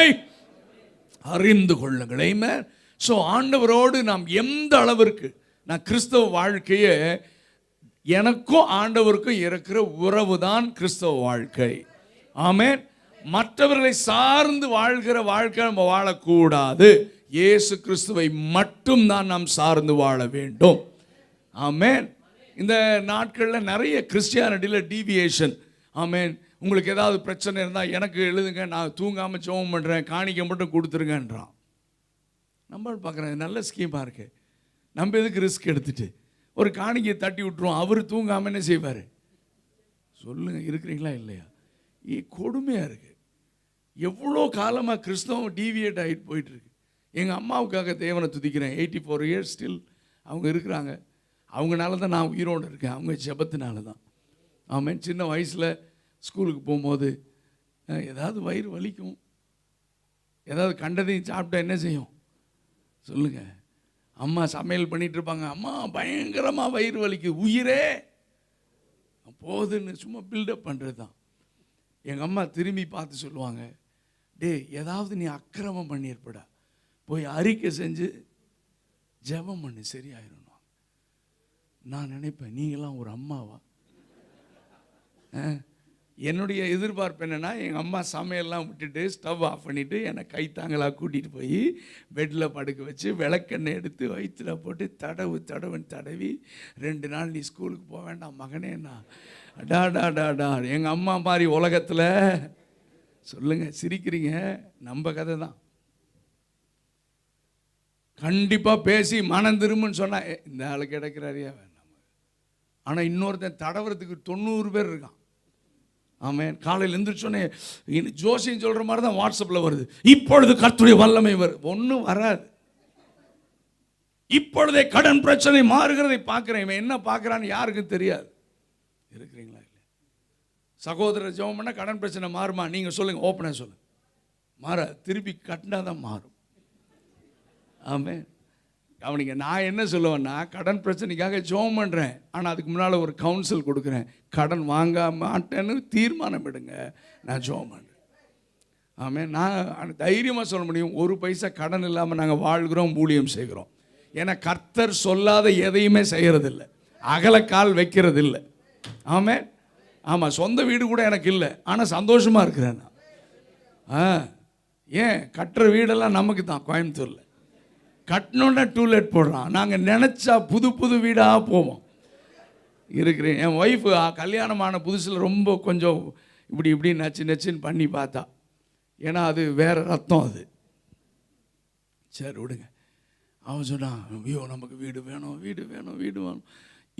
அறிந்து கொள்ளுங்கள். ஆமென். ஸோ ஆண்டவரோடு நாம் எந்த அளவிற்கு, நான் கிறிஸ்தவ வாழ்க்கையை, எனக்கும் ஆண்டவருக்கும் இருக்கிற உறவு தான் கிறிஸ்தவ வாழ்க்கை. ஆமென். மற்றவர்களை சார்ந்து வாழ்கிற வாழ்க்கை நம்ம வாழக்கூடாது. இயேசு கிறிஸ்துவை மட்டும் தான் நாம் சார்ந்து வாழ வேண்டும். ஆமென். இந்த நாட்களில் நிறைய கிறிஸ்டியானிட்டியில் டீவியேஷன். ஆமென். உங்களுக்கு ஏதாவது பிரச்சனை இருந்தால் எனக்கு எழுதுங்க, நான் தூங்காமல் ஜெபம் பண்ணுறேன், காணிக்கை மட்டும் கொடுத்துருங்கன்றான். நம்ம பார்க்குறேன், நல்ல ஸ்கீமாக இருக்கு, நம்ம எதுக்கு ரிஸ்க் எடுத்துட்டு ஒரு காணிக்கையை தட்டி விட்டுருவோம், அவர் தூங்காமல் என்ன செய்வார்? சொல்லுங்கள், இருக்கிறீங்களா இல்லையா? கொடுமையாக இருக்குது. எவ்வளோ காலமாக கிறிஸ்தவம் டீவியேட் ஆகிட்டு போயிட்டுருக்கு. எங்கள் அம்மாவுக்காக தேவனை துதிக்கிறேன். 84 இயர்ஸ் ஸ்டில் அவங்க இருக்கிறாங்க. அவங்கனால தான் நான் உயிரோடு இருக்கேன், அவங்க ஜெபத்தினால தான். ஆமாம். சின்ன வயசில் ஸ்கூலுக்கு போகும்போது ஏதாவது வயிறு வலிக்கும், ஏதாவது கண்டதையும் சாப்பிட்டா என்ன செய்யும் சொல்லுங்கள்? அம்மா சமையல் பண்ணிகிட்டு இருப்பாங்க, அம்மா பயங்கரமாக வயிறு வலிக்கு, உயிரே போதுன்னு சும்மா பில்டப் பண்ணுறது தான். எங்கள் அம்மா திரும்பி பார்த்து சொல்லுவாங்க, டே ஏதாவது நீ அக்கிரமம் பண்ணியிருப்படா, போய் அறிக்கை செஞ்சு ஜெபம் பண்ணி சரியாயிரும். நான் நினைப்பேன், நீங்களாம் ஒரு அம்மாவா? என்னுடைய எதிர்பார்ப்பு என்னென்னா, எங்கள் அம்மா சமையல்லாம் விட்டுட்டு ஸ்டவ் ஆஃப் பண்ணிவிட்டு என்னை கைத்தாங்களாக கூட்டிகிட்டு போய் பெட்டில் படுக்க வச்சு விளக்கெண்ணெய் எடுத்து வயிற்றில் போட்டு தடவி 2 நாள் நீ ஸ்கூலுக்கு போக வேண்டாம் மகனே. டாடா எங்கள் அம்மா மாதிரி உலகத்தில் சொல்லுங்கள், சிரிக்கிறீங்க, நம்ம கதை தான். கண்டிப்பாக பேசி மனம் திரும்புன்னு சொன்னால் இந்த ஆள் கிடைக்கிறாரியா வேண்டாம். ஆனால் இன்னொருத்தன் தடவுறதுக்கு 90 பேர் இருக்கான். ஆமென். காலையில் எழுந்திரிச்சோன்னே ஜோசியம் சொல்கிற மாதிரி தான் வாட்ஸ்அப்பில் வருது, இப்பொழுது கர்த்தருடைய வல்லமை வருது. ஒன்றும் வராது. இப்பொழுதே கடன் பிரச்சனை மாறுகிறதை பார்க்கிறேன். இவன் என்ன பார்க்குறான்னு யாருக்கும் தெரியாது. இருக்கிறீங்களா? இல்லை. சகோதரர் ஜெபம் பண்ண கடன் பிரச்சனை மாறுமா? நீங்கள் சொல்லுங்கள், ஓப்பனாக சொல்லுங்கள். மாற திருப்பி கட்டினா தான் மாறும். ஆமென். அவனுக்கு நான் என்ன சொல்லுவேன்னா, கடன் பிரச்சனைக்காக ஜெபம் பண்ணுறேன், ஆனால் அதுக்கு முன்னால் ஒரு கவுன்சில் கொடுக்குறேன். கடன் வாங்க மாட்டேன்னு தீர்மானம் எடுங்க, நான் ஜெபம் பண்ணுறேன். ஆமென். நான் தைரியமாக சொல்ல முடியும், ஒரு பைசா கடன் இல்லாமல் நாங்கள் வாழ்கிறோம், ஊழியம் செய்கிறோம். ஏன்னா கர்த்தர் சொல்லாத எதையுமே செய்கிறதில்லை, அகலக்கால் வைக்கிறது இல்லை. ஆமென். ஆமாம், சொந்த வீடு கூட எனக்கு இல்லை, ஆனால் சந்தோஷமாக இருக்கிறேன் நான். ஏன் கட்டுற வீடெல்லாம் நமக்கு தான். கோயம்புத்தூரில் கட்டணுன்னா டூலெட் போடுறான். நாங்கள் நினச்சா புது புது வீடாக போவோம். இருக்கிறேன். என் ஒய்ஃபு கல்யாணமான புதுசில் ரொம்ப கொஞ்சம் இப்படி நச்சுன்னு பண்ணி பார்த்தா. ஏன்னா அது வேறு ரத்தம் அது. சரி விடுங்க. அவன் சொன்னான், ஐயோ நமக்கு வீடு வேணும்.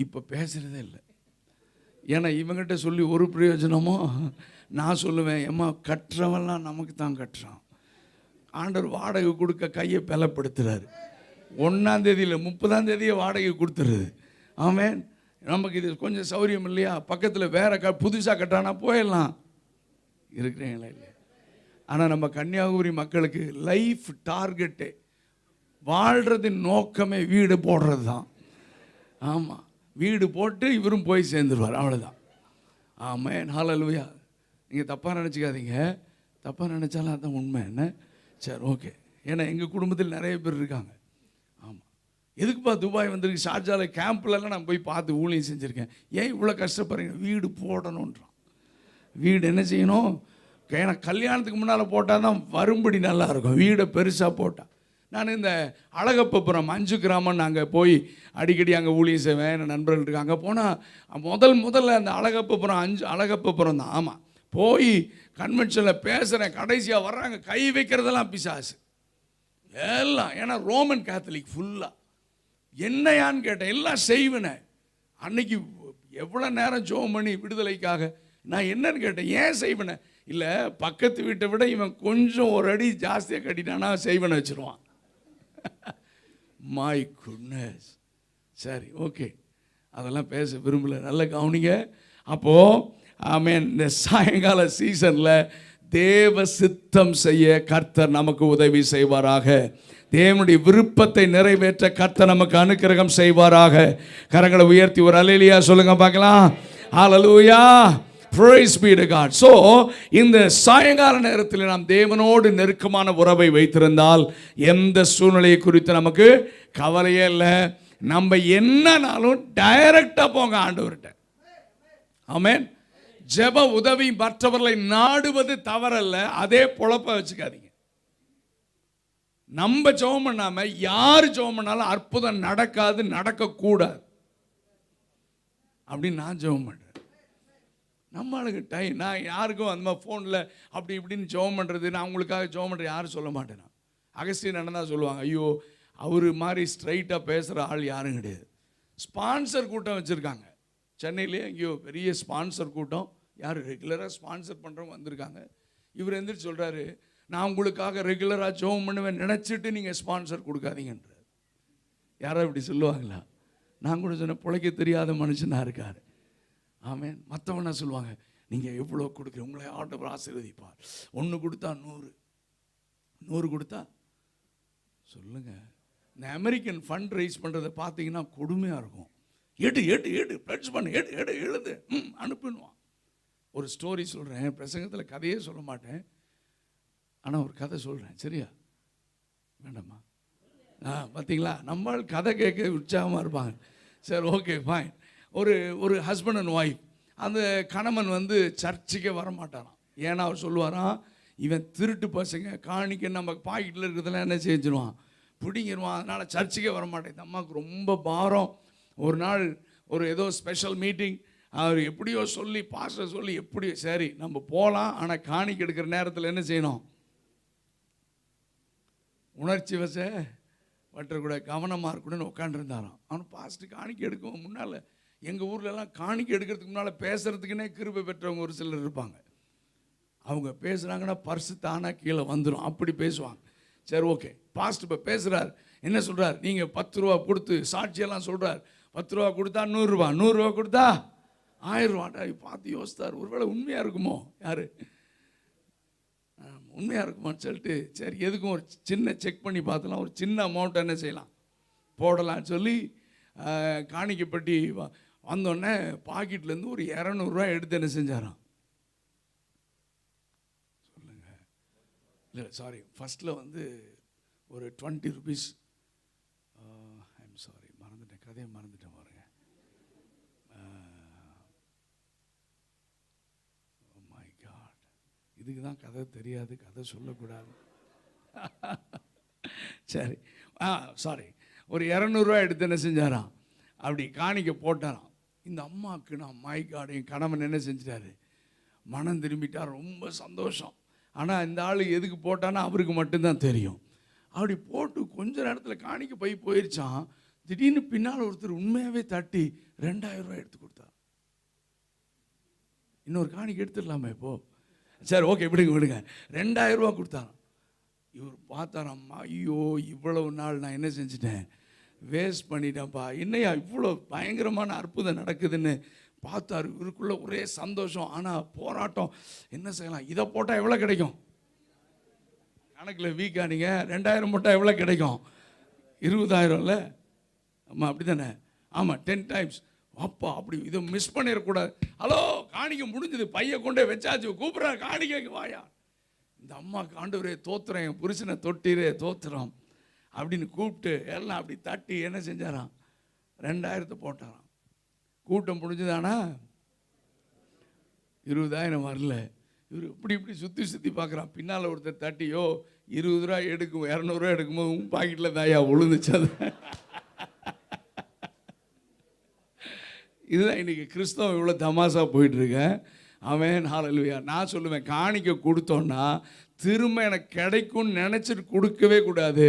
இப்போ பேசுகிறதே இல்லை. ஏன்னா இவங்கிட்ட சொல்லி ஒரு பிரயோஜனமோ. நான் சொல்லுவேன், ஏம்மா கட்டுறவெல்லாம் நமக்கு தான் கட்டுறான். ஆண்டவர் வாடகை கொடுக்க கையை பலப்படுத்துறாரு. 1ஆம் தேதியில் 30ஆம் தேதியை வாடகை கொடுத்துருது. ஆமென். நமக்கு இது கொஞ்சம் சௌரியம் இல்லையா? பக்கத்தில் வேற புதுசாக கட்டானா போயிடலாம். இருக்கிறீங்களா? இல்லை. ஆனால் நம்ம கன்னியாகுமரி மக்களுக்கு லைஃப் டார்கெட்டு, வாழ்கிறதின் நோக்கமே வீடு போடுறது தான். ஆமாம், வீடு போட்டு இவரும் போய் சேர்ந்துருவார், அவ்வளோதான். ஆமென். ஹல்லேலூயா. நீங்கள் தப்பாக நினச்சிக்காதீங்க. தப்பாக நினச்சாலும் அதுதான் உண்மை. என்ன சரி, ஓகே. ஏன்னா எங்கள் குடும்பத்தில் நிறைய பேர் இருக்காங்க. ஆமாம். எதுக்குப்பா துபாய் வந்திருக்கு? ஷார்ஜால கேம்ப்லலாம் நான் போய் பார்த்து ஊழியம் செஞ்சுருக்கேன். ஏன் இவ்வளோ கஷ்டப்படுறீங்க? வீடு போடணுன்றான். வீடு என்ன செய்யணும்? ஏன்னா கல்யாணத்துக்கு முன்னால் போட்டால் தான் வரும்படி நல்லா இருக்கும். வீடை பெருசாக போட்டால். நான் இந்த அழகப்பபுரம் 5 கிராமம் நாங்கள் போய் அடிக்கடி அங்கே ஊழியம் செய்வேன். என் நண்பர்கள் இருக்காங்க. அங்கே போனால் முதல்ல அந்த அழகப்பபுரம் தான். ஆமாம். போய் கன்வென்ஷனில் பேசுகிறேன். கடைசியாக வர்றாங்க, கை வைக்கிறதெல்லாம் பிசாசு எல்லாம். ஏன்னா ரோமன் கேத்தலிக் ஃபுல்லாக. என்னையான்னு கேட்டேன். எல்லாம் செய்வேனே. அன்னைக்கு எவ்வளோ நேரம் ஜெபம் பண்ணி விடுதலைக்காக. நான் என்னன்னு கேட்டேன், ஏன் செய்வேனே? இல்லை, பக்கத்து வீட்டை விட இவன் கொஞ்சம் ஒரு அடி ஜாஸ்தியாக கட்டிட்டானா செய்வனை வச்சுருவான். My goodness. சரி, ஓகே, அதெல்லாம் பேச விரும்பலை. நல்ல கவனிங்க. அப்போது ஆமென். இந்த சாயங்கால சீசனில் தேவ சித்தம் செய்ய கர்த்தர் நமக்கு உதவி செய்வாராக. தேவனுடைய விருப்பத்தை நிறைவேற்ற கர்த்தர் நமக்கு அனுக்கிரகம் செய்வாராக. கரங்களை உயர்த்தி ஒரு அல்லேலூயா சொல்லுங்க பார்க்கலாம். ஹல்லேலூயா. Praise be to God. So இந்த சாயங்கால நேரத்தில் நாம் தேவனோடு நெருக்கமான உறவை வைத்திருந்தால் எந்த சூழ்நிலையை குறித்து நமக்கு கவலையே இல்லை. நம்ம என்னன்னாலும் டைரக்டா போங்க ஆண்டவர்கிட்ட. ஆமென். ஜெப உதவி மற்றவர்களை நாடுவது தவறல்ல, அதே பொழப்ப வச்சுக்காதீங்க. நம்ம ஜெபம் பண்ணாம யார் ஜெபம் பண்ணாலும் அற்புதம் நடக்காது, நடக்கக்கூடாது அப்படின்னு நான் ஜெபம் பண்றேன். நம்மளுக்கு நான் யாருக்கும் அந்த மாதிரி ஃபோனில் அப்படி இப்படின்னு ஜெபம் பண்ணுறது, நான் அவங்களுக்காக ஜெபம் பண்ணுறேன் யாரும் சொல்ல மாட்டேன். நான் அகஸ்டின் நடந்தால் சொல்லுவாங்க, ஐயோ அவர் மாதிரி ஸ்ட்ரைட்டாக பேசுகிற ஆள் யாரும் கிடையாது. ஸ்பான்சர் கூட்டம் வச்சுருக்காங்க சென்னையிலே. எங்கேயோ பெரிய ஸ்பான்சர் கூட்டம், யார் ரெகுலராக ஸ்பான்சர் பண்ணுறவங்க வந்திருக்காங்க. இவர் எந்திரிச்சு சொல்கிறாரு, நான் உங்களுக்காக ரெகுலராக ஜெபம் பண்ணுவேன் நினச்சிட்டு நீங்கள் ஸ்பான்சர் கொடுக்காதீங்கன்றார். யாரோ இப்படி சொல்லுவாங்களா? நான் கூட சொன்னேன், பிழைக்க தெரியாத மனுஷனாக இருக்கார். ஆமென். மற்றவனா சொல்லுவாங்க, நீங்கள் எவ்வளோ கொடுக்குற உங்களை ஆண்டவர் ஆசீர்வதிப்பார். 1 கொடுத்தா 100 கொடுத்தா சொல்லுங்க. இந்த அமெரிக்கன் ஃபண்ட் ரைஸ் பண்ணுறதை பார்த்தீங்கன்னா கொடுமையாக இருக்கும். எடு ப்ளட்ஜ் பண்ணு, எழுது அனுப்பிடுவான். ஒரு ஸ்டோரி சொல்கிறேன், பிரசங்கத்தில் கதையே சொல்ல மாட்டேன், ஆனால் ஒரு கதை சொல்கிறேன், சரியா? வேண்டாமா? பார்த்தீங்களா, நம்மளால் கதை கேட்க உற்சாகமாக இருப்பாங்க. சரி, ஓகே, ஃபைன். ஒரு ஹஸ்பண்ட் அண்ட் ஒய்ஃப். அந்த கணவன் சர்ச்சுக்கே வரமாட்டாராம். ஏன்னா அவர் சொல்லுவாராம், இவன் திருட்டு பசங்க, காணிக்க நம்ம பாக்கெட்டில் இருக்கிறதெல்லாம் என்ன செஞ்சிருவான், பிடிங்கிடுவான், அதனால் சர்ச்சுக்கே வரமாட்டேன். இந்த அம்மாவுக்கு ரொம்ப பாரம். ஒரு நாள் ஏதோ ஸ்பெஷல் மீட்டிங், அவர் எப்படியோ சொல்லி பாஸ்டர் சொல்லி எப்படியோ சரி நம்ம போகலாம், ஆனால் காணிக்க எடுக்கிற நேரத்தில் என்ன செய்யணும், உணர்ச்சி வட்டக்கூட கவனமாக இருக்கணும்னு உட்காந்துருந்தாராம். அவன் பாஸ்டர் காணிக்க எடுக்கவும் முன்னால், எங்கள் ஊர்லலாம் காணிக்க எடுக்கிறதுக்கு முன்னால் பேசுகிறதுக்குன்னே கிருபை பெற்றவங்க ஒரு சிலர் இருப்பாங்க. அவங்க பேசுகிறாங்கன்னா பர்ஸு தானாக கீழே வந்துடும், அப்படி பேசுவாங்க. சரி ஓகே, பாஸ்ட் இப்போ பேசுகிறார். என்ன சொல்கிறார்? நீங்கள் 10 ரூபா கொடுத்து சாட்சியெல்லாம் சொல்கிறார். 10 ரூபா கொடுத்தா 100 ரூபா, 100 ரூபா கொடுத்தா 1000 ரூபாண்டா. பார்த்து யோசித்தார், ஒருவேளை உண்மையாக இருக்குமோ, யார் உண்மையாக இருக்குமான்னு சொல்லிட்டு, சரி எதுக்கும் ஒரு சின்ன செக் பண்ணி பார்த்துலாம், ஒரு சின்ன அமௌண்ட் என்ன செய்யலாம் போடலான்னு சொல்லி காணிக்கப்பட்டி வந்தோடனே பாக்கெட்லேருந்து ஒரு 200 ரூபா எடுத்து என்ன செஞ்சாராம்? சொல்லுங்கள். இல்லை சாரி, ஃபஸ்ட்டில் வந்து ஒரு 20 ருபீஸ். ஐம் சாரி, மறந்துட்டேன், கதையை மறந்துட்டேன் பாருங்க. மை காட், இதுக்கு தான் கதை தெரியாது, கதை சொல்லக்கூடாது. சரி, சாரி, ஒரு 200 ரூபா எடுத்து என்ன செஞ்சாராம்? அப்படி காணிக்க போட்டாராம். இந்த அம்மாவுக்கு நான் மை காட், என் கணவன் என்ன செஞ்சிட்டாரு? மனம் திரும்பிட்டார், ரொம்ப சந்தோஷம். ஆனால் இந்த ஆள் எதுக்கு போட்டான்னா அவருக்கு மட்டும்தான் தெரியும். அப்படி போட்டு கொஞ்ச நேரத்தில் காணிக்க போயிருச்சான். திடீர்னு பின்னால் ஒருத்தர் உண்மையாகவே தட்டி 2000 ரூபாய் எடுத்து கொடுத்தார். இன்னொரு காணிக்க எடுத்துடலாமா இப்போ? சரி ஓகே, விடுங்க. 2000 ரூபா கொடுத்தாராம். இவர் பார்த்தாரம்மா, ஐயோ இவ்வளவு நாள் நான் என்ன செஞ்சிட்டேன், வேஸ்ட் பண்ணிட்டேன்ப்பா, என்னையா இவ்வளோ பயங்கரமான அற்புதம் நடக்குதுன்னு பார்த்தாரு. இவருக்குள்ள ஒரே சந்தோஷம். ஆனால் போராட்டம், என்ன செய்யலாம்? இதை போட்டால் எவ்வளோ கிடைக்கும்? கணக்கில் வீக்கா நீங்கள் 2000 போட்டால் எவ்வளோ கிடைக்கும்? 20,000 ஆமாம், அப்படி தானே? ஆமாம், 10 டைம்ஸ். அப்பா அப்படி இதை மிஸ் பண்ணிடக்கூடாது. ஹலோ, காணிக்க முடிஞ்சது, பைய கொண்டே வச்சாச்சு, கூப்பிட்றா காணிக்க வாயா. இந்த அம்மாவுக்கு ஆண்டவரே தோத்துறேன், என் புருஷனை தொட்டிரே தோத்துறோம் அப்படின்னு கூப்பிட்டு எல்லாம் அப்படி தட்டி என்ன செஞ்சாராம்? 2000 போட்டாராம். கூட்டம் முடிஞ்சுதானா? 20,000 வரல. இவர் இப்படி சுற்றி பார்க்குறான். பின்னால் ஒருத்தர் தட்டியோ 20 ரூபா எடுக்கும், 200 ரூபா எடுக்கும்போது உன் பாக்கெட்டில் தாயா விழுந்துச்சு. அது இதுதான் இன்றைக்கி கிறிஸ்தவம் இவ்வளோ தமாசா போயிட்டுருக்கேன். அவன் ஹல்லேலூயா. நான் சொல்லுவேன், காணிக்க கொடுத்தோன்னா திரும்ப எனக்கு கிடைக்கும்னு நினச்சிட்டு கொடுக்கவே கூடாது.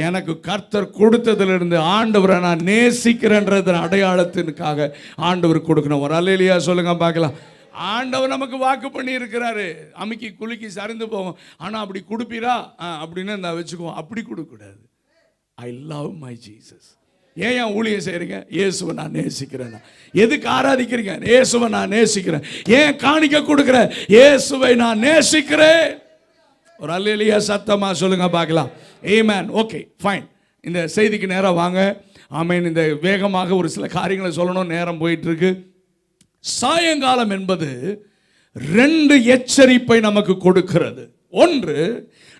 எனக்கு கர்த்தர் கொடுத்ததுலேருந்து ஆண்டவரை நான் நேசிக்கிறேன்றத அடையாளத்திற்காக ஆண்டவர் கொடுக்கணும். ஒரு ஹல்லேலூயா சொல்லுங்க பார்க்கலாம். ஆண்டவர் நமக்கு வாக்கு பண்ணி இருக்கிறாரு, அமுக்கி குலுக்கி சரிந்து போவோம். ஆனால் அப்படி கொடுப்பீரா அப்படின்னு நான் வச்சுக்குவோம். அப்படி கொடுக்கக்கூடாது. I love my Jesus. ஏன் ஊழியம் செய்கிறீங்க? இயேசுவை நான் நேசிக்கிறேன். எதுக்கு ஆராதிக்கிறீங்க? இயேசுவை நான் நேசிக்கிறேன். ஏன் காணிக்க கொடுக்குறேன்? இயேசுவை நான் நேசிக்கிறேன். ஒரு அல்லேலூயா சத்தமா சொல்லுங்க பார்க்கலாம். ஆமென். Okay fine. இந்த செய்திக்கு நேரம் வாங்க. ஆமென். இந்த வேகமாக ஒரு சில காரியங்களை சொல்லணும், நேரம் போயிட்டு இருக்கு. சாயங்காலம் என்பது 2 எச்சரிப்பை நமக்கு கொடுக்கிறது. ஒன்று,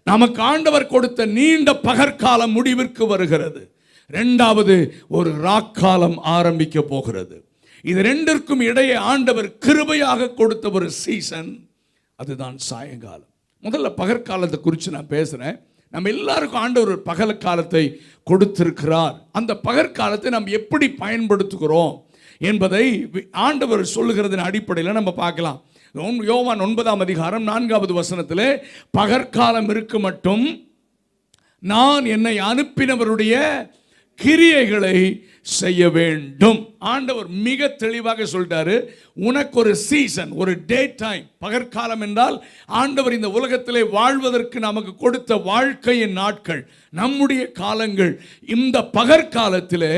நமக்கு ஆண்டவர் கொடுத்த நீண்ட பகற்காலம் முடிவிற்கு வருகிறது. 2வது, ஒரு ராக்காலம் ஆரம்பிக்க போகிறது. இது 2ற்கும் இடையே ஆண்டவர் கிருபையாக கொடுத்த ஒரு சீசன், அதுதான் சாயங்காலம். முதல்ல பகற்காலத்தை குறித்து நான் பேசுகிறேன். நம்ம எல்லாருக்கும் ஆண்டவர் ஒரு பகல் காலத்தை கொடுத்திருக்கிறார். அந்த பகற்காலத்தை நம்ம எப்படி பயன்படுத்துகிறோம் என்பதை ஆண்டவர் சொல்லுகிறதின் அடிப்படையில் நம்ம பார்க்கலாம். யோவான் 9ஆம் அதிகாரம் 4வது வசனத்திலே, பகற்காலம் இருக்கு மட்டும் நான் என்னை அனுப்பினவருடைய கிரியைகளை செய்ய வேண்டும். ஆண்டவர் மிக தெளிவாக சொல்லிட்டாரு. உனக்கு ஒரு சீசன், ஒரு டே டைம். பகற்காலம் என்றால் ஆண்டவர் இந்த உலகத்திலே வாழ்வதற்கு நமக்கு கொடுத்த வாழ்க்கையின் நாட்கள், நம்முடைய காலங்கள். இந்த பகற்காலத்திலே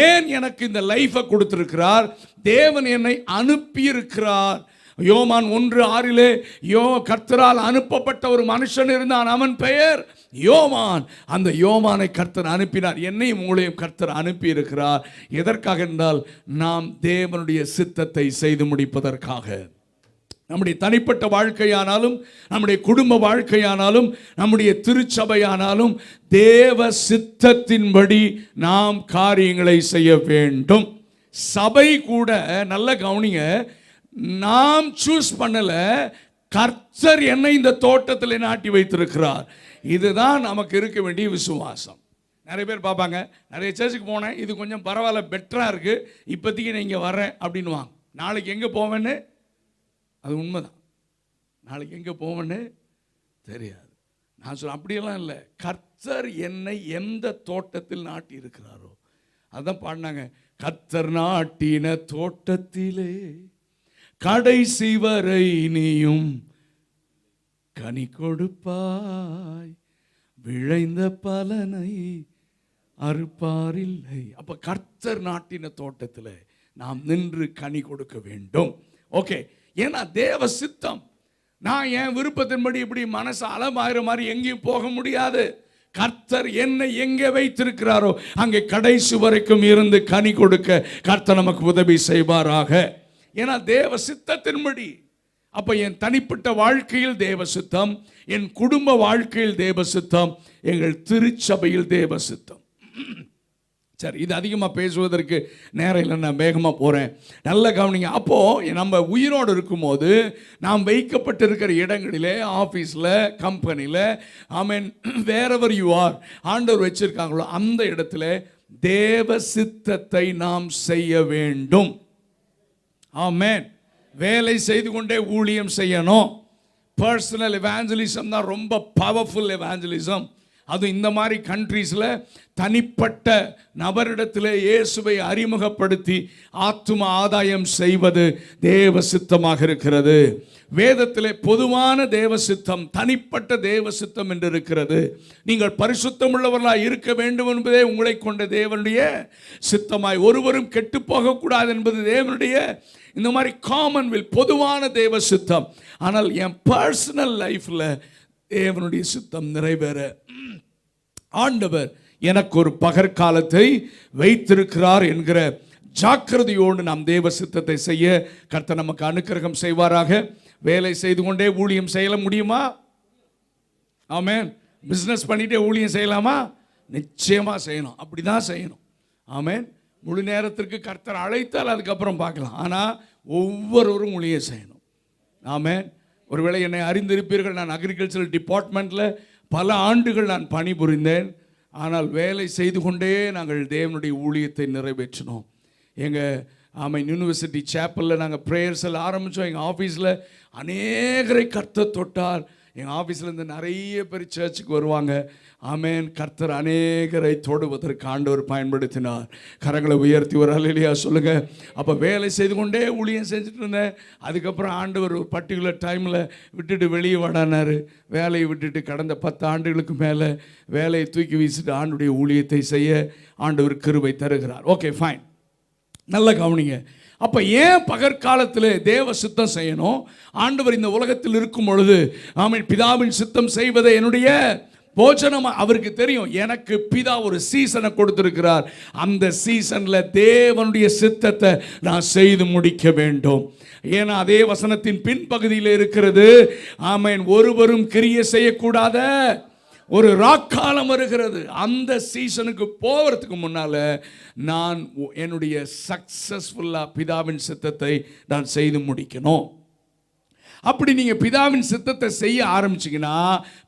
ஏன் எனக்கு இந்த லைஃபை கொடுத்திருக்கிறார்? தேவன் என்னை அனுப்பியிருக்கிறார். யோவான் 1:6 கர்த்தரால் அனுப்பப்பட்ட ஒரு மனுஷன் இருந்தான், அவன் பெயர் யோவான். அந்த யோவானை கர்த்தர் அனுப்பினார். என்னையும் உங்களையும் கர்த்தர் அனுப்பி இருக்கிறார். எதற்காக என்றால் நாம் தேவனுடைய சித்தத்தை செய்து முடிப்பதற்காக. நம்முடைய தனிப்பட்ட வாழ்க்கையானாலும், நம்முடைய குடும்ப வாழ்க்கையானாலும், நம்முடைய திருச்சபையானாலும் தேவ சித்தத்தின்படி நாம் காரியங்களை செய்ய வேண்டும். சபை கூட நல்ல கவனிங்க, நாம் சூஸ் பண்ணல, கர்த்தர் என்னை இந்த தோட்டத்தில் நாட்டி வைத்திருக்கிறார். இதுதான் நமக்கு இருக்க வேண்டிய விசுவாசம். நிறைய பேர் பார்ப்பாங்க, நிறைய சர்ச்சுக்கு போனேன், இது கொஞ்சம் பரவாயில்ல, பெட்டராக இருக்குது, இப்போதைக்கு நான் இங்கே வரேன் அப்படின்வாங்க. நாளைக்கு எங்கே போவேன்னு, அது உண்மைதான், நாளைக்கு எங்கே போவேன்னு தெரியாது. நான் சொல்ல அப்படியெல்லாம் இல்லை. கர்த்தர் என்னை எந்த தோட்டத்தில் நாட்டி இருக்கிறாரோ, அதான் பாடினாங்க, கர்த்தர் நாட்டின தோட்டத்திலே கடைசி வரை நீயும் கனி கொடுப்பாய், விளைந்த பலனை அறுப்பாரில்லை. அப்ப கர்த்தர் நாட்டின தோட்டத்தில் நாம் நின்று கனி கொடுக்க வேண்டும். ஓகே, ஏன்னா தேவ சித்தம். நான் என் விருப்பத்தின்படி இப்படி மனசு அலமாயிர மாதிரி எங்கேயும் போக முடியாது. கர்த்தர் என்னை எங்கே வைத்திருக்கிறாரோ அங்கே கடைசி வரைக்கும் இருந்து கனி கொடுக்க கர்த்தர் நமக்கு உதவி செய்வாராக. ஏன்னா தேவ சித்தத்தின்படி. அப்ப என் தனிப்பட்ட வாழ்க்கையில் தேவ சித்தம், என் குடும்ப வாழ்க்கையில் தேவ சித்தம், எங்கள் திருச்சபையில் தேவ சித்தம். சரி, இது அதிகமாக பேசுவதற்கு நேரம் இல்லை, நான் வேகமாக போகிறேன். நல்ல கவனிங்க. அப்போது நம்ம உயிரோடு இருக்கும்போது நாம் வைக்கப்பட்டிருக்கிற இடங்களிலே, ஆஃபீஸில், கம்பெனியில், ஆமேன், வேறெவர் யூ ஆர், ஆண்டவர் வச்சிருக்காங்களோ அந்த இடத்துல தேவ சித்தத்தை நாம் செய்ய வேண்டும். ஆமேன். வேலை செய்து கொண்டே ஊழியம் செய்யணும். பர்சனல் எவாஞ்சலிசம் தான் ரொம்ப பவர்ஃபுல் எவாஞ்சலிசம். அதுவும் இந்த மாதிரி கண்ட்ரீஸில் தனிப்பட்ட நபரிடத்தில் இயேசுவை அறிமுகப்படுத்தி ஆத்தும ஆதாயம் செய்வது தேவ சித்தமாக இருக்கிறது. வேதத்திலே பொதுவான தேவ சித்தம், தனிப்பட்ட தேவ சித்தம் என்று இருக்கிறது. நீங்கள் பரிசுத்தம் உள்ளவர்களாக இருக்க வேண்டும் என்பதே உங்களை கொண்ட தேவனுடைய சித்தமாய், ஒருவரும் கெட்டு போகக்கூடாது என்பது தேவனுடைய இந்த மாதிரி காமன் வில், பொதுவான தேவ சித்தம். ஆனால் என் பர்சனல் லைஃப்பில் தேவனுடைய சித்தம் நிறைவேற ஆண்டவர் எனக்கு ஒரு பகற்காலத்தை வைத்திருக்கிறார் என்கிற ஜாக்கிரதையோடு நாம் தேவ சித்தத்தை செய்ய கர்த்தர் நமக்கு அனுக்கிரகம் செய்வாராக. வேலை செய்து கொண்டே ஊழியம் செய்ய முடியுமா? ஆமென். பிஸ்னஸ் பண்ணிட்டே ஊழியம் செய்யலாமா? நிச்சயமாக செய்யணும். அப்படி தான் செய்யணும். ஆமென். முழு நேரத்திற்கு கர்த்தர் அழைத்தால் அதுக்கப்புறம் பார்க்கலாம். ஆனால் ஒவ்வொருவரும் ஊழியம் செய்யணும். ஆமென். ஒருவேளை என்னை அறிந்திருப்பீர்கள், நான் அக்ரிகல்ச்சரல் டிபார்ட்மெண்ட்டில் பல ஆண்டுகள் நான் பணிபுரிந்தேன். ஆனால் வேலை செய்து கொண்டே நாங்கள் தேவனுடைய ஊழியத்தை நிறைவேற்றினோம். எங்கள் யூனிவர்சிட்டி சேப்பலில் நாங்கள் ப்ரேயர்ஸ் எல்லாம் ஆரம்பித்தோம். எங்கள் ஆஃபீஸில் அநேகரை கர்த்தர் தொட்டார். எங்கள் ஆஃபீஸில் இருந்து நிறைய பேர் சர்ச்சுக்கு வருவாங்க. ஆமேன். கர்த்தர் அநேகரை தொடுவதற்கு ஆண்டவர் பயன்படுத்தினார். கரங்களை உயர்த்தி ஒரு அல்லேலூயா சொல்லுங்கள். அப்போ வேலை செய்து கொண்டே ஊழியம் செஞ்சுட்டு இருந்தேன். அதுக்கப்புறம் ஆண்டவர் ஒரு பர்டிகுலர் டைமில் விட்டுட்டு வெளியே வாடானார். வேலையை விட்டுட்டு கடந்த 10 ஆண்டுகளுக்கு மேலே வேலையை தூக்கி வீசிட்டு ஆண்டுடைய ஊழியத்தை செய்ய ஆண்டவர் கிருபை தருகிறார். Okay, fine. நல்ல கவனிங்க. அப்போ ஏன் பகற்காலத்தில் தேவ சித்தம் செய்யணும்? ஆண்டவர் இந்த உலகத்தில் இருக்கும் பொழுது ஆமென் பிதாவின் சித்தம் செய்வதை என்னுடைய போஜனம். அவருக்கு தெரியும் எனக்கு பிதா ஒரு சீசனை கொடுத்திருக்கிறார். அந்த சீசனில் தேவனுடைய சித்தத்தை நான் செய்து முடிக்க வேண்டும். ஏன்னா அதே வசனத்தின் பின்பகுதியில் இருக்கிறது, ஆமென், ஒருவரும் கிரியை செய்யக்கூடாத ஒரு ராக்காலம் வருகிறது. அந்த சீசனுக்கு போவதுக்கு முன்னால நான் என்னுடைய சக்சஸ்ஃபுல்லாக பிதாவின் சித்தத்தை நான் செய்து முடிக்கணும். அப்படி நீங்கள் பிதாவின் சித்தத்தை செய்ய ஆரம்பிச்சிங்கன்னா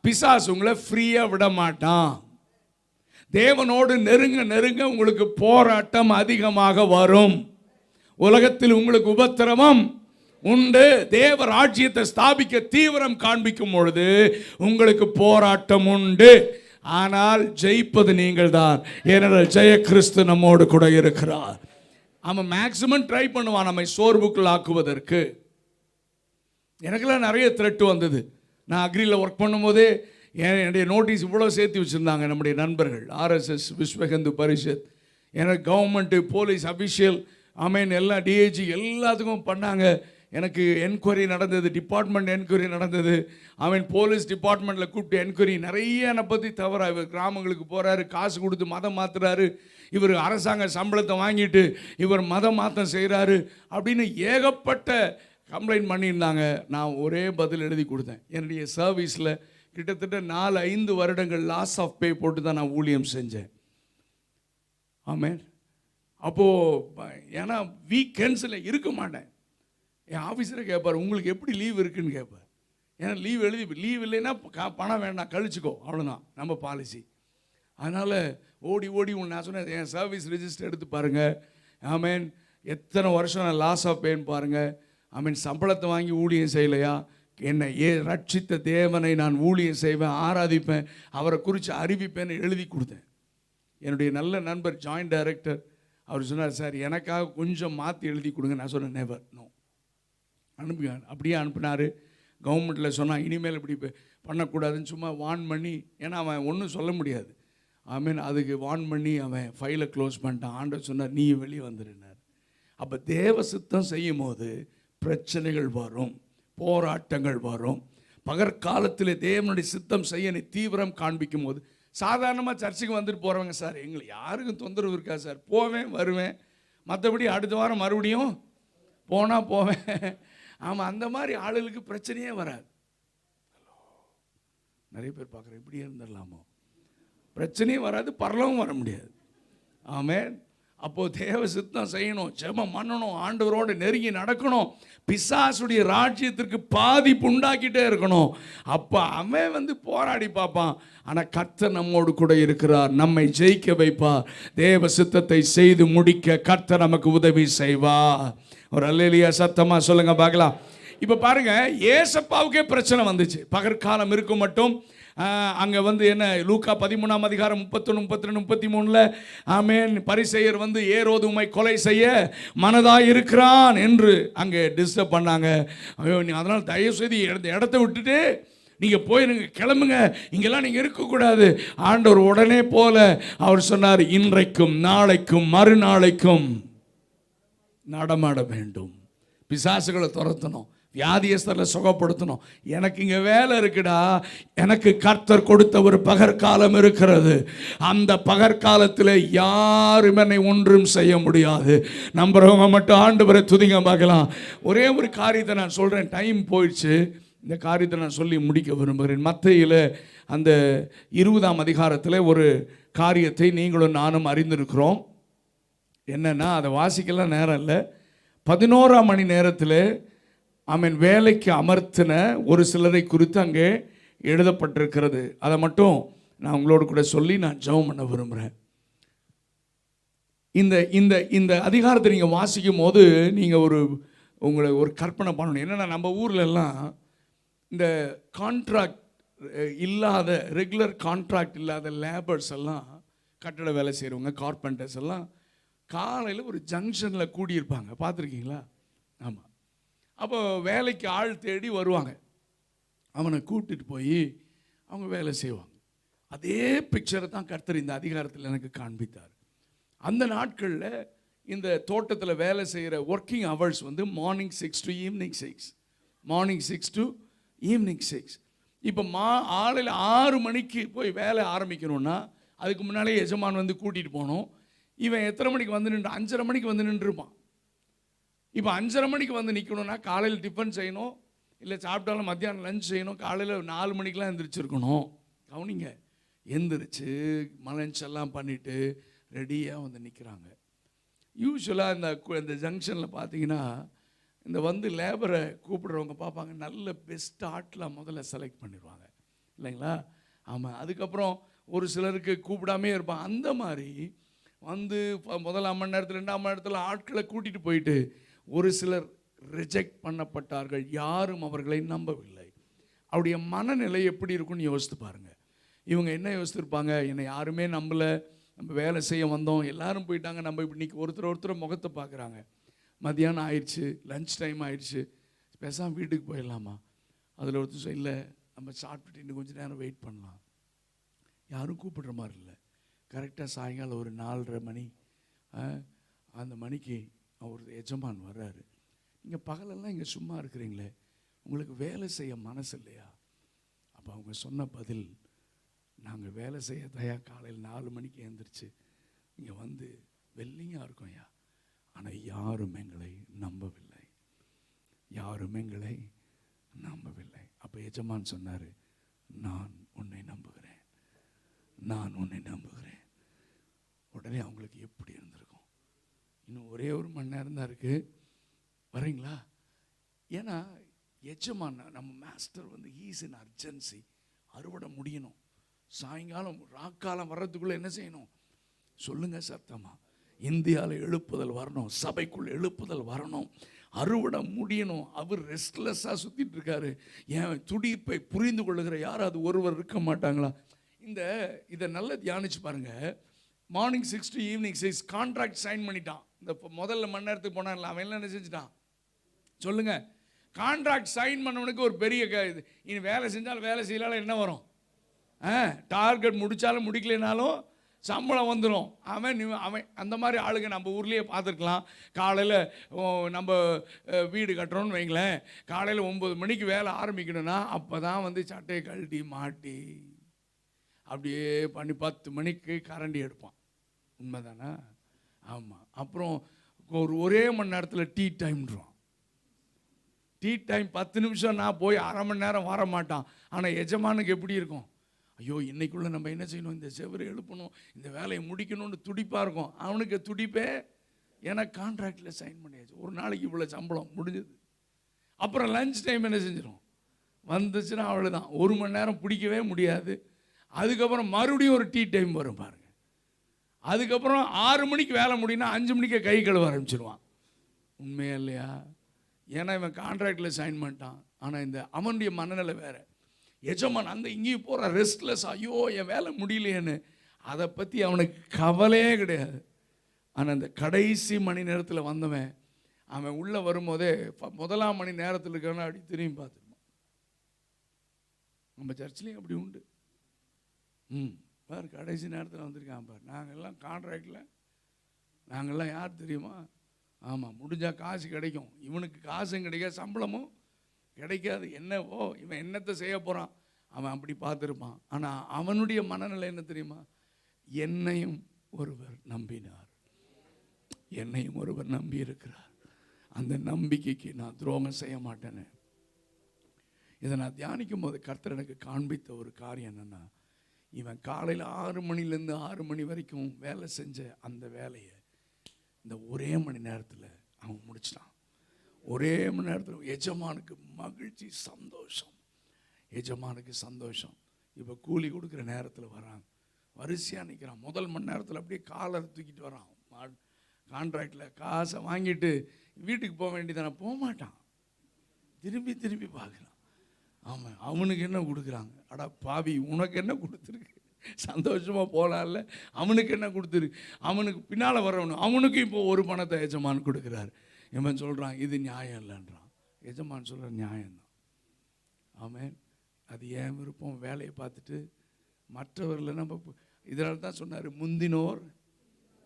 பிசாசு உங்களை ஃப்ரீயாக விட மாட்டான். தேவனோடு நெருங்க நெருங்க உங்களுக்கு போராட்டம் அதிகமாக வரும். உலகத்தில் உங்களுக்கு உபத்திரவம் உண்டு. தேவ ராஜ்யத்தை ஸ்தாபிக்க தீவிரம் காண்பிக்கும் பொழுது உங்களுக்கு போராட்டம் உண்டு. ஆனால் ஜெயிப்பது நீங்கள் தான். ஏனென்றால் ஜெய கிறிஸ்து நம்மோடு கூட இருக்கிறார். அவன் மேக்சிமம் ட்ரை பண்ணுவான் நம்மை சோர்வுக்குள் ஆக்குவதற்கு. எனக்கெல்லாம் நிறைய த்ரெட்டு வந்தது. நான் அக்ரியில் ஒர்க் பண்ணும்போதே என்னுடைய நோட்டீஸ் இவ்வளோ சேர்த்து வச்சுருந்தாங்க நம்முடைய நண்பர்கள். ஆர்எஸ்எஸ், விஸ்வ ஹிந்து பரிஷத், எனக்கு கவர்மெண்ட்டு, போலீஸ் அஃபிஷியல், ஆமேன், எல்லா டிஏஜி எல்லாத்துக்கும் பண்ணாங்க. எனக்கு என்கொயரி நடந்தது, டிபார்ட்மெண்ட் என்கொயரி நடந்தது. அவன் போலீஸ் டிபார்ட்மெண்ட்டில் கூப்பிட்டு என்கொயரி நிறைய என்னை பற்றி தவறா. இவர் கிராமங்களுக்கு போகிறாரு, காசு கொடுத்து மதம் மாற்றுறாரு, இவர் அரசாங்க சம்பளத்தை வாங்கிட்டு இவர் மதம் மாற்றம் செய்கிறாரு அப்படின்னு ஏகப்பட்ட கம்ப்ளைண்ட் பண்ணியிருந்தாங்க. நான் ஒரே பதில் எழுதி கொடுத்தேன். என்னுடைய சர்வீஸில் கிட்டத்தட்ட 4-5 வருடங்கள் லாஸ் ஆஃப் பே போட்டு தான் நான் ஊழியம் செஞ்சேன். ஆமேன். அப்போது ஏன்னா வீக்கெண்ட்ஸில் இருக்க மாட்டேன். என் ஆஃபீஸில் கேட்பார், உங்களுக்கு எப்படி லீவ் இருக்குன்னு கேட்பார். ஏன்னா லீவ் இல்லைன்னா பணம் வேண்டாம், கழிச்சிக்கோ, அவ்வளோதான் நம்ம பாலிசி. அதனால் ஓடி நான் சொன்னேன், என் சர்வீஸ் ரெஜிஸ்டர் எடுத்து பாருங்கள். ஆமேன், எத்தனை வருஷம் நான் லாஸ் ஆஃப் பேன்னு பாருங்கள். ஆமீன், சம்பளத்தை வாங்கி ஊழியம் செய்யலையா? என்னை ரட்சித்த தேவனை நான் ஊழியம் செய்வேன், ஆராதிப்பேன், அவரை குறித்து அறிவிப்பேன்னு எழுதி கொடுத்தேன். என்னுடைய நல்ல நண்பர் ஜாயின்ட் டைரக்டர் அவர் சொன்னார், சார் எனக்காக கொஞ்சம் மாற்றி எழுதி கொடுங்க. நான் சொன்னேன், நெவர், நோ, அனுப்புங்க. அப்படியே அனுப்புனார். கவர்மெண்ட்டில் சொன்னால் இனிமேல் இப்படி பண்ணக்கூடாதுன்னு சும்மா வார்ன் பண்ணி, ஏன்னா அவன் ஒன்றும் சொல்ல முடியாது. அதுக்கு வார்ன் பண்ணி அவன் ஃபைலை க்ளோஸ் பண்ணிட்டான். ஆண்டவர் சொன்னார், நீ வெளியே வந்துடுனார். அப்போ தேவ சித்தம் செய்யும் போது பிரச்சனைகள் வரும், போராட்டங்கள் வரும். பகற்காலத்தில் தேவனுடைய சித்தம் செய்ய நீ தீவிரம் காண்பிக்கும் போது, சாதாரணமாக சர்ச்சுக்கு வந்துட்டு போகிறவங்க, சார் எங்களுக்கு யாருக்கும் தொந்தரவு இருக்கா சார், போவேன் வருவேன், மற்றபடி அடுத்த வாரம் மறுபடியும் போனால் போவேன். ஆமாம், அந்த மாதிரி ஆளுகளுக்கு பிரச்சனையே வராது. நிறைய பேர் பார்க்குறேன், இப்படியே இருந்துடலாமோ, பிரச்சனையும் வராது, பரலவும் வர முடியாது. ஆமென். அப்போது தேவ சித்தம் செய்யணும், ஜெபம் பண்ணணும், ஆண்டவரோடு நெருங்கி நடக்கணும், பிசாசுடைய ராஜ்யத்திற்கு பாதிப்பு உண்டாக்கிட்டே இருக்கணும். அப்போ அவன் போராடி பார்ப்பான். ஆனால் கர்த்தர் நம்மோடு கூட இருக்கிறார், நம்மை ஜெயிக்க வைப்பார். தேவ சித்தத்தை செய்து முடிக்க கர்த்தர் நமக்கு உதவி செய்வார். ஒரு அல்லேலூயா சத்தமாக சொல்லுங்க பார்க்கலாம். இப்போ பாருங்க, ஏசப்பாவுக்கே பிரச்சனை வந்துச்சு. பகற்காலம் இருக்கும் மட்டும் அங்கே என்ன, லூக்கா 13ஆம் அதிகாரம் 31, 32, 33 ஆமென், பரிசேயர் ஏரோது உம்மை கொலை செய்ய மனதாய் இருக்கிறான் என்று அங்கே டிஸ்டர்ப் பண்ணாங்க. ஐயோ, அதனால் தயவு செய்து இடத்த விட்டுட்டு நீங்கள் போயிருங்க, கிளம்புங்க, இங்கெல்லாம் நீங்கள் இருக்கக்கூடாது. ஆண்டவர் உடனே போல அவர் சொன்னார், இன்றைக்கும் நாளைக்கும் மறுநாளைக்கும் நடமாட வேண்டும், பிசாசுகளை துரத்தணும், வியாதியஸ்தரை சுகப்படுத்தணும். எனக்கு இங்கே வேலை இருக்குடா, எனக்கு கர்த்தர் கொடுத்த ஒரு பகற்காலம் இருக்கிறது. அந்த பகற்காலத்தில் யாரும் என்னை ஒன்றும் செய்ய முடியாது. நம்புறவங்க மட்டும் ஆண்டவரை துதிங்க பார்க்கலாம். ஒரே ஒரு காரியத்தை நான் சொல்கிறேன், டைம் போயிடுச்சு. இந்த காரியத்தை நான் சொல்லி முடிக்க விரும்புகிறேன். மத்தேயுல அந்த 20ஆம் அதிகாரத்தில் ஒரு காரியத்தை நீங்களும் நானும் அறிந்திருக்கிறோம். என்னன்னா, அதை வாசிக்கலாம் நேரம் இல்லை. 11ஆம் மணி நேரத்தில் வேலைக்கு அமர்த்தின ஒரு சிலரை குறித்து அங்கே எழுதப்பட்டிருக்கிறது. அதை மட்டும் நான் உங்களோடு கூட சொல்லி நான் ஜெபம் பண்ண விரும்புகிறேன். இந்த இந்த இந்த அதிகாரத்தை நீங்கள் வாசிக்கும் போது நீங்கள் உங்களை ஒரு கற்பனை பண்ணணும். என்னென்னா, நம்ம ஊரில் எல்லாம் இந்த கான்ட்ராக்ட் இல்லாத, ரெகுலர் கான்ட்ராக்ட் இல்லாத லேபர்ஸ் எல்லாம், கட்டட வேலை செய்கிறவங்க, கார்பெண்டர்ஸ் எல்லாம் காலையில் ஒரு ஜங்ஷனில் கூடியிருப்பாங்க, பார்த்துருக்கீங்களா? ஆமாம். அப்போ வேலைக்கு ஆள் தேடி வருவாங்க, அவனை கூப்பிட்டுட்டு போய் அவங்க வேலை செய்வாங்க. அதே பிக்சரை தான் கர்த்தர் இந்த அதிகாரத்தில் எனக்கு காண்பித்தார். அந்த நாட்களில் இந்த தோட்டத்தில் வேலை செய்கிற working hours morning 6 to evening 6, morning 6 to evening 6. இப்போ ஆளில் 6 மணிக்கு போய் வேலை ஆரம்பிக்கணும்னா அதுக்கு முன்னாலே எஜமான் கூட்டிகிட்டு போகணும். இவன் எத்தனை மணிக்கு நின்று, 5:30 மணிக்கு நின்றுருப்பான். இப்போ 5:30 மணிக்கு நிற்கணும்னா காலையில் டிஃபன் செய்யணும், இல்லை சாப்பிட்டாலும் மத்தியானம் லஞ்ச் செய்யணும், காலையில் 4 மணிக்கெலாம் எந்திரிச்சிருக்கணும். கவனிங்க, எந்திரிச்சு லஞ்ச் எல்லாம் பண்ணிவிட்டு ரெடியாக நிற்கிறாங்க. யூஸ்வலாக இந்த ஜங்ஷனில் பார்த்தீங்கன்னா, இந்த லேபரை கூப்பிடுறவங்க பார்ப்பாங்க, நல்ல பெஸ்ட் ஆட்லாம் முதல்ல செலக்ட் பண்ணிடுவாங்க இல்லைங்களா? ஆமாம். அதுக்கப்புறம் ஒரு சிலருக்கு கூப்பிடாமே இருப்பாங்க. அந்த மாதிரி முதலாம் மணி நேரத்தில் 2ஆம் மணி நேரத்தில் ஆட்களை கூட்டிகிட்டு போயிட்டு ஒரு சிலர் ரிஜெக்ட் பண்ணப்பட்டார்கள். யாரும் அவர்களை நம்பவில்லை. அவருடைய மனநிலை எப்படி இருக்குன்னு யோசித்து பாருங்கள். இவங்க என்ன யோசித்துருப்பாங்க, என்னை யாருமே நம்பலை, நம்ம வேலை செய்ய வந்தோம், எல்லாரும் போயிட்டாங்க, நம்ம இன்னைக்கு ஒருத்தர் முகத்தை பார்க்குறாங்க. மதியானம் ஆயிடுச்சு, லஞ்ச் டைம் ஆயிடுச்சு, பேசாமல் வீட்டுக்கு போயிடலாமா? அதில் ஒருத்தர் இல்லை, நம்ம சாப்பிட்டுட்டு இன்னும் கொஞ்சம் நேரம் வெயிட் பண்ணலாம். யாரும் கூப்பிடுற மாதிரி இல்லை. கரெக்டாக சாயங்காலம் ஒரு 4:30 மணி, அந்த மணிக்கு அவர் எஜமான் வர்றாரு. நீங்கள் பகலெல்லாம் இங்கே சும்மா இருக்கிறீங்களே, உங்களுக்கு வேலை செய்ய மனசு இல்லையா? அப்போ அவங்க சொன்ன பதில், நாங்கள் வேலை செய்ய தயா காலையில் 4 மணிக்கு எழுந்திரிச்சு இங்கே வெள்ளியாக இருக்கோம் ஐயா, ஆனால் யாரும் எங்களை நம்பவில்லை, யாரும் எங்களை நம்பவில்லை. அப்போ எஜமான் சொன்னார், நான் உன்னை நம்புகிறேன், நான் உன்னை நம்புகிறேன். உடனே அவங்களுக்கு எப்படி இருந்திருக்கும்? இன்னும் ஒரே ஒரு மணி நேரம் தான் இருக்குது, வரீங்களா? ஏன்னா எஜமான், நம்ம மாஸ்டர் ஹீஸ் இன் அர்ஜென்சி, அறுவடை முடியணும், சாயங்காலம் ராக்காலம் வர்றதுக்குள்ளே என்ன செய்யணும் சொல்லுங்கள் சத்தமாக. இந்தியாவில் எழுப்புதல் வரணும், சபைக்குள் எழுப்புதல் வரணும், அறுவடை முடியணும். அவர் ரெஸ்ட்லெஸ்ஸாக சுற்றிட்டு இருக்காரு. என் துடிப்பை புரிந்து கொள்ளுகிற யாராவது ஒருவர் இருக்க மாட்டாங்களா? இதை நல்லா தியானிச்சு பாருங்க. Morning 6 to evening 6 contract sign பண்ணிட்டான். இந்த முதல்ல மணி நேரத்துக்கு போனான்ல, அவன் எல்லாம் என்ன செஞ்சுட்டான் சொல்லுங்க? கான்ட்ராக்ட் சைன் பண்ணவனுக்கு ஒரு பெரிய இது. இனி வேலை செஞ்சாலும் வேலை செய்யலாம் என்ன வரும்? டார்கெட் முடித்தாலும் முடிக்கலைனாலும் சம்பளம் வந்துடும். அவன் அந்த மாதிரி ஆளுங்க நம்ம ஊர்லேயே பார்த்துருக்கலாம். காலையில் நம்ம வீடு கட்டுறோன்னு வைங்களேன், காலையில் 9 மணிக்கு வேலை ஆரம்பிக்கணும்னா அப்போ தான் வந்து சட்டையை கழட்டி மாட்டி அப்படியே பண்ணி 10 மணிக்கு கரண்டி எடுப்பான். உண்மைதானா? ஆமாம். அப்புறம் ஒரே மணி நேரத்தில் டீ டைம்ன்றோம். டீ டைம் 10 நிமிஷம், நான் போய் அரை மணி நேரம் வர மாட்டான். ஆனால் எஜமானுக்கு எப்படி இருக்கும்? ஐயோ இன்னைக்குள்ளே நம்ம என்ன செய்யணும், இந்த செவரை எழுப்பணும், இந்த வேலையை முடிக்கணும்னு துடிப்பாக இருக்கும். அவனுக்கு துடிப்பே, எனக்கு கான்ட்ராக்டில் சைன் பண்ணியாச்சு, ஒரு நாளைக்கு இவ்வளோ சம்பளம் முடிஞ்சது. அப்புறம் லஞ்ச் டைம் என்ன செஞ்சிடும், வந்துச்சுன்னா அவ்வளோதான், 1 மணி நேரம் பிடிக்கவே முடியாது. அதுக்கப்புறம் மறுபடியும் ஒரு டீ டைம் வரும் பாருங்கள். அதுக்கப்புறம் 6 மணிக்கு வேலை முடியும்னா 5 மணிக்கே கை கழுவ ஆரம்பிச்சிடுவான். உண்மையா இல்லையா? ஏன்னா இவன் கான்ட்ராக்டில் சைன் பண்ணிட்டான். ஆனால் இந்த அவனுடைய மனநிலை வேறு. எஜமான் அந்த இங்கேயும் போகிற ரெஸ்ட்லெஸ், ஐயோ என் வேலை முடியலையேன்னு, அதை பற்றி அவனுக்கு கவலையே கிடையாது. ஆனால் அந்த கடைசி மணி நேரத்தில் வந்தவன், அவன் உள்ளே வரும்போதே 1ஆம் மணி நேரத்தில் இருக்கான அப்படி திரும்பி பார்த்துருப்பான். நம்ம சர்ச்சிலையும் அப்படி உண்டு. பாரு கடைசி நேரத்தில் வந்திருக்கான் பாரு. நாங்கள்லாம் கான்ட்ராக்டில், நாங்கள்லாம் யார் தெரியுமா? ஆமாம், முடிஞ்சால் காசு கிடைக்கும், இவனுக்கு காசும் கிடைக்காது, சம்பளமும் கிடைக்காது. என்னவோ இவன் என்னத்தை செய்ய போகிறான், அவன் அப்படி பார்த்துருப்பான். ஆனால் அவனுடைய மனநிலை என்ன தெரியுமா? என்னையும் ஒருவர் நம்பினார், என்னையும் ஒருவர் நம்பி இருக்கிறார், அந்த நம்பிக்கைக்கு நான் துரோகம் செய்ய மாட்டேன்னு. இதை நான் தியானிக்கும் போது கர்த்தர் எனக்கு காண்பித்த ஒரு காரியம் என்னென்னா, இவன் காலையில் 6 மணிலேருந்து 6 மணி வரைக்கும் வேலை செஞ்ச அந்த வேலையை இந்த ஒரே மணி நேரத்தில் அவன் முடிச்சிட்டான். ஒரே மணி நேரத்தில் எஜமானுக்கு மகிழ்ச்சி, சந்தோஷம். எஜமானுக்கு சந்தோஷம். இப்போ கூலி கொடுக்குற நேரத்தில் வரான், வரிசையாக நிற்கிறான். முதல் மணி நேரத்தில் அப்படியே காலரை தூக்கிட்டு வரான். கான்ட்ராக்டில் காசை வாங்கிட்டு வீட்டுக்கு போக வேண்டியதானே, போக மாட்டான், திரும்பி திரும்பி பார்க்குறான். ஆமாம், அவனுக்கு என்ன கொடுக்குறாங்க, அடா பாவி உனக்கு என்ன கொடுத்துருக்கு, சந்தோஷமாக போகலாம்ல, அவனுக்கு என்ன கொடுத்துருக்கு. அவனுக்கு பின்னால் வரவனு அவனுக்கு இப்போ ஒரு பணத்தை எஜமான் கொடுக்குறாரு. இவன் சொல்கிறான் இது நியாயம் இல்லைன்றான். எஜமான் சொல்கிற நியாயம்தான். ஆமென். அது ஏன் விருப்பம், வேலையை பார்த்துட்டு மற்றவர்கள் நம்ம இதனால தான் சொன்னார், முந்தினோர்.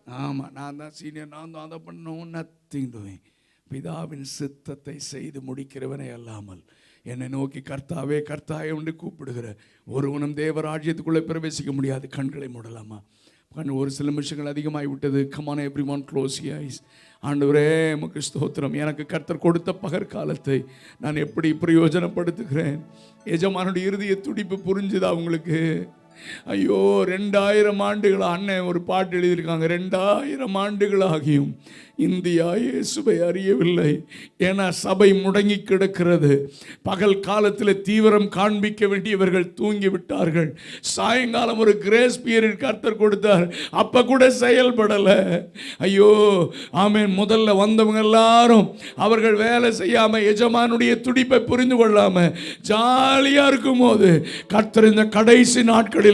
ஆமாம், நான் தான் சீனியர், நான் தான் அதை பண்ணணும், நத்திங் டூயிங். பிதாவின் சித்தத்தை செய்து முடிக்கிறவனே அல்லாமல் என்னை நோக்கி கர்த்தாவே கர்த்தாவே என்று கூப்பிடுகிற ஒருவனும் தேவராஜ்யத்துக்குள்ளே பிரவேசிக்க முடியாது. கண்களை மூடலாமா? ஒரு சில நிமிஷங்கள் அதிகமாகி விட்டது. Come on everyone close your eyes. ஆண்டவரே உமக்கு ஸ்தோத்திரம். எனக்கு கர்த்தர் கொடுத்த பகற்காலத்தை நான் எப்படி பிரயோஜனப்படுத்துகிறேன். எஜமானுடைய இறுதிய துடிப்பு புரிஞ்சுதா உங்களுக்கு? ஐயோ 2000 ஆண்டுகள், அண்ணன் ஒரு பாட்டு எழுதியிருக்காங்க, 2000 ஆண்டுகளாகியும் இந்தியா இயேசுவை அறியவில்லை. ஏன்னா சபை முடங்கி கிடக்கிறது. பகல் காலத்தில் தீவிரம் காண்பிக்க வேண்டியவர்கள் தூங்கி விட்டார்கள். சாயங்காலம் ஒரு கிரேஸ் பீரியட் கர்த்தர் கொடுத்தார், அப்ப கூட செயல்படலை. ஐயோ ஆமென். முதல்ல வந்தவங்க எல்லாரும் அவர்கள் வேலை செய்யாம எஜமானுடைய துடிப்பை புரிந்து கொள்ளாம ஜாலியா இருக்கும் போது கர்த்தர் இந்த கடைசி நாட்களில்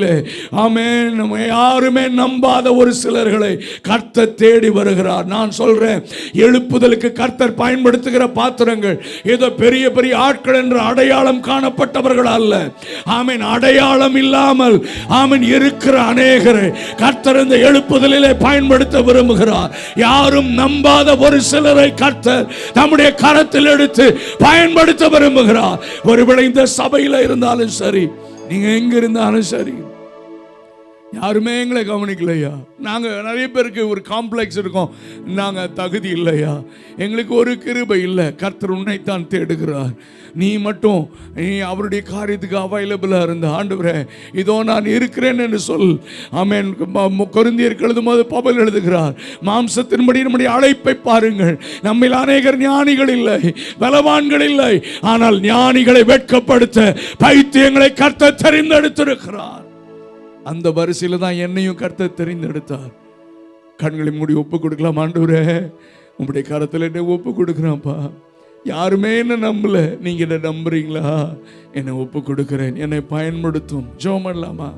ஆமென் நம்ம யாருமே நம்பாத ஒரு சிலர்களை கர்த்தர் தேடி வருகிறார். நான் சொல்றேன், எழுப்புதலுக்கு கர்த்தர் பயன்படுத்துகிற பாத்திரங்கள் ஏதோ பெரிய பெரிய ஆட்கள் என்று அடையாளம் காணப்பட்டவர்கள் அல்ல. ஆமென். அடையாளம் இல்லாமல் ஆமென் இருக்கிற அநேகரை கர்த்தர் இந்த எழுப்புதலிலே பயன்படுத்த விரும்புகிறார். யாரும் நம்பாத ஒரு சிலரை கர்த்தர் நம்முடைய கரத்தில் எடுத்து பயன்படுத்த விரும்புகிறார். ஒருவேளை இந்த சபையில் இருந்தாலும் சரி, நீங்க எங்க இருந்தாலும் சரி, யாருமே எங்களை கவனிக்கலையா? நாங்கள் நிறைய பேருக்கு ஒரு காம்ப்ளெக்ஸ் இருக்கோம், நாங்கள் தகுதி இல்லையா? எங்களுக்கு ஒரு கிருபை இல்லை. கர்த்தர் உன்னைத்தான் தேடுகிறார். நீ மட்டும் நீ அவருடைய காரியத்துக்கு அவைலபிளாக இருந்த, ஆண்டவரே இதோ நான் இருக்கிறேன் என்று சொல். ஆமென். கொரிந்தியருக்கு எழுதும்போது பவுல் எழுதுகிறார், மாம்சத்தின்படி நம்முடைய அழைப்பை பாருங்கள். நம்மில் அநேகர் ஞானிகள் இல்லை, பலவான்கள் இல்லை, ஆனால் ஞானிகளை வெட்கப்படுத்த பைத்தியங்களை கர்த்தர் தெரிந்தெடுத்திருக்கிறார். அந்த வரிசையில் தான் என்னையும் கர்த்தர் தெரிந்தெடுத்தார். கண்களை மூடி ஒப்பு கொடுக்கலாம். ஆண்டவரே உங்களுடைய கரத்தில் என்ன ஒப்பு கொடுக்குறான்ப்பா. யாருமே என்ன நம்பல, நீங்க என்ன நம்புறீங்களா? என்னை ஒப்பு கொடுக்கிறேன், என்னை பயன்படுத்தும். ஜெபம் பண்ணலாமா?